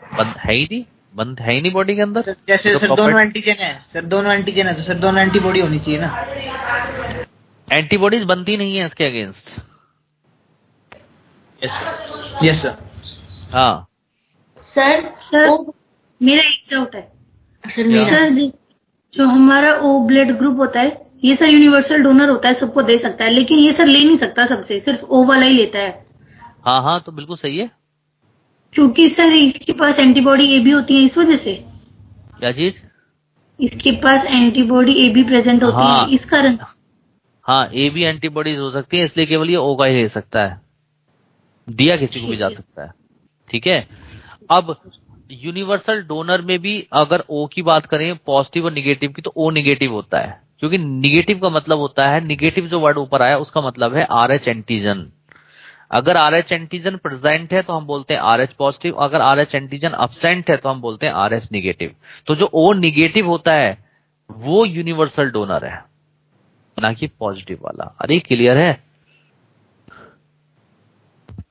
बंद है ही नहीं, बंद है ही नहीं बॉडी के अंदर।
सर जैसे
तो
सर दोनों एंटीजन है, सर दोनों एंटीजन है तो सर दोनों एंटीबॉडी होनी चाहिए ना।
एंटीबॉडीज बनती नहीं है इसके अगेंस्ट।
Yes sir.
हाँ
सर मेरा एक डाउट है
क्या?
सर। जो हमारा ओ ब्लड ग्रुप होता है, ये सर यूनिवर्सल डोनर होता है, सबको दे सकता है, लेकिन ये सर ले नहीं सकता सबसे, सिर्फ ओ वाला ही लेता है।
हाँ तो बिल्कुल सही है।
क्योंकि सर इसके पास एंटीबॉडी ए भी होती है, इस वजह से
क्या चीज?
इसके पास एंटीबॉडी ए भी प्रेजेंट होती
हाँ।
है, इस कारण।
हाँ, ए बी एंटीबॉडीज हो सकती है, इसलिए केवल ये ओ का ही ले सकता है, दिया किसी को भी जा सकता है। ठीक है। अब यूनिवर्सल डोनर में भी अगर ओ की बात करें, पॉजिटिव और निगेटिव की, तो ओ निगेटिव होता है, क्योंकि निगेटिव का मतलब होता है, निगेटिव जो वर्ड ऊपर आया उसका मतलब है RH एंटीजन। अगर RH एंटीजन प्रेजेंट है तो हम बोलते हैं RH पॉजिटिव, अगर RH एंटीजन एब्सेंट है तो हम बोलते हैं RH निगेटिव। तो जो O निगेटिव होता है वो यूनिवर्सल डोनर है, ना कि पॉजिटिव वाला। अरे क्लियर है?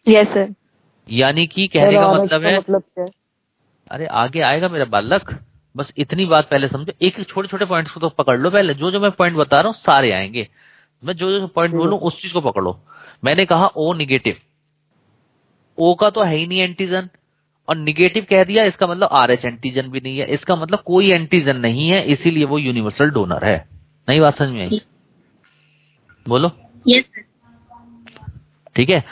Yes, sir.
यानी कि कहने का मतलब है,
मतलब क्या है?
अरे आगे आएगा मेरा बालक, बस इतनी बात पहले समझो। एक छोटे छोटे पॉइंट्स को तो पकड़ लो पहले, जो मैं पॉइंट बता रहा हूँ सारे आएंगे। मैं जो पॉइंट बोलूं उस चीज को पकड़ लो। मैंने कहा ओ निगेटिव, ओ का तो है ही नहीं एंटीजन, और निगेटिव कह दिया, इसका मतलब RH एंटीजन भी नहीं है, इसका मतलब कोई एंटीजन नहीं है, इसीलिए वो यूनिवर्सल डोनर है। नहीं बात समझ में आई? बोलो।
Yes sir.
ठीक है।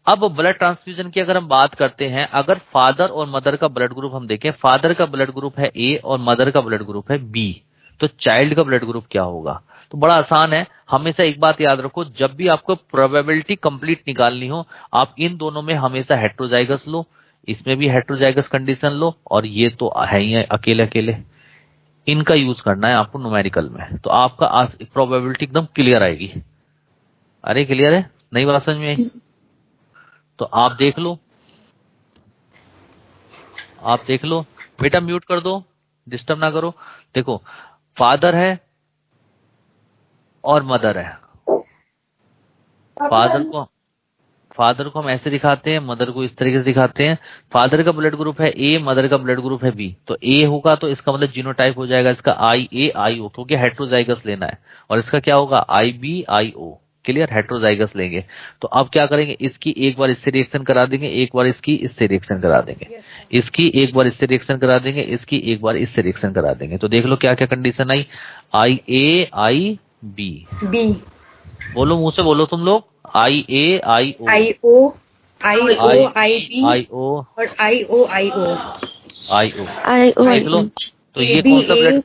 अब ब्लड ट्रांसफ्यूजन की अगर हम बात करते हैं, अगर फादर और मदर का ब्लड ग्रुप हम देखें, फादर का ब्लड ग्रुप है ए और मदर का ब्लड ग्रुप है बी, तो चाइल्ड का ब्लड ग्रुप क्या होगा? तो बड़ा आसान है, हमेशा एक बात याद रखो, जब भी आपको प्रोबेबिलिटी कंप्लीट निकालनी हो, आप इन दोनों में हमेशा हेट्रोजाइगस लो, इसमें भी हेट्रोजाइगस कंडीशन लो, और ये तो है ही है अकेले अकेले, इनका यूज करना है आपको न्यूमेरिकल में, तो आपका प्रोबेबिलिटी एकदम क्लियर आएगी। अरे क्लियर है? नई बात समझ में आई? तो आप देख लो बेटा, म्यूट कर दो, डिस्टर्ब ना करो। देखो, फादर है और मदर है। फादर को हम ऐसे दिखाते हैं, मदर को इस तरीके से दिखाते हैं। फादर का ब्लड ग्रुप है ए, मदर का ब्लड ग्रुप है बी, तो ए होगा तो इसका मतलब जीनोटाइप हो जाएगा इसका IA IO, क्योंकि हेट्रोजाइगस लेना है, और इसका क्या होगा IB IO। क्लियर? हेट्रोजाइगस लेंगे। तो अब क्या करेंगे, इसकी एक बार इससे रिएक्शन करा देंगे, एक बार इसकी इससे रिएक्शन करा देंगे, इसकी एक बार इससे रिएक्शन करा देंगे, इसकी एक बार इससे रिएक्शन करा देंगे। तो देख लो क्या क्या कंडीशन आई, IA IB। बोलो, मुंह से बोलो तुम लोग, IA IO
IO, IO,
IO
और IO, IO.
देख लो, तो ये कौन सा ब्लड,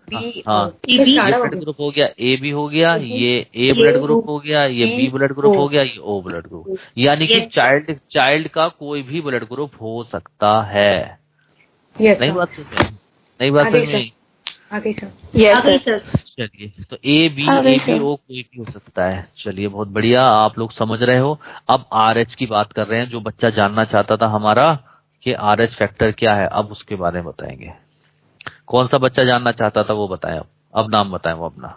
हाँ ये ब्लड ग्रुप हो गया, ए बी हो गया, ये ए ब्लड ग्रुप हो गया, ये बी ब्लड ग्रुप हो गया, ये ओ ब्लड ग्रुप, यानी कि चाइल्ड का कोई भी ब्लड ग्रुप हो सकता है। नहीं बात समझ में, नहीं बात समझ में।
Yes sir.
चलिए, तो ए बी ओ कोई भी हो सकता है। चलिए बहुत बढ़िया, आप लोग समझ रहे हो। अब RH की बात कर रहे हैं, जो बच्चा जानना चाहता था हमारा कि RH फैक्टर क्या है, अब उसके बारे में बताएंगे। कौन सा बच्चा जानना चाहता था वो बताएं, अब नाम बताएं वो अपना।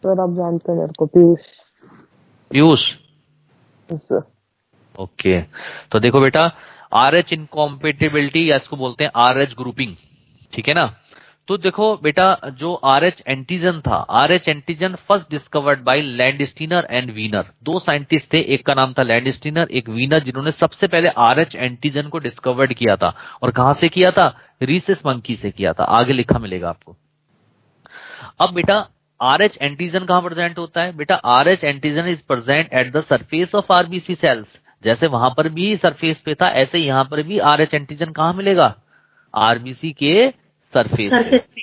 सर आप जानते हैं मेरे को, पीयूष।
Piyush,
sir
okay. तो देखो बेटा, RH इनकॉम्पेटिबिलिटी, या इसको बोलते हैं RH ग्रुपिंग, ठीक है ना। तो देखो बेटा, जो RH एंटीजन था, RH antigen first discovered by Landsteiner and Wiener. दो साइंटिस्ट थे, एक का नाम था लैंडस्टीनर, एक वीनर, जिन्होंने सबसे पहले RH एंटीजन को डिस्कवर्ड किया था। और कहां से किया था? रीसेस मंकी से किया था। आगे लिखा मिलेगा आपको। अब बेटा, RH एंटीजन कहां प्रेजेंट होता है? बेटा RH antigen is present at the surface of RBC cells. जैसे वहां पर भी सरफेस पे था, ऐसे यहां पर भी RH एंटीजन कहां मिलेगा? RBC के सरफेस पे।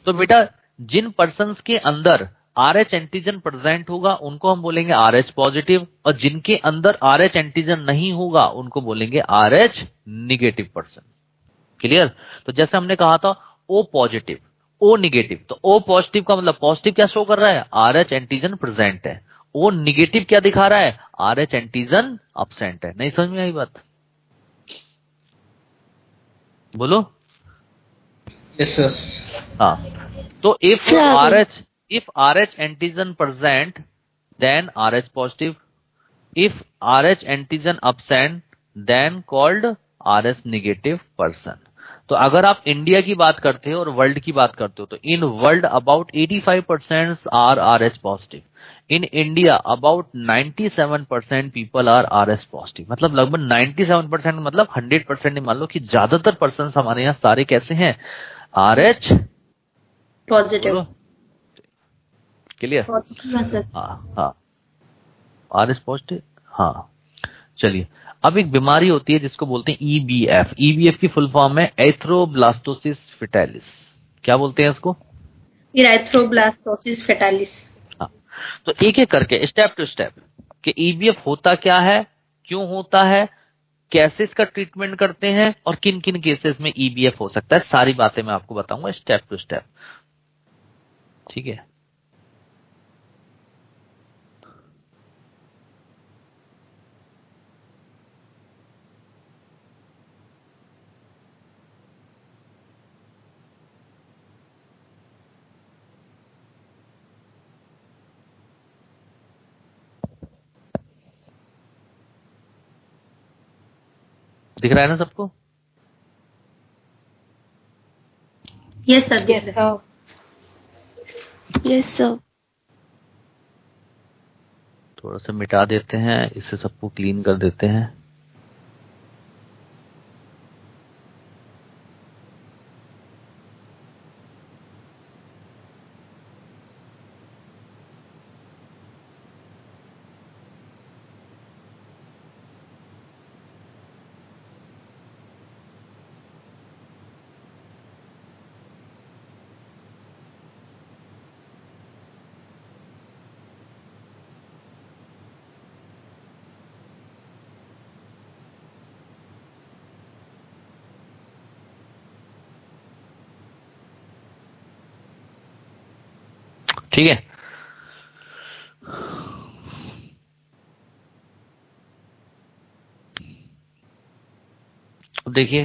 तो बेटा, जिन पर्सन्स के अंदर RH एंटीजन प्रेजेंट होगा उनको हम बोलेंगे RH पॉजिटिव, और जिनके अंदर RH एंटीजन नहीं होगा उनको बोलेंगे RH निगेटिव पर्सन। क्लियर? तो जैसे हमने कहा था O पॉजिटिव, O निगेटिव, तो O पॉजिटिव का मतलब पॉजिटिव क्या शो कर रहा है? RH एंटीजन प्रेजेंट है। O निगेटिव क्या दिखा रहा है? RH एंटीजन अब्सेंट है। नहीं समझ में आई बात? बोलो।
Yes sir.
हाँ, तो if RH antigen present, then RH positive. If RH antigen absent, then called RH negative person. तो अगर आप इंडिया की बात करते हो और वर्ल्ड की बात करते हो, तो in world about 85% are RH positive. In India about 97% people are RH positive. मतलब लगभग 97%, मतलब 100% मान लो कि ज्यादातर पर्सन हमारे यहाँ सारे कैसे हैं? RH
positive.
क्लियर? हाँ, RH पॉजिटिव। हाँ, चलिए, अब एक बीमारी होती है जिसको बोलते हैं EBF। EBF की फुल फॉर्म है एरिथ्रोब्लास्टोसिस फेटालिस। क्या बोलते हैं इसको?
Erythroblastosis fetalis.
हाँ, तो एक एक करके स्टेप टू स्टेप कि EBF होता क्या है, क्यों होता है, कैसे इसका ट्रीटमेंट करते हैं, और किन किन केसेस में EBF हो सकता है, सारी बातें मैं आपको बताऊंगा स्टेप टू स्टेप। ठीक है? दिख रहा है ना सबको?
Yes sir.
Yes sir.
थोड़ा सा मिटा देते हैं, इससे सबको क्लीन कर देते हैं। ठीक है? देखिए,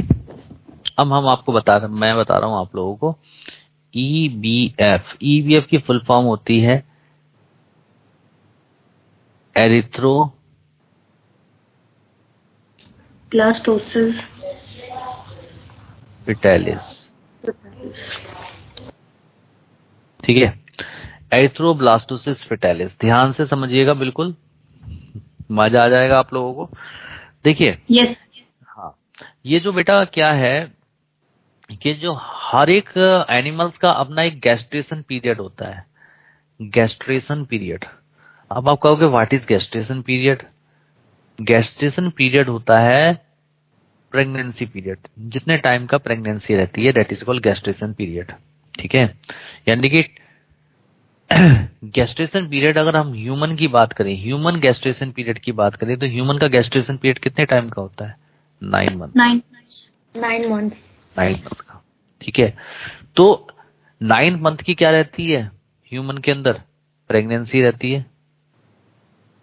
अब हम आपको मैं बता रहा हूं आप लोगों को EBF। EBF की फुल फॉर्म होती है
ब्लास्टोसिस
फेटालिस। ठीक है? Erythroblastosis fetalis. ध्यान से समझिएगा, बिल्कुल मजा आ जाएगा आप लोगों को। देखिए,
यस।
हाँ, ये जो बेटा क्या है कि जो हर एक एनिमल्स का अपना एक गैस्ट्रेशन पीरियड होता है। Gestation period. अब आप कहोगे what is gestation period? Gestation period होता है प्रेगनेंसी पीरियड, जितने टाइम का प्रेगनेंसी रहती है, that is called gestation period. ठीक है, यानी कि गैस्ट्रेशन पीरियड, अगर हम ह्यूमन की बात करें, ह्यूमन गैस्ट्रेशन पीरियड की बात करें, तो ह्यूमन का गैस्ट्रेशन पीरियड कितने टाइम का होता है? 9 मंथ।
9 months।
9 मंथ का। ठीक है, तो 9 मंथ की क्या रहती है ह्यूमन के अंदर? प्रेगनेंसी रहती है,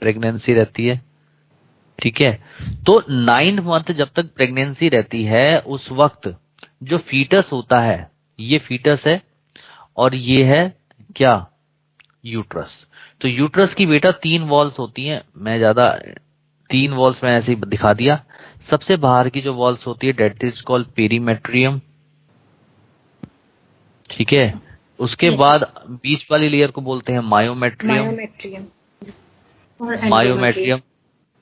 प्रेगनेंसी रहती है। ठीक है, तो 9 मंथ जब तक प्रेगनेंसी रहती है, उस वक्त जो फीटस होता है, ये फीटस है और ये है क्या? यूट्रस। तो यूट्रस की बेटा 3 वॉल्स होती हैं, मैं ज्यादा 3 वॉल्स में ऐसे ही दिखा दिया। सबसे बाहर की जो वॉल्स होती है, डेट इज कॉल्ड पेरीमेट्रियम। ठीक है, उसके बाद बीच वाली लेयर को बोलते हैं मायोमेट्रियम, मायोमेट्रियम,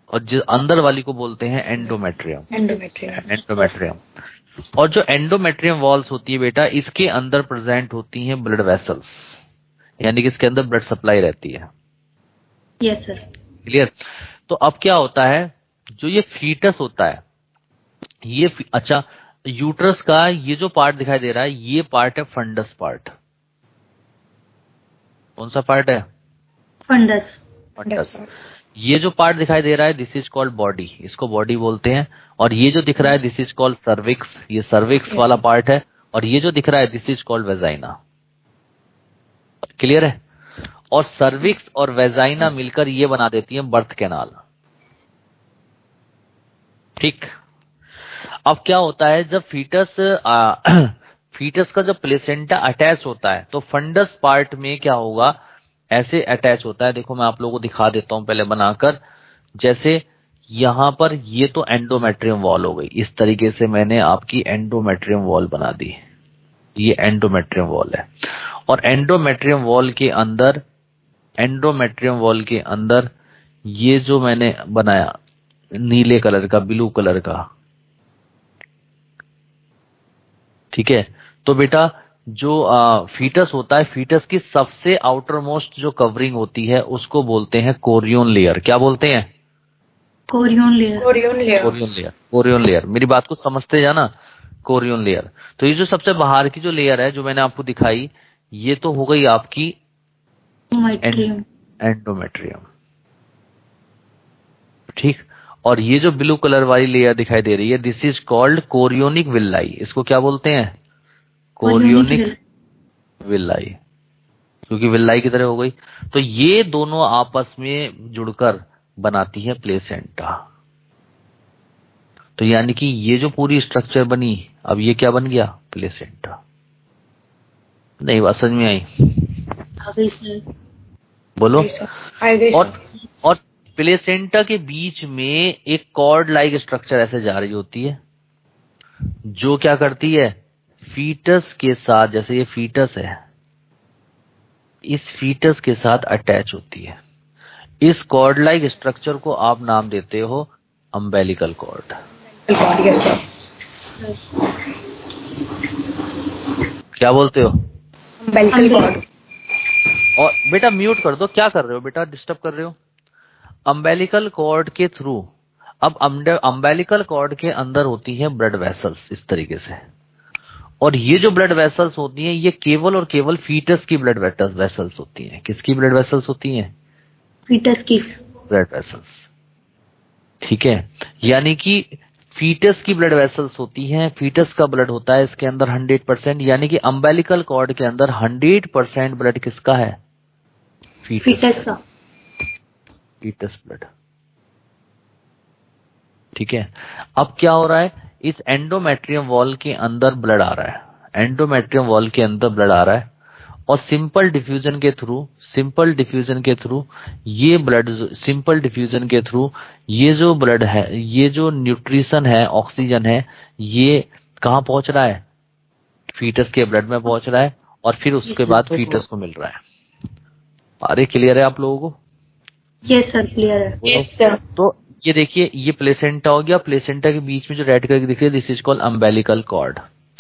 और जो अंदर वाली को बोलते हैं एंडोमेट्रियम, एंडोमेट्रियम। और जो एंडोमेट्रियम वॉल्स होती है बेटा, इसके अंदर प्रेजेंट होती हैं ब्लड वेसल्स, यानी कि इसके अंदर ब्लड सप्लाई रहती है।
Yes sir.
क्लियर? तो अब क्या होता है, जो ये फीटस होता है, ये अच्छा, यूट्रस का ये जो पार्ट दिखाई दे रहा है, ये पार्ट है फंडस पार्ट। कौन सा पार्ट है?
फंडस।
फंडस। ये जो पार्ट दिखाई दे रहा है, दिस इज कॉल्ड बॉडी, इसको बॉडी बोलते हैं। और ये जो दिख रहा है, दिस इज कॉल्ड सर्विक्स, ये सर्विक्स वाला पार्ट है। और ये जो दिख रहा है, this is called vagina. Clear है? और सर्विक्स और वेजाइना मिलकर ये बना देती है बर्थ कैनाल। ठीक, अब क्या होता है, जब फीटस फीटस का जब प्लेसेंटा अटैच होता है, तो फंडस पार्ट में क्या होगा, ऐसे अटैच होता है। देखो मैं आप लोगों को दिखा देता हूं पहले बनाकर। जैसे यहां पर ये तो एंडोमेट्रियम वॉल हो गई, इस तरीके से मैंने आपकी एंडोमेट्रियम वॉल बना दी। ये एंडोमेट्रियम वॉल है। और एंडोमेट्रियम वॉल के अंदर, एंडोमेट्रियम वॉल के अंदर ये जो मैंने बनाया नीले कलर का, ब्लू कलर का, ठीक है, तो बेटा जो फीटस होता है, फीटस की सबसे आउटर मोस्ट जो कवरिंग होती है, उसको बोलते हैं कोरियन लेयर। क्या बोलते हैं?
Korean layer.
Korean layer, Korean layer. मेरी बात को समझते जाना, कोरियन लेयर। तो ये जो सबसे बाहर की जो लेयर है, जो मैंने आपको दिखाई, ये तो हो गई आपकी एंडोमेट्रियम। ठीक, और ये जो ब्लू कलर वाली लेयर दिखाई दे रही है, दिस इज कॉल्ड कोरियोनिक विल्लाई। इसको क्या बोलते हैं? कोरियोनिक विल्लाई, क्योंकि विल्लाई की तरह हो गई। तो ये दोनों आपस में जुड़कर बनाती है प्लेसेंटा। तो यानी कि ये जो पूरी स्ट्रक्चर बनी, अब ये क्या बन गया? प्लेसेंटा। नहीं बात समझ में आई? बोलो। और प्लेसेंटा के बीच में एक कॉर्ड लाइक स्ट्रक्चर ऐसे जा रही होती है, जो क्या करती है, फीटस के साथ, जैसे ये फीटस है, इस फीटस के साथ अटैच होती है। इस कॉर्ड लाइक स्ट्रक्चर को आप नाम देते हो अम्बेलिकल कॉर्ड। क्या बोलते हो?
Umbilical cord.
और बेटा म्यूट कर दो, क्या कर रहे हो बेटा, डिस्टर्ब कर रहे हो। अम्बेलिकल कॉर्ड के थ्रू, अब अम्बेलिकल कॉर्ड के अंदर होती है ब्लड वेसल्स इस तरीके से। और ये जो ब्लड वेसल्स होती हैं, ये केवल और केवल फीटस की ब्लड वेसल्स होती हैं। किसकी ब्लड वेसल्स होती हैं?
फीटस की
ब्लड वेसल्स। ठीक है, यानी कि फीटस की ब्लड वेसल्स होती हैं। फीटस का ब्लड होता है इसके अंदर 100%, यानी कि अम्बेलिकल कॉर्ड के अंदर 100% ब्लड किसका है?
फीटस का।
Foetus blood. ठीक है, अब क्या हो रहा है, इस एंडोमेट्रियम वॉल के अंदर ब्लड आ रहा है, एंडोमेट्रियम वॉल के अंदर ब्लड आ रहा है। और सिंपल डिफ्यूजन के थ्रू ये ब्लड, सिंपल डिफ्यूजन के थ्रू ये जो ब्लड है, ये जो न्यूट्रिशन है, ऑक्सीजन है, ये कहाँ पहुंच रहा है? फीटस के ब्लड में पहुंच रहा है। और फिर उसके बाद फीटस को मिल रहा है। अरे क्लियर है आप लोगों को?
यस सर, क्लियर है।
Yes sir.
तो ये देखिए, ये प्लेसेंटा हो गया। प्लेसेंटा के बीच में जो रेड कलर की दिख रही है, this is called umbilical cord.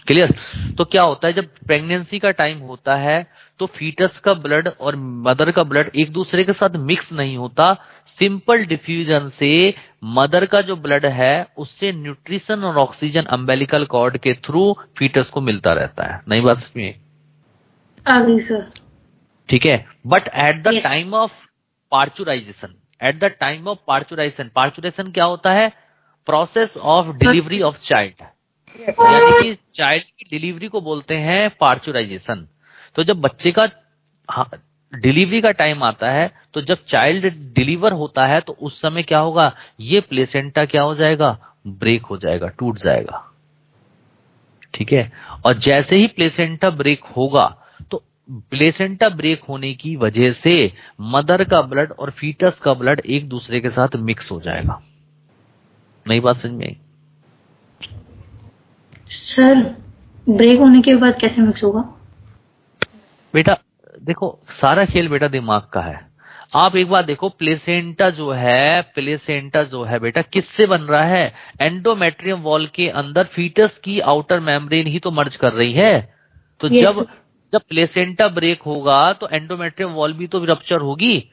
Clear. तो क्या होता है, जब प्रेगनेंसी का टाइम होता है तो फीटस का ब्लड और मदर का ब्लड एक दूसरे के साथ मिक्स नहीं होता। सिंपल डिफ्यूजन से मदर का जो ब्लड है उससे न्यूट्रिशन और ऑक्सीजन अम्बेलिकल कॉर्ड के थ्रू फीटस को मिलता रहता है। नई बात इसमें
आ गई सर।
ठीक है। But at the
Yes.
Time of पार्चुराइजेशन, eight the time of पार्चुराइजेशन, parturition क्या होता है, process of delivery of child, यानी कि चाइल्ड की डिलीवरी को बोलते हैं पार्चुराइजेशन। तो जब बच्चे का डिलीवरी का टाइम आता है, तो जब चाइल्ड डिलीवर होता है तो उस समय क्या होगा, ये प्लेसेंटा क्या हो जाएगा, ब्रेक हो जाएगा, टूट जाएगा। ठीक है। और जैसे ही प्लेसेंटा ब्रेक होगा तो प्लेसेंटा ब्रेक होने की वजह से मदर का ब्लड और फीटस का ब्लड एक दूसरे के साथ मिक्स हो जाएगा। नई बात समझ में आई?
सर ब्रेक होने के बाद कैसे मिक्स होगा?
बेटा देखो, सारा खेल बेटा दिमाग का है। आप एक बार देखो, प्लेसेंटा जो है बेटा किससे बन रहा है, एंडोमेट्रियम वॉल के अंदर फीटस की आउटर मेम्ब्रेन ही तो मर्ज कर रही है। तो
Yes.
जब प्लेसेंटा ब्रेक होगा तो एंडोमेट्रियम वॉल भी तो रप्चर होगी,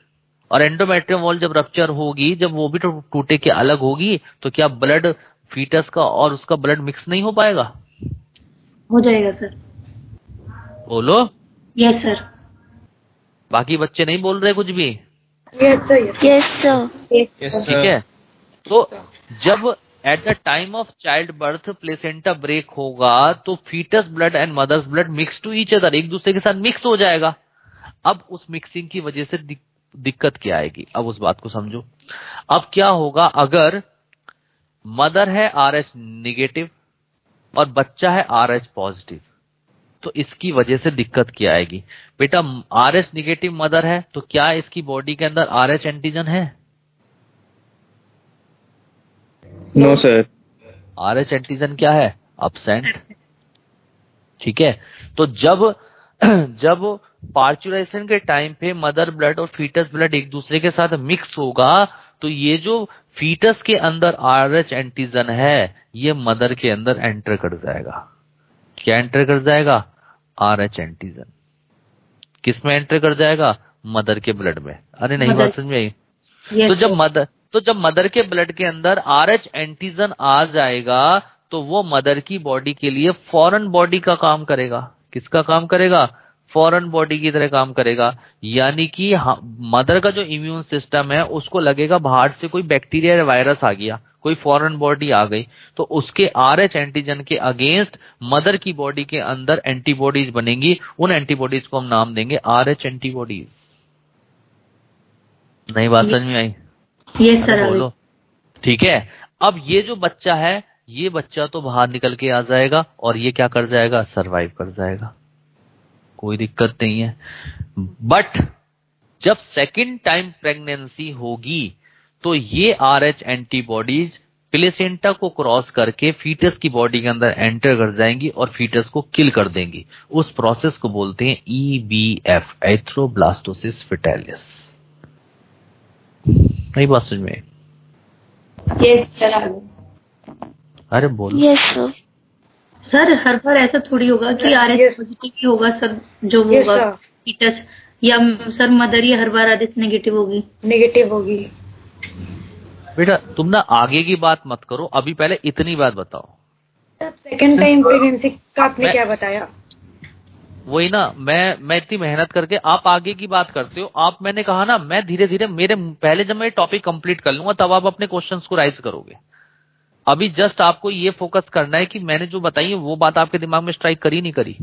और एंडोमेट्रियम वॉल जब रप्चर होगी, जब वो भी तो टूटे के अलग होगी, तो क्या ब्लड फीटस का और उसका ब्लड मिक्स नहीं हो पाएगा?
हो जाएगा सर।
बोलो।
Yes sir.
बाकी बच्चे नहीं बोल रहे कुछ भी?
Yes, sir.
ठीक है। तो जब at the time of child birth placenta break होगा तो foetus blood and mother's blood mix to each other, एक दूसरे के साथ मिक्स हो जाएगा। अब उस मिक्सिंग की वजह से दिक्कत क्या आएगी, अब उस बात को समझो। अब क्या होगा, अगर मदर है RH निगेटिव और बच्चा है RH पॉजिटिव, तो इसकी वजह से दिक्कत क्या आएगी बेटा। RH निगेटिव मदर है तो क्या इसकी बॉडी के अंदर RH एंटीजन है?
No sir.
RH एंटीजन क्या है, अब्सेंट। ठीक है। तो जब पार्चुरेशन के टाइम पे मदर ब्लड और फीटस ब्लड एक दूसरे के साथ मिक्स होगा, तो ये जो फीटस के अंदर RH एंटीजन है ये मदर के अंदर एंटर कर जाएगा। क्या एंटर कर जाएगा, RH एंटीजन। किस में एंटर कर जाएगा, मदर के ब्लड में। अरे नहीं, बात समझ में आई?
Yes,
तो जब मदर के ब्लड के अंदर RH एंटीजन आ जाएगा तो वो मदर की बॉडी के लिए फॉरेन बॉडी का काम करेगा। किसका काम करेगा, फॉरेन बॉडी की तरह काम करेगा। यानी कि मदर का जो इम्यून सिस्टम है उसको लगेगा बाहर से कोई बैक्टीरिया या वायरस आ गया, कोई फॉरेन बॉडी आ गई, तो उसके RH एंटीजन के अगेंस्ट मदर की बॉडी के अंदर एंटीबॉडीज बनेंगी। उन एंटीबॉडीज को हम नाम देंगे RH एंटीबॉडीज। नई बात समझ में आई?
Yes sir.
बोलो। ठीक है। अब ये जो बच्चा है, ये बच्चा तो बाहर निकल के आ जाएगा और ये क्या कर जाएगा, सरवाइव कर जाएगा, कोई दिक्कत नहीं है। बट जब सेकंड टाइम प्रेगनेंसी होगी तो ये RH एंटीबॉडीज प्लेसेंटा को क्रॉस करके फीटस की बॉडी के अंदर एंटर कर जाएंगी और फीटस को किल कर देंगी। उस प्रोसेस को बोलते हैं EBF, एथ्रोब्लास्टोसिस फेटालिस। नहीं बात समझ में?
Yes, sir.
अरे बोलो।
Yes, sir.
सर हर बार ऐसा थोड़ी होगा कि RH पॉजिटिव ही होगा सर, जो वो होगा फीटस, या सर मदर ही हर बार RH नेगेटिव होगी?
नेगेटिव होगी।
बेटा तुम ना आगे की बात मत करो, अभी पहले इतनी बात बताओ।
सेकंड टाइम प्रेगनेंसी का आपने क्या बताया?
वही ना, मैं इतनी मेहनत करके आप आगे की बात करते हो। आप, मैंने कहा ना, मैं धीरे धीरे पहले जब मैं टॉपिक कंप्लीट कर लूंगा तब आप अपने क्वेश्चंस को राइज करोगे। अभी जस्ट आपको ये फोकस करना है कि मैंने जो बताई है वो बात आपके दिमाग में स्ट्राइक करी नहीं करी।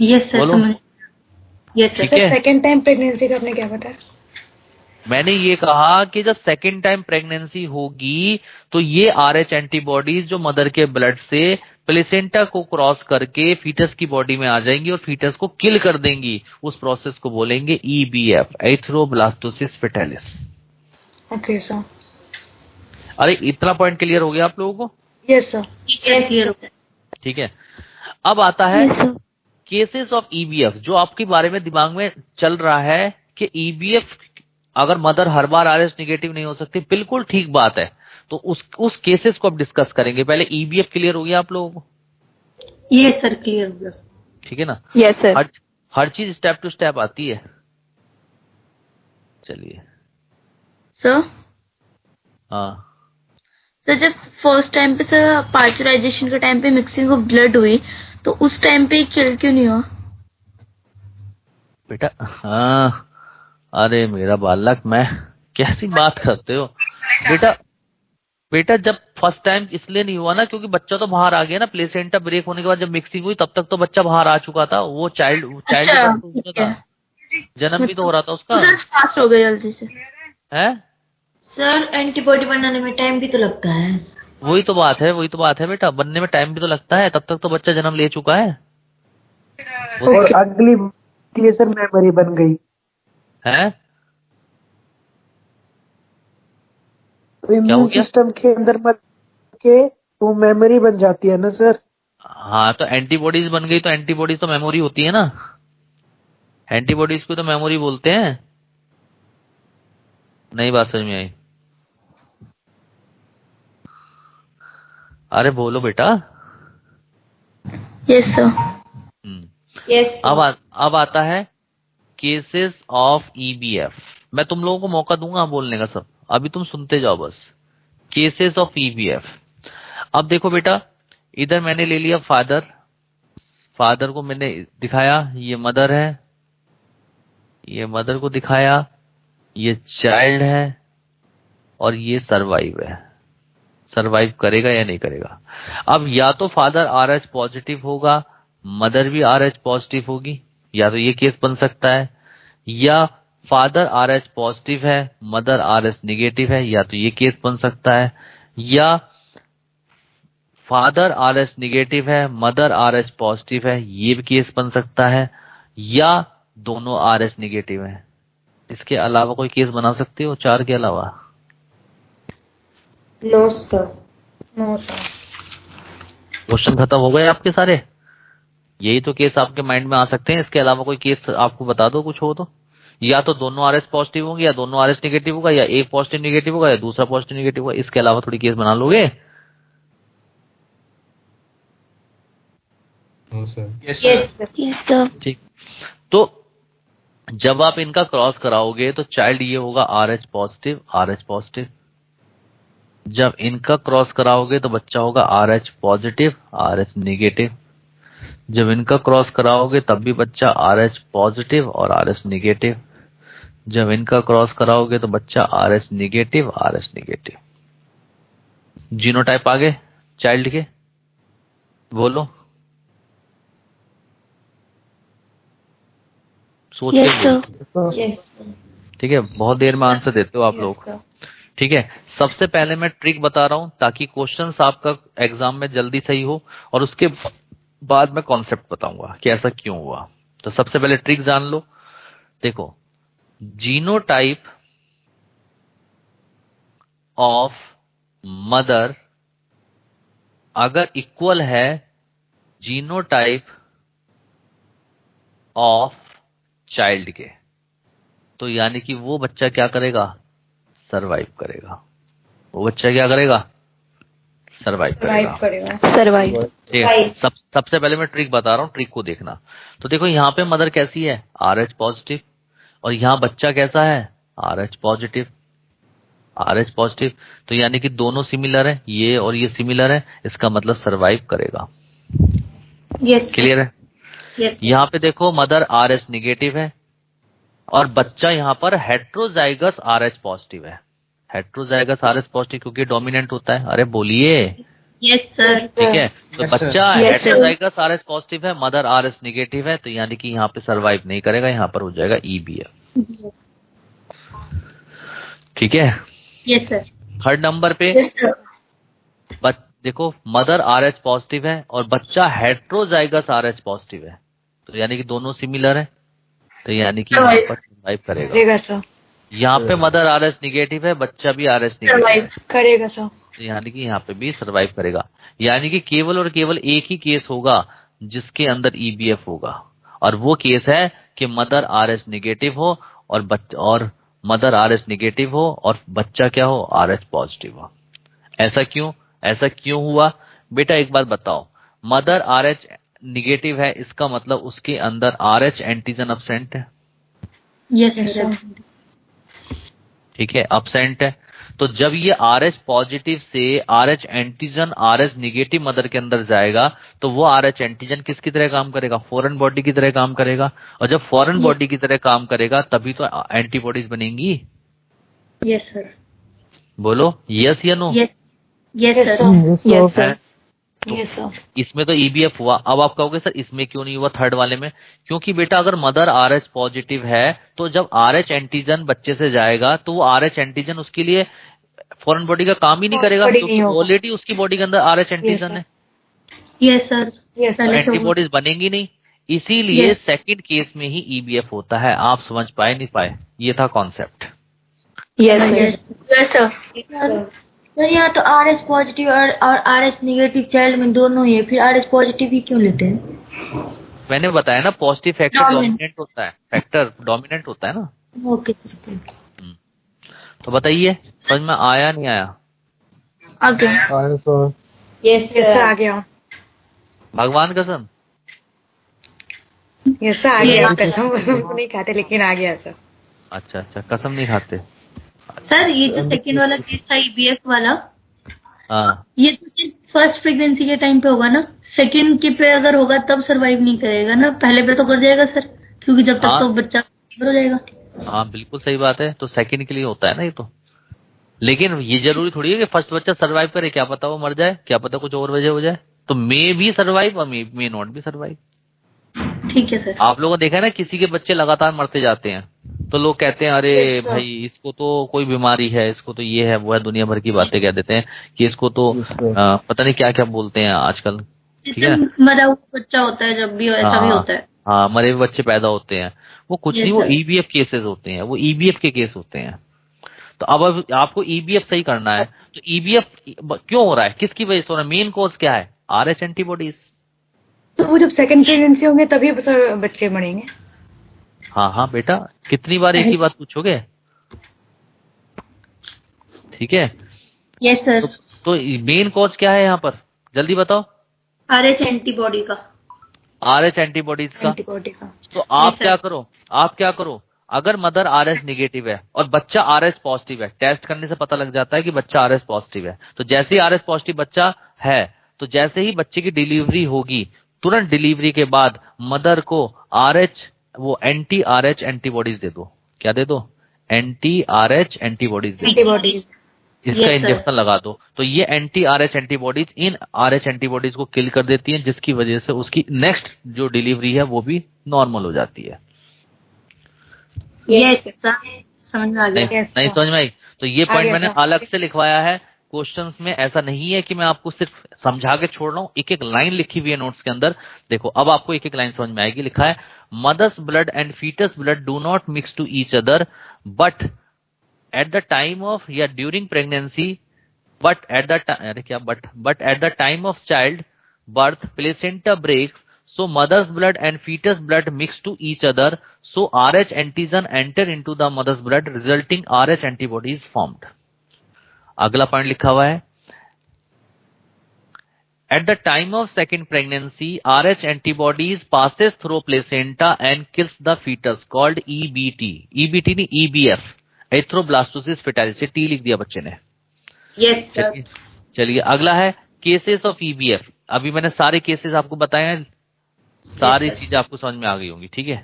यस सर, समझ। यस
ठीक
सर।
है।
सेकंड टाइम प्रेगनेंसी का आपने क्या बताया?
मैंने ये कहा कि जब सेकंड टाइम प्रेगनेंसी होगी तो ये RH एंटीबॉडीज जो मदर के ब्लड से प्लेसेंटा को क्रॉस करके फीटस की बॉडी में आ जाएंगी और फीटस को किल कर देंगी। उस प्रोसेस को बोलेंगे EBF, एथ्रोब्लास्टोसिस फेटालिस।
Okay sir.
अरे इतना पॉइंट क्लियर हो गया आप लोगों को?
Yes sir.
क्लियर हो गया।
ठीक है। अब आता है केसेस ऑफ EBF, जो आपके बारे में दिमाग में चल रहा है कि EBF अगर मदर हर बार RH निगेटिव नहीं हो सकती, बिल्कुल ठीक बात है। तो उस केसेस को अब डिस्कस करेंगे। पहले EBF क्लियर हो गया आप लोगों को?
ये सर क्लियर हो गया।
ठीक है ना।
Yes, sir.
हर चीज स्टेप टू स्टेप आती है। चलिए।
सर
हाँ
सर जब फर्स्ट टाइम पे सर पार्चराइजेशन के टाइम पे मिक्सिंग ऑफ ब्लड हुई तो उस टाइम पे किल क्यों नहीं हुआ?
बेटा, हाँ, अरे मेरा बालक, मैं कैसी बात करते हो बेटा। बेटा जब फर्स्ट टाइम इसलिए नहीं हुआ ना क्योंकि बच्चा तो बाहर आ गया ना। प्लेसेंटा ब्रेक होने के बाद जब मिक्सिंग हुई तब तक तो बच्चा बाहर आ चुका था। वो चाइल्ड
अच्छा,
बर्थ हो
ठीक
चुका
है।
था, जन्म भी तो हो रहा था उसका।
सर फास्ट हो गया जल्दी से।
है
सर एंटीबॉडी बनाने में टाइम भी तो लगता है।
वही तो बात है बेटा, बनने में टाइम भी तो लगता है। तब तक तो बच्चा जन्म ले चुका है।
और अगली लिए सर मेमोरी बन गई
है
तो इम्यून
गया?
सिस्टम के अंदर मत के वो मेमोरी बन जाती है ना सर।
हाँ, तो एंटीबॉडीज बन गई तो एंटीबॉडीज तो मेमोरी होती है ना। एंटीबॉडीज को तो मेमोरी बोलते हैं। नई बात समझ में आई? अरे बोलो बेटा।
Yes sir.
यस
अब आता है केसेस ऑफ ईबीएफ। मैं तुम लोगों को मौका दूंगा बोलने का सब, अभी तुम सुनते जाओ बस। Cases of EBF. अब देखो बेटा, इधर मैंने ले लिया फादर को मैंने दिखाया, ये मदर है, ये मदर को दिखाया, ये चाइल्ड है और ये सर्वाइव है। सर्वाइव करेगा या नहीं करेगा? अब या तो फादर RH पॉजिटिव होगा, मदर भी RH पॉजिटिव होगी, या तो ये केस बन सकता है। या फादर RH पॉजिटिव है, मदर RH निगेटिव है, या तो ये केस बन सकता है। या फादर RH निगेटिव है, मदर RH पॉजिटिव है, ये भी केस बन सकता है। या दोनों RH निगेटिव है। इसके अलावा कोई केस बना सकते हो 4 के अलावा?
No sir. No sir.
Question खत्म हो गए आपके सारे? यही तो केस आपके माइंड में आ सकते हैं। इसके अलावा कोई केस आपको बता दो कुछ हो तो। या तो दोनों RH पॉजिटिव होंगे, या दोनों RH निगेटिव होगा, या एक पॉजिटिव निगेटिव होगा, या दूसरा पॉजिटिव निगेटिव होगा। इसके अलावा थोड़ी केस बना लोगे?
Yes sir.
Yes, sir.
ठीक। तो जब आप इनका क्रॉस कराओगे तो चाइल्ड ये होगा RH पॉजिटिव। जब इनका क्रॉस कराओगे तो बच्चा होगा RH पॉजिटिव, RH निगेटिव। जब इनका क्रॉस कराओगे तब भी बच्चा RH पॉजिटिव और RH निगेटिव। जब इनका क्रॉस कराओगे तो बच्चा RH negative, RH negative. Genotype आगे चाइल्ड के बोलो, सोच
Yes,
के बोलो।
sir.
यस
ठीक है, बहुत देर में आंसर देते हो आप लोग। ठीक है, सबसे पहले मैं ट्रिक बता रहा हूं ताकि क्वेश्चंस आपका एग्जाम में जल्दी सही हो, और उसके बाद मैं कॉन्सेप्ट बताऊंगा कि ऐसा क्यों हुआ। तो सबसे पहले ट्रिक जान लो। देखो, जीनोटाइप ऑफ मदर अगर इक्वल है जीनोटाइप ऑफ चाइल्ड के, तो यानी कि वो बच्चा क्या करेगा? सरवाइव करेगा। वो बच्चा क्या करेगा? सरवाइव करेगा।
Survive.
ठीक है, सबसे पहले मैं ट्रिक बता रहा हूँ, ट्रिक को देखना। तो देखो, यहाँ पे मदर कैसी है? RH positive. और यहाँ बच्चा कैसा है? RH positive. RH पॉजिटिव, तो यानी कि दोनों सिमिलर है, ये और ये सिमिलर है। इसका मतलब सरवाइव करेगा।
यस
क्लियर है?
यस
यहाँ पे देखो, मदर RH निगेटिव है और बच्चा यहाँ पर हेट्रोजाइगस RH पॉजिटिव है। हेट्रोजाइगस RH पॉजिटिव क्योंकि डोमिनेंट होता है। अरे बोलिए।
Yes sir.
ठीक है, तो
Yes, sir.
बच्चा
Yes, sir.
Heterozygous RH positive है, मदर RH निगेटिव है, तो यानी कि यहाँ पे सरवाइव नहीं करेगा, यहाँ पर हो जाएगा EBF। ठीक है,
यस सर।
थर्ड नंबर पे
यस सर।
देखो, मदर RH पॉजिटिव है और बच्चा हेट्रोजाइगस RH पॉजिटिव है, तो यानी कि दोनों सिमिलर है, तो यानी कि यहाँ पर सरवाइव करेगा।
सर.
यहाँ पे मदर RH निगेटिव है, बच्चा भी RH निगेटिव है,
करेगा सर.
तो यानी कि यहाँ पे भी सरवाइव करेगा। यानी कि केवल और केवल एक ही केस होगा जिसके अंदर EBF होगा, और वो केस है कि मदर RH निगेटिव हो और मदर RH निगेटिव हो और बच्चा क्या हो? RH पॉजिटिव हो। ऐसा क्यों हुआ बेटा? एक बात बताओ, मदर RH निगेटिव है, इसका मतलब उसके अंदर RH एंटीजन अब्सेंट है।
Yes sir.
ठीक है, अब्सेंट है। तो जब ये RH पॉजिटिव से RH antigen RH negative mother के अंदर जाएगा तो वो RH एंटीजन किसकी तरह काम करेगा? फॉरेन बॉडी की तरह काम करेगा। और जब फॉरेन बॉडी की तरह काम करेगा तभी तो एंटीबॉडीज बनेंगी।
Yes sir.
बोलो यस या no?
Yes sir.
Yes, sir.
Yes sir.
इसमें तो EBF हुआ। अब आप कहोगे सर इसमें क्यों नहीं हुआ थर्ड वाले में? क्योंकि बेटा अगर मदर RH पॉजिटिव है तो जब RH एंटीजन बच्चे से जाएगा तो वो RH एंटीजन उसके लिए फॉरेन बॉडी का काम ही नहीं करेगा, क्योंकि ऑलरेडी उसकी बॉडी के अंदर RH एंटीजन है,
यस सर। पहले से
एंटीबॉडीज बनेंगी नहीं। इसीलिए सेकंड केस में ही EBF होता है। आप समझ पाए नहीं पाए? ये था concept.
Yes, sir.
Yes sir. Sir यहाँ तो RH पॉजिटिव और RH निगेटिव चाइल्ड में दोनों ही है, फिर RH पॉजिटिव ही क्यों लेते हैं?
मैंने बताया ना, पॉजिटिव फैक्टर डोमिनेंट होता है, फैक्टर डोमिनेंट होता है ना।
Okay sir.
तो बताइए समझ में आया नहीं आया?
आगे।
Yes, sir. आ गया.
भगवान कसम।
Yes, sir. आ गया. कसम नहीं खाते लेकिन आ गया सर.
अच्छा अच्छा, कसम नहीं खाते।
सर ये जो सेकंड वाला केस था EBF वाला,
हाँ
ये तो सिर्फ फर्स्ट प्रेगनेंसी के टाइम पे होगा ना? सेकंड के पे अगर होगा तब सरवाइव नहीं करेगा ना? पहले पे तो कर जाएगा सर, क्योंकि जब तक
हाँ।
तो बच्चा हो जाएगा।
हाँ बिल्कुल सही बात है। तो सेकंड के लिए होता है ना ये तो। लेकिन ये जरूरी थोड़ी है कि फर्स्ट बच्चा सरवाइव करे, क्या पता वो मर जाए, क्या पता कुछ और वजह हो जाए। तो मे भी सरवाइव और मे नॉट भी सरवाइव।
ठीक है सर।
आप लोगों ने देखा है ना, किसी के बच्चे लगातार मरते जाते हैं तो लोग कहते हैं अरे भाई इसको तो कोई बीमारी है, इसको तो ये है वो है, दुनिया भर की बातें कह देते हैं कि इसको तो पता नहीं क्या क्या बोलते हैं आजकल। ठीक है,
मरा हुआ बच्चा होता है जब भी, ऐसा भी होता है।
हाँ मरे हुए बच्चे पैदा होते हैं, वो कुछ नहीं, वो
sir.
EBF केसेस होते हैं, वो EBF के केस होते हैं। तो अब आपको EBF सही करना है। तो EBF क्यों हो रहा है, किसकी वजह से हो रहा है, मेन कॉज क्या है? RH antibodies.
तो वो जब सेकंड प्रेगनेंसी होंगे तभी सर बच्चे मरेंगे.
हाँ हाँ बेटा, कितनी बार एक ही बात पूछोगे? ठीक है,
यस सर।
तो मेन कॉज क्या है यहाँ पर, जल्दी बताओ?
RH एंटीबॉडी का।
RH एंटीबॉडीज का।
एंटीबॉडी का.
तो आप
sir.
क्या करो, अगर मदर RH निगेटिव है और बच्चा RH पॉजिटिव है, टेस्ट करने से पता लग जाता है कि बच्चा RH पॉजिटिव है। तो जैसे ही RH पॉजिटिव बच्चा है, तो जैसे ही बच्चे की डिलीवरी होगी, तुरंत डिलीवरी के बाद मदर को वो एंटी RH एंटीबॉडीज दे दो। क्या दे दो? एंटी RH एंटीबॉडीज दे दो।
एंटीबॉडीज.
इसका इंजेक्शन लगा दो। तो ये एंटी RH एंटीबॉडीज इन RH एंटीबॉडीज को किल कर देती हैं, जिसकी वजह से उसकी नेक्स्ट जो डिलीवरी है वो भी नॉर्मल हो जाती है।
यस सर, समझ में आ गया।
नहीं समझ में आई? तो ये पॉइंट मैंने अलग से लिखवाया है क्वेश्चंस में। ऐसा नहीं है कि मैं आपको सिर्फ समझा के छोड़ रहा हूँ, एक एक लाइन लिखी हुई है नोट्स के अंदर। देखो अब आपको एक एक लाइन समझ में आएगी। लिखा है mother's blood and foetus blood do not mix to each other but at the time of या during pregnancy but at the time of child birth placenta breaks, so mother's blood and fetus blood mix to each other, so RH antigen enter into the mother's blood, resulting RH antibodies formed. अगला पॉइंट लिखा हुआ है at the time of second pregnancy RH antibodies passes through placenta and kills the fetus called EBT नहीं EBF, एथ्रोब्लास्टोसिस फेटालिस। टी लिख दिया बच्चे ने।
Yes sir.
चलिए अगला है केसेस ऑफ EBF। अभी मैंने सारे केसेस आपको बताए हैं, सारी चीजें आपको समझ में आ गई होंगी। ठीक है,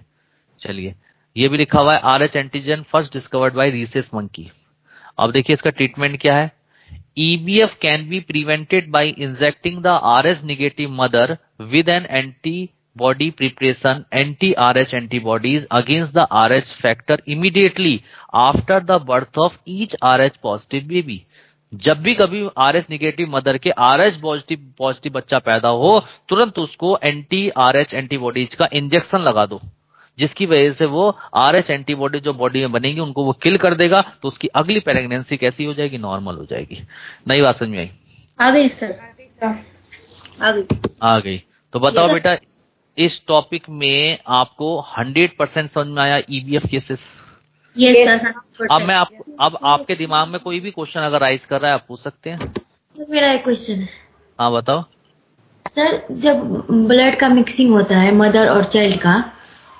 चलिए ये भी लिखा हुआ है RH antigen first discovered bye recess monkey. अब देखिए इसका ट्रीटमेंट क्या है। EBF can be prevented by injecting the RH negative mother with N antibody preparation anti RH antibodies against the RH factor immediately after the birth of each RH positive baby. जब भी कभी RH निगेटिव मदर के RH पॉजिटिव बच्चा पैदा हो, तुरंत उसको एंटी RH एंटीबॉडीज का इंजेक्शन लगा दो, जिसकी वजह से वो RH एंटीबॉडी जो बॉडी में बनेंगी उनको वो किल कर देगा। तो उसकी अगली प्रेगनेंसी कैसी हो जाएगी? नॉर्मल हो जाएगी। नई बात समझ में आई?
आ गई सर, आ गई।
तो बताओ बेटा, इस टॉपिक में आपको 100% समझ में आया EBF केसेस?
Yes sir.
अब आपके दिमाग में कोई भी क्वेश्चन अगर राइज कर रहा है आप पूछ सकते हैं।
मेरा एक क्वेश्चन है।
हाँ बताओ।
सर जब ब्लड का मिक्सिंग होता है मदर और चाइल्ड का,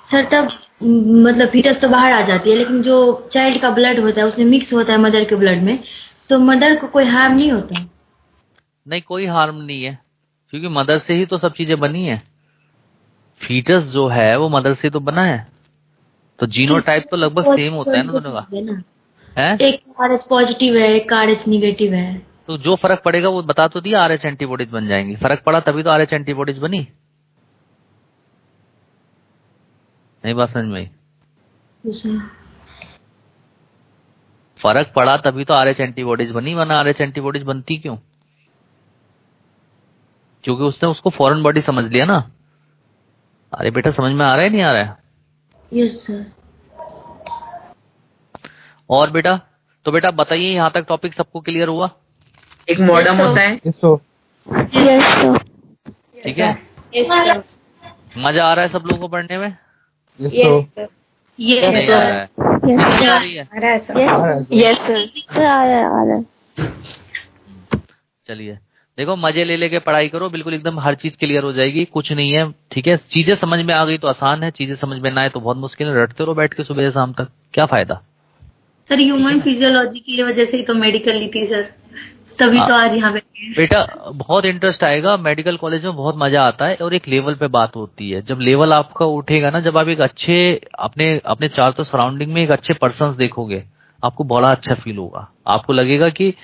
सर तब मतलब फीटस तो बाहर आ जाती है, लेकिन जो चाइल्ड का ब्लड होता है उसमें मिक्स होता है मदर के ब्लड में, तो मदर को कोई हार्म नहीं होता?
नहीं, कोई हार्म नहीं है, क्योंकि मदर से ही तो सब चीजें बनी है। फीटस जो है वो मदर से तो बना है, तो जीनोटाइप तो लगभग सेम होता है ना दोनों का, है?
एक आरएच पॉजिटिव है, एक आरएच निगेटिव है।
तो जो फर्क पड़ेगा वो बता तो दिया, आरएच एंटीबॉडीज बन जाएंगी। फर्क पड़ा तभी तो आरएच एंटीबॉडीज बनी। नहीं बात समझ में आई? फर्क पड़ा तभी तो आरएच एंटीबॉडीज बनी, वरना आरएच एंटीबॉडीज बनती क्यों? क्योंकि उसने उसको फॉरेन बॉडी समझ लिया ना। अरे बेटा समझ में आ रहा है नहीं आ रहा है?
Yes sir.
और बेटा, तो बेटा बताइए यहाँ तक टॉपिक सबको क्लियर हुआ?
एक मॉडर्म होता है।
Yes sir.
ठीक है, मजा आ रहा है सब लोगों को पढ़ने में?
ये
नहीं आ रहा है? नहीं आ रही है?
Yes sir. आ रहा है।
चलिए देखो, मजे ले लेके पढ़ाई करो, बिल्कुल एकदम हर चीज क्लियर हो जाएगी, कुछ नहीं है। ठीक है, चीजें समझ में आ गई तो आसान है, चीजें समझ में ना आए तो बहुत मुश्किल है। रटते रहो बैठ के सुबह से शाम तक, क्या फायदा?
सर ह्यूमन फिजियोलॉजी की वजह से ही तो मेडिकल ली थी सर, तभी तो आज यहाँ पे।
बेटा बहुत इंटरेस्ट आएगा, मेडिकल कॉलेज में बहुत मजा आता है, और एक लेवल पे बात होती है। जब लेवल आपका उठेगा ना, जब आप एक अच्छे अपने अपने चारों तरफ सराउंडिंग में एक अच्छे पर्सन्स देखोगे, आपको बड़ा अच्छा फील होगा। आपको लगेगा कि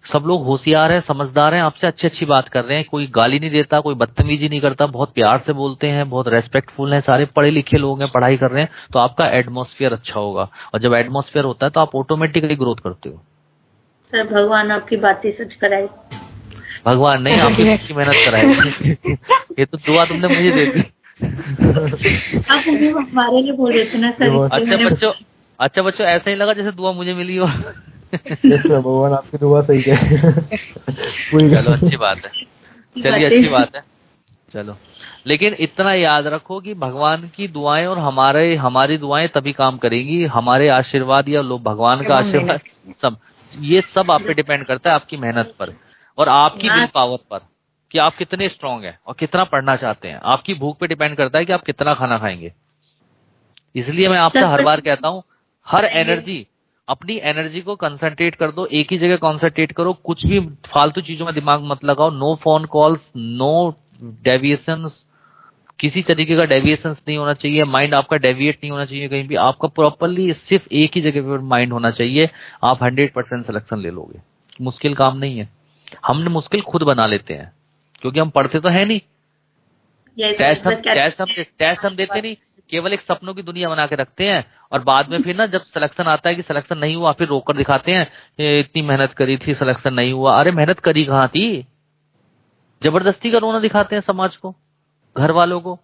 सब लोग होशियार हैं, समझदार हैं, आपसे अच्छी अच्छी बात कर रहे हैं, कोई गाली नहीं देता, कोई बदतमीजी नहीं करता, बहुत प्यार से बोलते हैं, बहुत रेस्पेक्टफुल हैं, सारे पढ़े लिखे लोग हैं, पढ़ाई कर रहे हैं, तो आपका एटमॉस्फेयर अच्छा होगा। और जब एटमॉस्फेयर होता है तो आप ऑटोमेटिकली ग्रोथ करते हो।
सर भगवान आपकी बातें सच कराए।
भगवान नहीं, आपकी मेहनत कराए। ये तो दुआ तुमने मुझे दे दी।
आप मुझे हमारे लिए बोल देते ना सर।
अच्छा बच्चों ऐसा ही लगा जैसे दुआ मुझे मिली हो।
भगवान आपकी दुआ सही है।
चलो अच्छी बात है, चलिए अच्छी बात है। चलो, लेकिन इतना याद रखो कि भगवान की दुआएं और हमारी दुआएं तभी काम करेंगी। हमारे आशीर्वाद या लोग भगवान का आशीर्वाद सब, ये सब आप पे डिपेंड करता है, आपकी मेहनत पर और आपकी विल पावर पर, कि आप कितने स्ट्रांग हैं और कितना पढ़ना चाहते हैं। आपकी भूख पे डिपेंड करता है कि आप कितना खाना खाएंगे। इसलिए मैं आपसे हर बार कहता हूँ, हर एनर्जी, अपनी एनर्जी को कंसंट्रेट कर दो, एक ही जगह कंसंट्रेट करो, कुछ भी फालतू चीजों में दिमाग मत लगाओ। No phone calls, no deviations, किसी तरीके का डेविएशंस नहीं होना चाहिए। माइंड आपका डेविएट नहीं होना चाहिए कहीं भी, आपका प्रॉपरली सिर्फ एक ही जगह पर माइंड होना चाहिए। आप 100% सिलेक्शन ले लोगे। मुश्किल काम नहीं है, हमने मुश्किल खुद बना लेते हैं, क्योंकि हम पढ़ते तो है नहीं। टेस्ट हम देते नहीं, केवल एक सपनों की दुनिया बना के रखते हैं, और बाद में फिर ना जब सिलेक्शन आता है कि सिलेक्शन नहीं हुआ, फिर रोकर दिखाते हैं इतनी मेहनत करी थी, सिलेक्शन नहीं हुआ। अरे मेहनत करी कहाँ थी? जबरदस्ती का रोना दिखाते हैं समाज को, घर वालों को,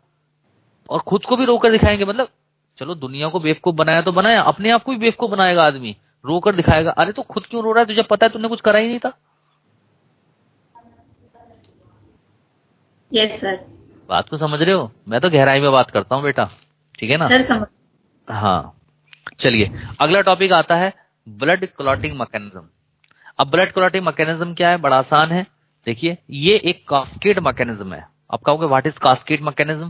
और खुद को भी रोकर दिखाएंगे। मतलब चलो दुनिया को बेवकूफ बनाया तो बनाया, अपने आप को भी बेवकूफ बनाएगा आदमी, रोकर दिखाएगा। अरे तो खुद क्यों रो रहा है तुझे पता है तुमने कुछ करा ही नहीं था?
Yes sir.
बात को समझ रहे हो? मैं तो गहराई में बात करता हूँ बेटा, ठीक है ना?
सर समझ।
हाँ चलिए, अगला टॉपिक आता है ब्लड क्लॉटिंग मैकेनिज्म। अब ब्लड क्लॉटिंग मैकेनिज्म क्या है? बड़ा आसान है। देखिए, ये एक कास्केड मैकेनिज्म है। आप कहोगे what is cascade mechanism?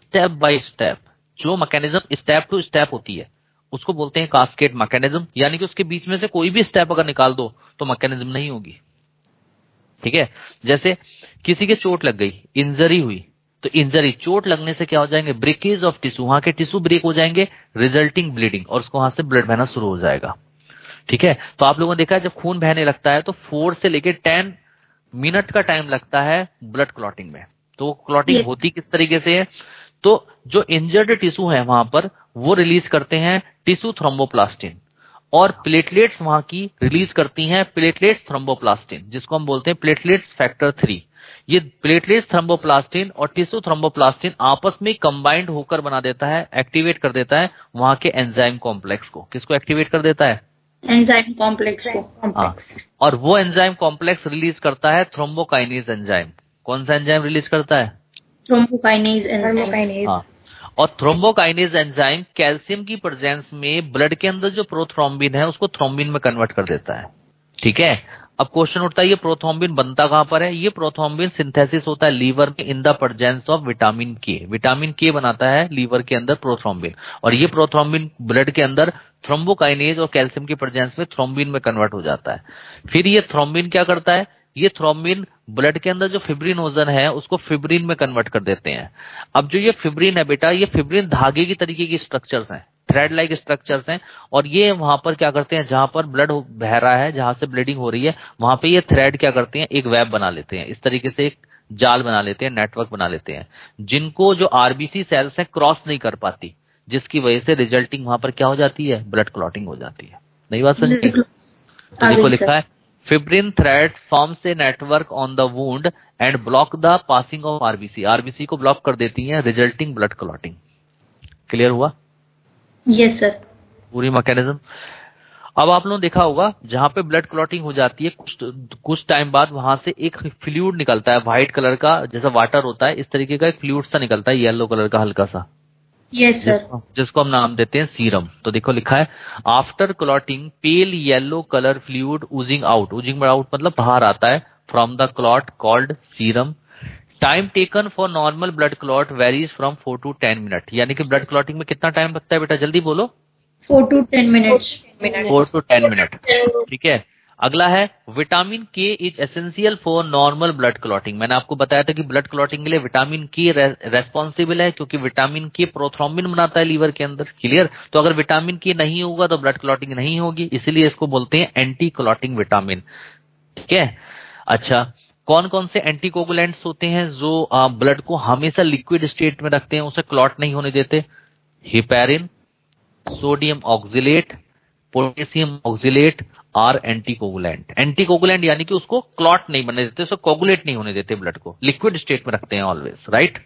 Step by step जो मैकेनिज्म स्टेप टू स्टेप होती है उसको बोलते हैं कास्केड मैकेनिज्म। यानी कि उसके बीच में से कोई भी स्टेप अगर निकाल दो तो मैकेनिज्म नहीं होगी। ठीक है, जैसे किसी के चोट लग गई, इंजरी हुई, तो इंजरी, चोट लगने से क्या हो जाएंगे? ब्रेकेज ऑफ टिश्यू, वहां के टिश्यू ब्रेक हो जाएंगे, रिजल्टिंग ब्लीडिंग, और उसको वहां से ब्लड बहना शुरू हो जाएगा। ठीक है, तो आप लोगों ने देखा है जब खून बहने लगता है तो 4 से लेकर 10 मिनट का टाइम लगता है ब्लड क्लॉटिंग में। तो क्लॉटिंग होती किस तरीके से है? तो जो इंजर्ड टिश्यू है वहां पर वो रिलीज करते हैं टिश्यू थ्रोम्बोप्लास्टिन, और प्लेटलेट्स वहां की रिलीज करती हैं प्लेटलेट्स थ्रोम्बोप्लास्टिन, जिसको हम बोलते हैं प्लेटलेट्स फैक्टर 3। ये प्लेटलेट्स थ्रोम्बोप्लास्टिन और टिश्यू थ्रोम्बोप्लास्टिन आपस में कंबाइंड होकर बना देता है, एक्टिवेट कर देता है वहां के एंजाइम कॉम्प्लेक्स को। किसको एक्टिवेट कर देता है?
एंजाइम कॉम्प्लेक्स को।
और वो एंजाइम कॉम्प्लेक्स रिलीज करता है थ्रोम्बोकाइनेज एंजाइम। कौन सा एंजाइम रिलीज करता है?
Thrombokinase enzyme.
हाँ, और थ्रोम्बोकाइनेज एंजाइम कैल्शियम की प्रेजेंस में ब्लड के अंदर जो प्रोथ्रोम्बिन है उसको थ्रोम्बिन में कन्वर्ट कर देता है। ठीक है, अब क्वेश्चन उठता है ये प्रोथ्रोम्बिन बनता कहां पर है? ये प्रोथ्रोम्बिन सिंथेसिस होता है लीवर में in the presence of vitamin के। विटामिन के बनाता है लीवर के अंदर प्रोथ्रोम्बिन, और ये प्रोथ्रोम्बिन ब्लड के अंदर थ्रोम्बोकाइनेज और कैल्शियम के प्रेजेंस में थ्रोम्बिन में कन्वर्ट हो जाता है। फिर ये थ्रोम्बिन क्या करता है? ये थ्रोम्बिन ब्लड के अंदर जो फिब्रिनोजन है उसको फिब्रिन में कन्वर्ट कर देते हैं। अब जो ये फिब्रिन है बेटा, ये फिब्रिन धागे की तरीके की स्ट्रक्चर्स हैं, थ्रेड लाइक स्ट्रक्चर्स हैं, और ये वहां पर क्या करते हैं, जहां पर ब्लड बह रहा है, जहां से ब्लीडिंग हो रही है, वहां पे ये थ्रेड क्या करते हैं, एक वेब बना लेते हैं, इस तरीके से एक जाल बना लेते हैं, नेटवर्क बना लेते हैं, जिनको जो आरबीसी सेल्स है क्रॉस नहीं कर पाती, जिसकी वजह से रिजल्टिंग वहां पर क्या हो जाती है? ब्लड क्लॉटिंग हो जाती है। नई बात समझ? तो देखो लिखा है fibrin threads forms a network on the wound and block the passing of RBC. RBC को ब्लॉक कर देती हैं, रिजल्टिंग ब्लड क्लॉटिंग। क्लियर हुआ?
Yes sir.
पूरी मैकेनिज्म। अब आप लोगों ने देखा होगा जहां पे ब्लड क्लॉटिंग हो जाती है, कुछ टाइम बाद वहां से एक फ्लूइड निकलता है व्हाइट कलर का, जैसा वाटर होता है, इस तरीके का एक फ्लूइड सा निकलता है, येलो कलर का हल्का सा।
Yes sir.
जिसको हम नाम देते हैं सीरम। तो देखो लिखा है after clotting pale yellow colour fluid oozing out. Oozing out मतलब बाहर आता है from the clot called serum. Time taken for normal blood clot varies from 4 to 10 minute. यानी कि ब्लड क्लॉटिंग में कितना टाइम लगता है बेटा? जल्दी बोलो।
4 to 10 मिनट्स।
4 to 10 minute. ठीक है। अगला है विटामिन के is essential for normal blood clotting. मैंने आपको बताया था कि ब्लड क्लॉटिंग के लिए विटामिन के रेस्पॉन्सिबल है, क्योंकि विटामिन के प्रोथ्रोम्बिन बनाता है लीवर के अंदर। क्लियर? तो अगर विटामिन के नहीं होगा तो ब्लड क्लॉटिंग नहीं होगी, इसीलिए इसको बोलते हैं एंटी क्लॉटिंग विटामिन। ठीक है। अच्छा, कौन कौन से एंटीकोगुलेंट्स होते हैं जो ब्लड को हमेशा लिक्विड स्टेट में रखते हैं, उसे क्लॉट नहीं होने देते? Heparin, sodium oxalate, potassium oxalate are anticoagulant. Anticoagulant यानी कि उसको क्लॉट नहीं बनने देते, उसको कोगुलेट नहीं होने देते, ब्लड को लिक्विड स्टेट में रखते हैं ऑलवेज। राइट?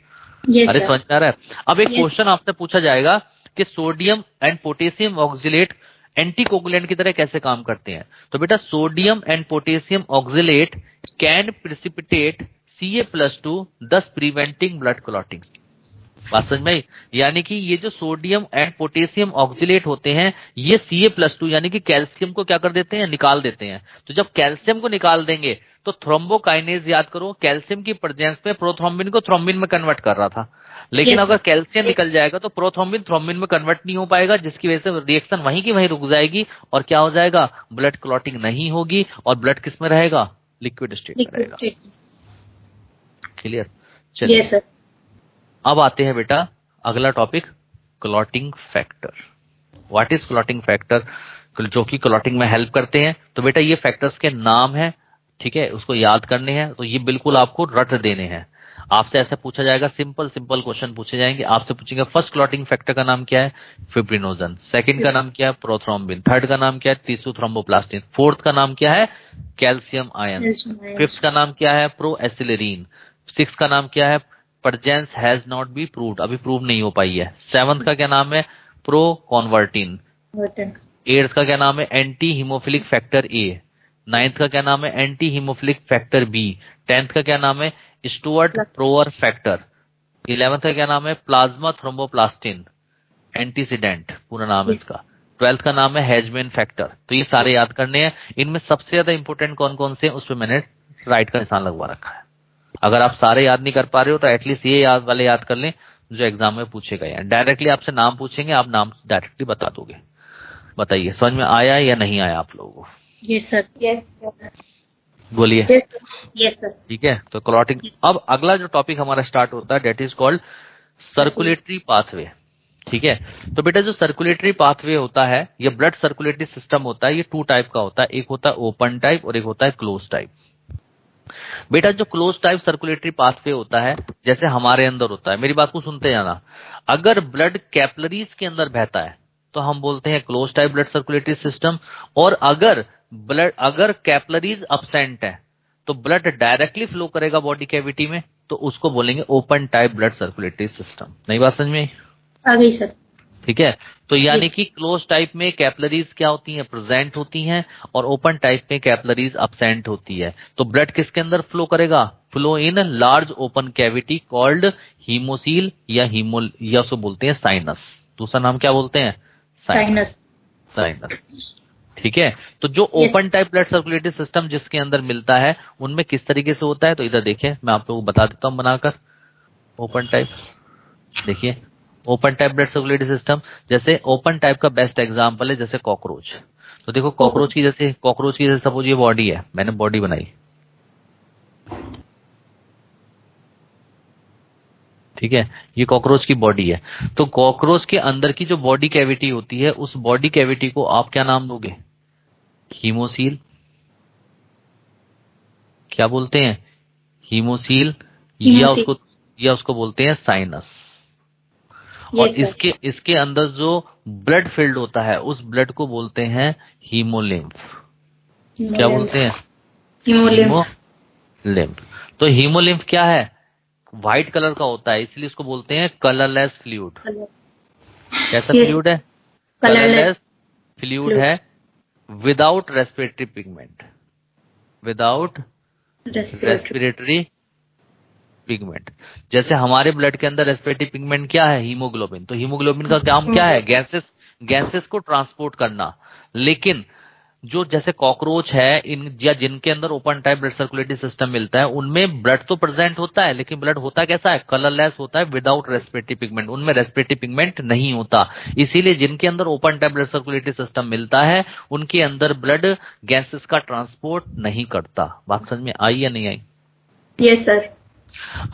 अरे समझ में आ रहा है? अब एक क्वेश्चन आपसे पूछा जाएगा कि sodium and potassium oxalate anticoagulant की तरह कैसे काम करते हैं। तो बेटा sodium and potassium oxalate can precipitate Ca+2 thus preventing blood clotting. बात समझ में? यानी कि ये जो सोडियम एंड पोटेशियम ऑक्सिलेट होते हैं, ये Ca+2 यानी कि कैल्शियम को क्या कर देते हैं? निकाल देते हैं। तो जब कैल्शियम को निकाल देंगे तो थ्रोम्बोकाइनेज, याद करो, कैल्शियम की प्रेजेंस में प्रोथ्रोम्बिन को थ्रोम्बिन में कन्वर्ट कर रहा था, लेकिन अगर कैल्शियम निकल जाएगा तो प्रोथ्रोम्बिन थ्रोम्बिन में कन्वर्ट नहीं हो पाएगा, जिसकी वजह से रिएक्शन वहीं की वहीं रुक जाएगी, और क्या हो जाएगा? ब्लड क्लॉटिंग नहीं होगी, और ब्लड किस में रहेगा? लिक्विड स्टेट में रहेगा। क्लियर? चलिए
यस सर।
अब आते हैं बेटा अगला topic, clotting factor. What is clotting factor? जो कि क्लॉटिंग में हेल्प करते हैं। तो बेटा ये फैक्टर्स के नाम है, ठीक है, उसको याद करने हैं, तो ये बिल्कुल आपको रट देने हैं। आपसे ऐसा पूछा जाएगा, सिंपल सिंपल क्वेश्चन पूछे जाएंगे। आपसे पूछेंगे फर्स्ट क्लॉटिंग फैक्टर का नाम क्या है? फिब्रिनोजन। सेकंड का नाम क्या है? प्रोथ्रोम्बिन। थर्ड का नाम क्या है? Tissue thromboplastin. फोर्थ का नाम क्या है? Calcium ion. फिफ्थ का नाम क्या है? प्रोएसिलेरिन। सिक्स का नाम क्या है? Presence has not be proved, अभी प्रूव नहीं हो पाई है। सेवंथ का क्या नाम है? प्रो कॉन्वर्टिन। एट्थ का क्या नाम है? Anti haemophilic factor A. Ninth का क्या नाम है? Anti haemophilic factor B. Tenth का क्या नाम है? Stuart प्रोअर factor. 11th का क्या नाम है? प्लाज्मा थ्रोम्बोप्लास्टिन एंटीसीडेंट, पूरा नाम है इसका। 12th का नाम है हेजमेन फैक्टर। तो ये सारे याद करने हैं। इनमें सबसे ज्यादा इंपोर्टेंट कौन कौन से हैं उस पर मैंने राइट का निशान लगवा रखा है। अगर आप सारे याद नहीं कर पा रहे हो तो एटलीस्ट ये याद कर लें जो एग्जाम में पूछे गए हैं। डायरेक्टली आपसे नाम पूछेंगे, आप नाम डायरेक्टली बता दोगे। बताइए समझ में आया या नहीं आया आप लोगों को?
Yes sir. यस
बोलिए।
Yes sir.
ठीक है, तो क्लॉटिंग। अब अगला जो टॉपिक हमारा स्टार्ट होता है that is called circulatory pathway. ठीक है, तो बेटा जो सर्कुलेटरी पाथवे होता है, ये ब्लड सर्कुलेटरी सिस्टम होता है, ये 2 टाइप का होता है। एक होता है ओपन टाइप और एक होता है क्लोज टाइप। बेटा जो क्लोज टाइप सर्कुलेटरी पाथवे होता है, जैसे हमारे अंदर होता है, मेरी बात को सुनते जाना, अगर ब्लड कैपिलरीज के अंदर बहता है तो हम बोलते हैं close type blood circulatory system, और अगर कैपिलरीज अब्सेंट है तो ब्लड डायरेक्टली फ्लो करेगा बॉडी कैविटी में, तो उसको बोलेंगे open type blood circulatory system. नई बात समझ में
आ गई सर।
ठीक है, तो यानी कि क्लोज टाइप में कैपिलरीज क्या होती हैं? प्रेजेंट होती हैं, और ओपन टाइप में कैपिलरीज अब्सेंट होती है। तो ब्लड किसके अंदर फ्लो करेगा? Flow in large open cavity called haemocoel या उसको बोलते हैं साइनस। दूसरा नाम क्या बोलते हैं?
साइनस।
साइनस। ठीक है, तो जो open type blood circulatory system जिसके अंदर मिलता है उनमें किस तरीके से होता है, तो इधर देखिए मैं आप लोगों को बता देता हूं बनाकर। ओपन टाइप देखिए, open type blood circulatory system, जैसे ओपन टाइप का बेस्ट एग्जांपल है जैसे कॉकरोच। तो देखो कॉकरोच की जैसे सपोज ये बॉडी है, मैंने बॉडी बनाई, ठीक है, ये कॉकरोच की बॉडी है। तो कॉकरोच के अंदर की जो बॉडी कैविटी होती है उस बॉडी कैविटी को आप क्या नाम दोगे? हीमोसील। क्या बोलते हैं? हीमोसील, या उसको बोलते हैं साइनस। और इसके अंदर जो ब्लड फील्ड होता है उस ब्लड को बोलते हैं हीमोलिम्फ। क्या बोलते हैं? हीमोलिम्फ। तो हीमोलिम्फ क्या है? व्हाइट कलर का होता है, इसलिए इसको बोलते हैं कलरलेस फ्लूइड। कैसा फ्लूइड है? कलरलेस फ्लूइड है, without respiratory pigment, without respiratory pigment. जैसे हमारे ब्लड के अंदर रेस्पिरेटरी पिगमेंट क्या है? हीमोग्लोबिन। तो हीमोग्लोबिन का काम क्या है? गैसेस को ट्रांसपोर्ट करना। लेकिन जो जैसे कॉकरोच है या जिनके अंदर open type blood circulatory system मिलता है उनमें ब्लड तो प्रेजेंट होता है, लेकिन ब्लड होता कैसा है? कलरलेस होता है, विदाउट रेस्पिरेटरी पिगमेंट। उनमें रेस्पिरेटरी पिगमेंट नहीं होता, इसीलिए जिनके अंदर open type blood circulatory system मिलता है उनके अंदर ब्लड गैसेस का ट्रांसपोर्ट नहीं करता। बात समझ में आई या नहीं आई?
Yes sir.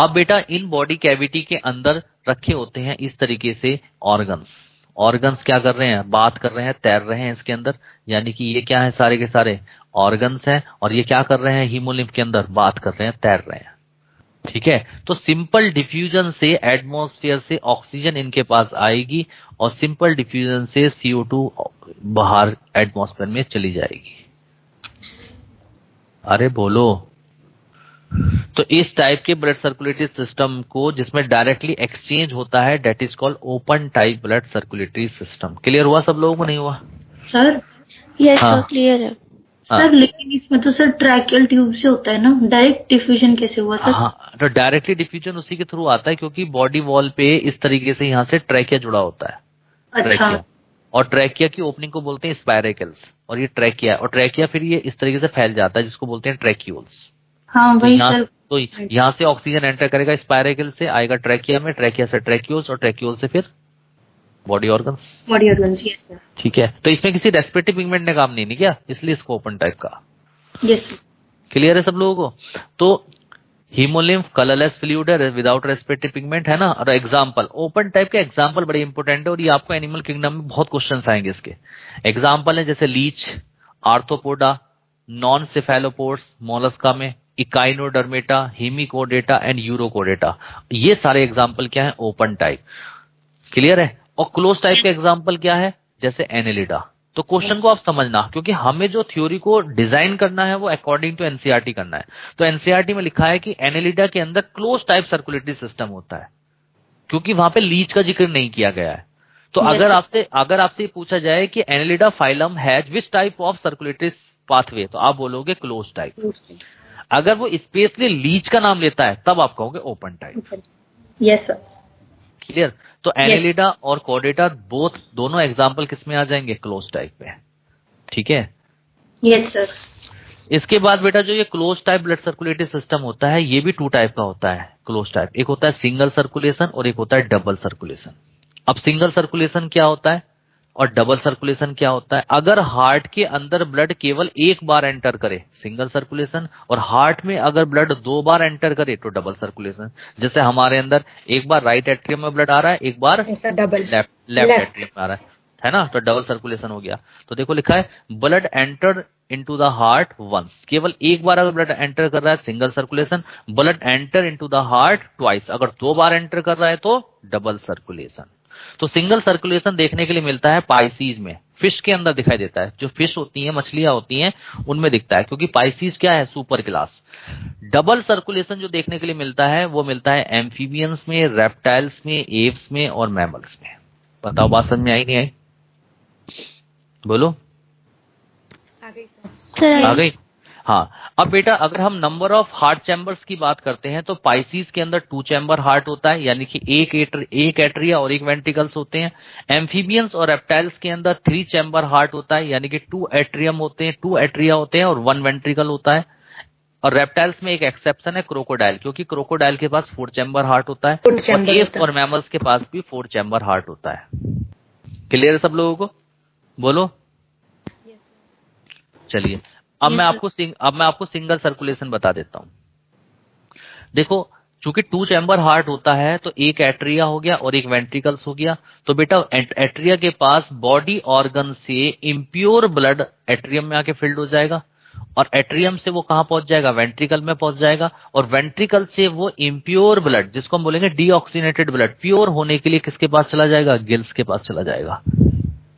अब बेटा इन बॉडी कैविटी के अंदर रखे होते हैं इस तरीके से ऑर्गन्स क्या कर रहे हैं? बात कर रहे हैं, तैर रहे हैं इसके अंदर। यानी कि ये क्या है? सारे के सारे ऑर्गन्स हैं, और ये क्या कर रहे हैं? हीमोलिम्फ के अंदर बात कर रहे हैं, तैर रहे हैं। ठीक है, तो सिंपल डिफ्यूजन से एटमॉस्फेयर से ऑक्सीजन इनके पास आएगी और सिंपल डिफ्यूजन से CO2 बाहर एटमॉस्फेयर में चली जाएगी। अरे बोलो। तो इस टाइप के ब्लड सर्कुलेटरी सिस्टम को जिसमें डायरेक्टली एक्सचेंज होता है that is called open type blood circulatory system. Clear हुआ सब लोगों को? नहीं हुआ
सर?
यस सर, क्लियर है
सर। लेकिन इसमें तो सर ट्रैकियल ट्यूब से होता है ना, डायरेक्ट डिफ्यूजन कैसे हुआ सर?
हाँ, तो डायरेक्टली डिफ्यूजन उसी के थ्रू आता है क्योंकि बॉडी वॉल पे इस तरीके से यहाँ से ट्रैकिया जुड़ा होता है।
अच्छा।
ट्रैकिया, और ट्रैकिया की ओपनिंग को बोलते हैं स्पाइरेकल्स, और ये ट्रैकिया, और ट्रैकिया फिर ये इस तरीके से फैल जाता है जिसको बोलते हैं ट्रैक्यूल्स।
हाँ वही सर।
तो यहाँ से ऑक्सीजन एंटर करेगा स्पाइरेकल से, आएगा ट्रैकिया में, ट्रैकिया से ट्रैक्यूल्स, और ट्रैक्यूल से फिर बॉडी ऑर्गन्स।
Yes sir.
ठीक है, तो इसमें किसी रेस्पिरेटरी पिगमेंट ने काम नहीं किया, इसलिए इसको ओपन टाइप का।
Yes sir.
क्लियर है सब लोगों को? तो हीमोलिम्फ कलरलेस फ्लूइड है, विदाउट रेस्पिरेटरी पिगमेंट, है ना। और एग्जांपल, ओपन टाइप के एग्जांपल बड़े इंपॉर्टेंट है और ये आपको एनिमल किंगडम में बहुत क्वेश्चंस आएंगे इसके। एग्जांपल है जैसे leech, Arthropoda, non cephalopods Mollusca में, इकाइनोडर्मेटा, हेमिकोडेटा एंड यूरोकोडेटा। ये सारे एग्जांपल क्या है? Open type. क्लियर है? और क्लोज टाइप के एग्जांपल क्या है? जैसे एनेलिडा। तो क्वेश्चन को आप समझना, क्योंकि हमें जो थ्योरी को डिजाइन करना है वो अकॉर्डिंग टू एनसीईआरटी करना है। तो एनसीईआरटी में लिखा है कि एनेलिडा के अंदर क्लोज टाइप सर्कुलेटरी सिस्टम होता है, क्योंकि वहां पे लीच का जिक्र नहीं किया गया है। तो अगर आपसे पूछा जाए कि Annelida phylum has which type of circulatory pathway, तो आप बोलोगे क्लोज टाइप। अगर वो स्पेशली लीच का नाम लेता है तब आप कहोगे open type.
Yes sir.
Clear? तो एनेलिडा और कोडेटा दोनों एग्जांपल किस में आ जाएंगे? क्लोज टाइप में। ठीक है?
Yes sir.
इसके बाद बेटा जो ये close type blood circulatory system होता है ये भी 2 टाइप का होता है। क्लोज टाइप, एक होता है सिंगल सर्कुलेशन और एक होता है डबल सर्कुलेशन। अब सिंगल सर्कुलेशन क्या होता है और डबल सर्कुलेशन क्या होता है? अगर हार्ट के अंदर ब्लड केवल एक बार एंटर करे, सिंगल सर्कुलेशन, और हार्ट में अगर ब्लड 2 बार एंटर करे तो डबल सर्कुलेशन। जैसे हमारे अंदर एक बार राइट एट्रियम में ब्लड आ रहा है, एक बार लेफ्ट एट्रियम में आ रहा है ना, तो डबल सर्कुलेशन हो गया। तो देखो लिखा है blood enter into the heart once, केवल एक बार अगर ब्लड एंटर कर रहा है single circulation. Blood enter into the heart twice, अगर 2 बार एंटर कर रहा है तो डबल सर्कुलेशन। तो सिंगल सर्कुलेशन देखने के लिए मिलता है पाइसीज में, फिश के अंदर दिखाई देता है। जो फिश होती हैं, मछलियां होती हैं, उनमें दिखता है, क्योंकि पाइसीज क्या है? Super class. डबल सर्कुलेशन जो देखने के लिए मिलता है वो मिलता है एम्फीबियंस में, रेप्टाइल्स में, एव्स में और मैमल्स में। बताओ बात समझ में आई नहीं आई? बोलो। आ गई। हाँ, अब बेटा अगर हम नंबर ऑफ हार्ट चैम्बर्स की बात करते हैं तो पाइसीज के अंदर 2 चैम्बर हार्ट होता है, यानी कि एक एट्रिया और एक वेंट्रिकल्स होते हैं। एम्फीबियंस और रेप्टाइल्स के अंदर 3 चैम्बर हार्ट होता है, यानी कि 2 एट्रियम होते हैं, 2 एट्रिया होते हैं और 1 वेंट्रिकल होता है। और रेप्टाइल्स में एक एक्सेप्शन है क्रोकोडाइल, क्योंकि क्रोकोडाइल के पास 4 चैम्बर हार्ट होता है, और एप्स और मैमल्स के पास भी 4 चैम्बर हार्ट होता है। क्लियर है सब लोगों को? बोलो। चलिए अब मैं आपको सिंगल सर्कुलेशन बता देता हूं। देखो, चूंकि 2 चैम्बर हार्ट होता है तो एक एट्रिया हो गया और एक वेंट्रिकल्स हो गया। तो बेटा एट्रिया के पास बॉडी ऑर्गन से इम्प्योर ब्लड एट्रियम में आके फिल्ड हो जाएगा, और एट्रियम से वो कहां पहुंच जाएगा? वेंट्रिकल में पहुंच जाएगा, और वेंट्रिकल से वो इम्प्योर ब्लड, जिसको हम बोलेंगे डीऑक्सीनेटेड ब्लड, प्योर होने के लिए किसके पास चला जाएगा? गिल्स के पास चला जाएगा।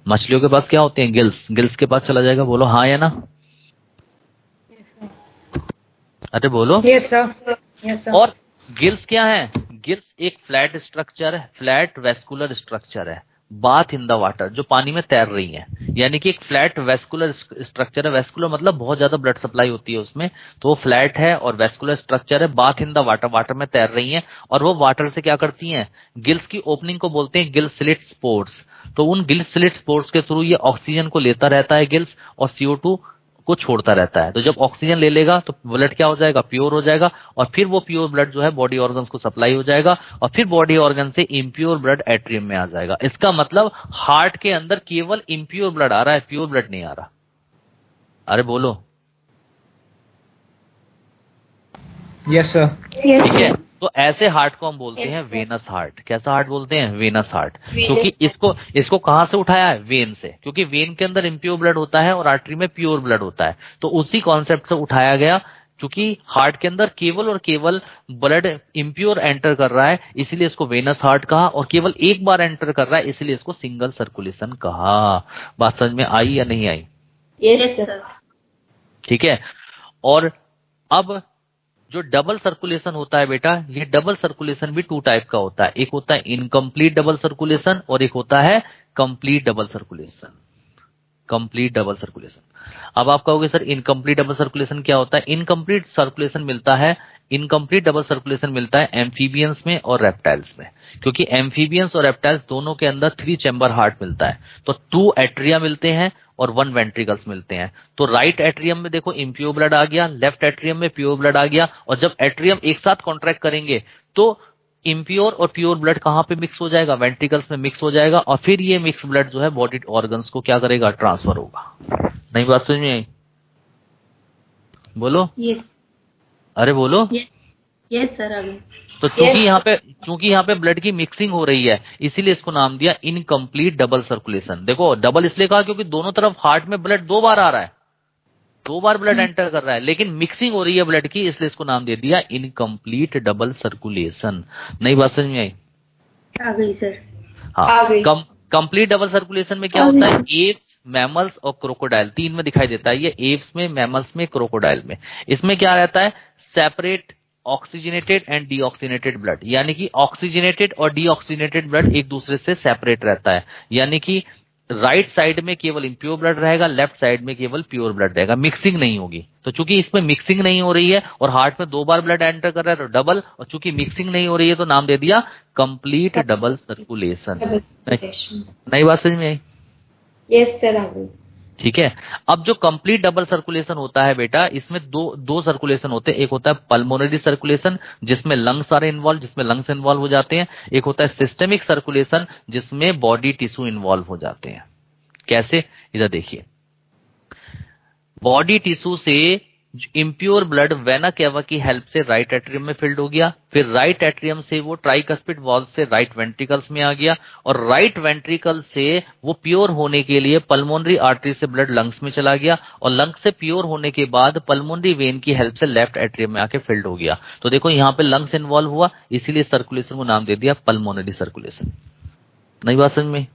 मछलियों के पास क्या होते हैं? गिल्स के पास चला जाएगा। बोलो हाँ या ना? अरे बोलो।
Yes sir.
और गिल्स क्या है? गिल्स एक फ्लैट स्ट्रक्चर है, फ्लैट वेस्कुलर स्ट्रक्चर है, बाथ इन द वाटर, जो पानी में तैर रही है, यानी कि एक फ्लैट वेस्कुलर स्ट्रक्चर है। वेस्कुलर मतलब बहुत ज्यादा ब्लड सप्लाई होती है उसमें, तो वो फ्लैट है और वेस्कुलर स्ट्रक्चर है, bath in the water, water में तैर रही है। और वो वाटर से क्या करती हैं? गिल्स की ओपनिंग को बोलते हैं गिल स्लिट स्पोर्स। तो उन गिल स्लिट स्पोर्स के थ्रू ये ऑक्सीजन को लेता रहता है गिल्स, और CO2 को छोड़ता रहता है। तो जब ऑक्सीजन ले लेगा तो ब्लड क्या हो जाएगा? प्योर हो जाएगा, और फिर वो प्योर ब्लड जो है बॉडी ऑर्गन्स को सप्लाई हो जाएगा, और फिर बॉडी ऑर्गन से इम्प्योर ब्लड एट्रियम में आ जाएगा। इसका मतलब हार्ट के अंदर केवल इम्प्योर ब्लड आ रहा है, प्योर ब्लड नहीं आ रहा। अरे बोलो।
Yes sir.
ठीक है, तो ऐसे हार्ट को हम बोलते हैं वेनस हार्ट। कैसा हार्ट बोलते हैं? Venous heart. क्योंकि इसको कहां से उठाया है? वेन से, क्योंकि वेन के अंदर इम्प्योर ब्लड होता है और आर्टरी में प्योर ब्लड होता है, तो उसी कॉन्सेप्ट से उठाया गया। क्योंकि हार्ट के अंदर केवल और केवल ब्लड इम्प्योर एंटर कर रहा है, इसीलिए इसको वेनस हार्ट कहा, और केवल एक बार एंटर कर रहा है, इसलिए इसको सिंगल सर्कुलेशन कहा। बात समझ में आई या नहीं आई?
Yes sir.
ठीक है। और अब जो डबल सर्कुलेशन होता है बेटा, ये डबल सर्कुलेशन भी 2 टाइप का होता है। एक होता है इनकम्प्लीट डबल सर्कुलेशन और एक होता है complete double circulation. Complete double circulation. अब आप कहोगे सर इनकम्प्लीट डबल सर्कुलेशन क्या होता है? इनकम्प्लीट डबल सर्कुलेशन मिलता है एम्फीबियंस में और रेप्टाइल्स में, क्योंकि एम्फीबियंस और रेप्टाइल्स दोनों के अंदर 3 चैम्बर हार्ट मिलता है। तो 2 एट्रिया मिलते हैं और 1 वेंट्रिकल्स मिलते हैं। तो राइट एट्रियम में देखो इम्प्योर ब्लड आ गया, लेफ्ट एट्रियम में प्योर ब्लड आ गया, और जब एट्रियम एक साथ कॉन्ट्रैक्ट करेंगे तो इम्प्योर और प्योर ब्लड कहां पे मिक्स हो जाएगा? वेंट्रिकल्स में मिक्स हो जाएगा, और फिर ये मिक्स ब्लड जो है बॉडी ऑर्गन्स को क्या करेगा? ट्रांसफर होगा। नहीं बात समझ में आई? बोलो।
यस।
अरे बोलो।
Yes sir. आगे
तो चूंकि यहाँ पे ब्लड की मिक्सिंग हो रही है, इसीलिए इसको नाम दिया इनकम्प्लीट डबल सर्कुलेशन। देखो डबल इसलिए कहा क्योंकि दोनों तरफ हार्ट में ब्लड 2 बार आ रहा है, 2 बार ब्लड एंटर कर रहा है, लेकिन मिक्सिंग हो रही है ब्लड की, इसलिए इसको नाम दे दिया इनकम्प्लीट डबल सर्कुलेशन। नई बात समझ में आई?
आ गई सर।
हाँ। कंप्लीट डबल सर्कुलेशन में क्या होता है? एप्स, मैमल्स और क्रोकोडाइल 3 में दिखाई देता है ये, एप्स में, मैमल्स में, क्रोकोडाइल में। इसमें क्या रहता है? Separate oxygenated and deoxygenated blood, यानी कि ऑक्सीजनेटेड और डीऑक्सीनेटेड ब्लड एक दूसरे से सेपरेट रहता है, यानी कि राइट साइड में केवल इम्प्योर ब्लड रहेगा, लेफ्ट साइड में केवल प्योर ब्लड रहेगा, मिक्सिंग नहीं होगी। तो चूंकि इसमें मिक्सिंग नहीं हो रही है और हार्ट में 2 बार ब्लड एंटर कर रहा है तो डबल, और चूंकि मिक्सिंग नहीं हो रही है तो नाम दे दिया कंप्लीट डबल सर्कुलेशन। नई बात समझ में आई?
Yes sir.
ठीक है। अब जो कंप्लीट डबल सर्कुलेशन होता है बेटा, इसमें दो सर्कुलेशन होते हैं। एक होता है पल्मोनरी सर्कुलेशन, जिसमें लंग्स सारे इन्वॉल्व, जिसमें लंग्स इन्वॉल्व हो जाते हैं। एक होता है सिस्टेमिक सर्कुलेशन, जिसमें बॉडी टिश्यू इन्वॉल्व हो जाते हैं। कैसे? इधर देखिए, बॉडी टिश्यू से इम्प्योर ब्लड वेना केवा की हेल्प से राइट एट्रियम में फिल्ड हो गया, फिर राइट एट्रियम से वो ट्राइकस्पिड वॉल्व से राइट वेंट्रिकल्स में आ गया, और राइट वेंट्रिकल से वो प्योर होने के लिए पल्मोनरी आर्टरी से ब्लड लंग्स में चला गया, और लंग्स से प्योर होने के बाद पल्मोनरी वेन की हेल्प से लेफ्ट एट्रियम में आके फिल्ड हो गया। तो देखो यहाँ पे लंग्स इन्वॉल्व हुआ, इसीलिए सर्कुलेशन को नाम दे दिया पल्मोनरी सर्कुलेशन। नई बात समझ में?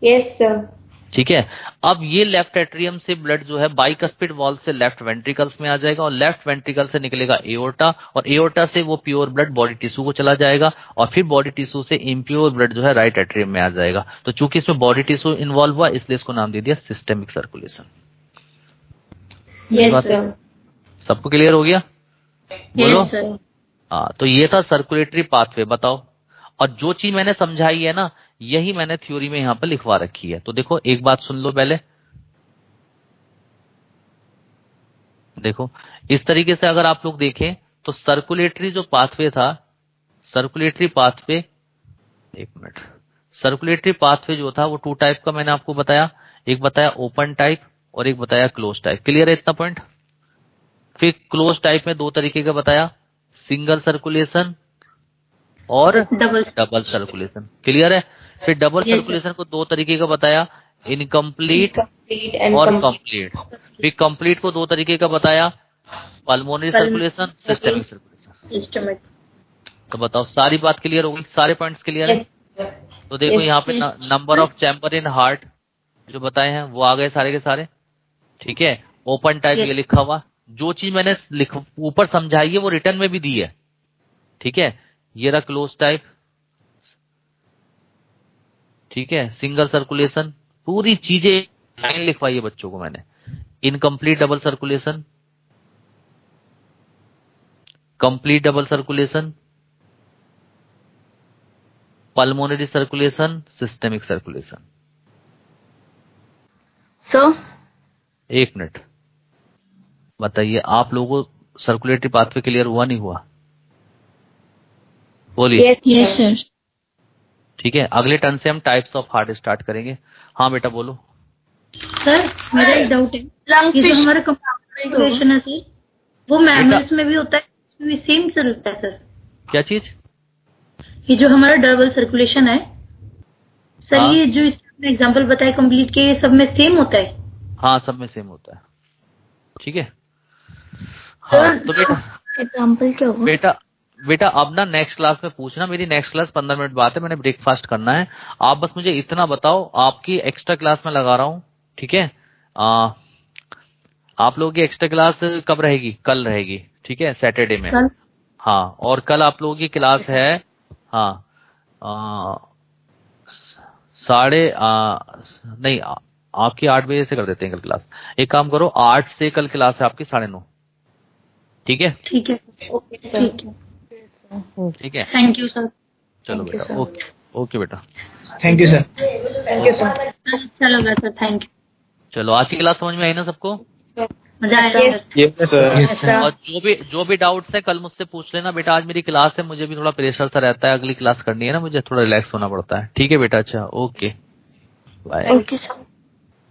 Yes sir.
ठीक है। अब ये लेफ्ट एट्रियम से ब्लड जो है बाइकस्पिड वॉल्व से लेफ्ट वेंट्रिकल्स में आ जाएगा, और लेफ्ट वेंट्रिकल से निकलेगा एओर्टा, और एओर्टा से वो प्योर ब्लड बॉडी टिश्यू को चला जाएगा, और फिर बॉडी टिश्यू से इम्प्योर ब्लड जो है राइट एट्रियम में आ जाएगा। तो चूंकि इसमें बॉडी टिश्यू इन्वॉल्व हुआ, इसलिए इसको नाम दे दिया सिस्टेमिक सर्कुलेशन।
यस
बात है?
सर।
सबको क्लियर हो गया? बोलो।
Yes sir.
हाँ, तो ये था सर्कुलेटरी पाथवे। बताओ, और जो चीज मैंने समझाई है ना, यही मैंने थ्योरी में यहाँ पर लिखवा रखी है। तो देखो, एक बात सुन लो पहले। देखो, इस तरीके से अगर आप लोग देखें तो सर्कुलेटरी जो पाथवे था, सर्कुलेटरी पाथवे, एक मिनट, सर्कुलेटरी पाथवे जो था वो 2 टाइप का मैंने आपको बताया। एक बताया ओपन टाइप और एक बताया क्लोज टाइप। क्लियर है इतना पॉइंट? फिर क्लोज टाइप में 2 तरीके का बताया, सिंगल सर्कुलेशन और डबल सर्कुलेशन। क्लियर है? फिर डबल सर्कुलेशन को 2 तरीके का बताया, इनकम्प्लीट और कंप्लीट। फिर कंप्लीट को 2 तरीके का बताया, pulmonary circulation, systemic circulation.
Systematic.
तो बताओ, सारी बात क्लियर हो गई? सारे पॉइंट्स क्लियर है? तो देखो यहाँ पे number of chamber in heart जो बताए हैं वो आ गए सारे के सारे। ठीक है, ओपन टाइप ये लिखा हुआ। जो चीज मैंने ऊपर समझाई है वो रिटर्न में भी दी है। ठीक है, ये रहा क्लोज टाइप। ठीक है, सिंगल सर्कुलेशन, पूरी चीजें लाइन लिखवाई है बच्चों को मैंने। Incomplete double circulation, complete double circulation, pulmonary circulation, systemic circulation.
Sir
एक मिनट, बताइए आप लोगों को सर्कुलेटरी पाथवे क्लियर हुआ नहीं हुआ? बोलिए।
Yes sir.
ठीक है, अगले टर्न से हम टाइप्स ऑफ हार्ट स्टार्ट करेंगे। हाँ बेटा बोलो।
सर मेरा एक डाउट है, ये जो हमारा कंप्लीट है सर, वो मैमल्स में भी होता है, इसमें भी सेम सर होता है सर?
क्या चीज?
ये जो हमारा डबल सर्कुलेशन है सर,
हाँ।
ये जो इसमें एग्जांपल बताए कंप्लीट के, ये सब में सेम होता है?
हाँ, सब में सेम होता है। ठीक है। हाँ, तो बेटा
एग्जाम्पल क्या होगा?
बेटा अब ना नेक्स्ट क्लास में पूछना। मेरी नेक्स्ट क्लास 15 मिनट बाद है, मैंने ब्रेकफास्ट करना है। आप बस मुझे इतना बताओ, आपकी एक्स्ट्रा क्लास में लगा रहा हूँ। ठीक है, आप लोगों की एक्स्ट्रा क्लास कब रहेगी? कल रहेगी। ठीक है, सैटरडे में। हाँ, और कल आप लोगों की क्लास है, हाँ, नहीं, आपकी 8 बजे से कर देते हैं कल क्लास। एक काम करो, 8 से कल क्लास है आपकी 9:30। ठीक है?
ठीक है, ओके ठीक है,
ठीक है,
थैंक यू सर।
चलो बेटा, ओके ओके बेटा,
थैंक यू सर।
अच्छा लगा सर, थैंक यू।
चलो आज की क्लास समझ में आई ना सबको?
मजा आया सर।
Yes sir.
और जो भी डाउट्स है कल मुझसे पूछ लेना बेटा। आज मेरी क्लास है, मुझे भी थोड़ा प्रेशर सा रहता है, अगली क्लास करनी है ना, मुझे थोड़ा रिलैक्स होना पड़ता है। ठीक है बेटा, अच्छा okay, bye.
Okay sir.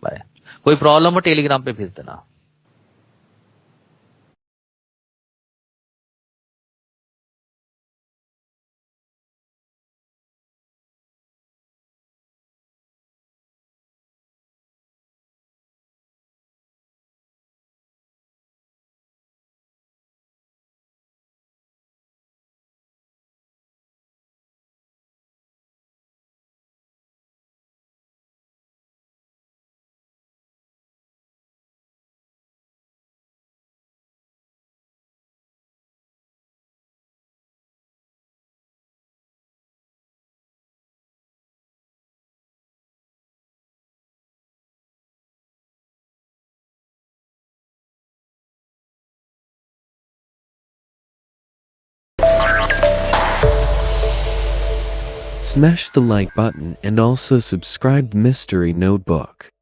Bye. कोई प्रॉब्लम हो टेलीग्राम पे भेज देना।
Smash the like button and also subscribe Mystery Notebook.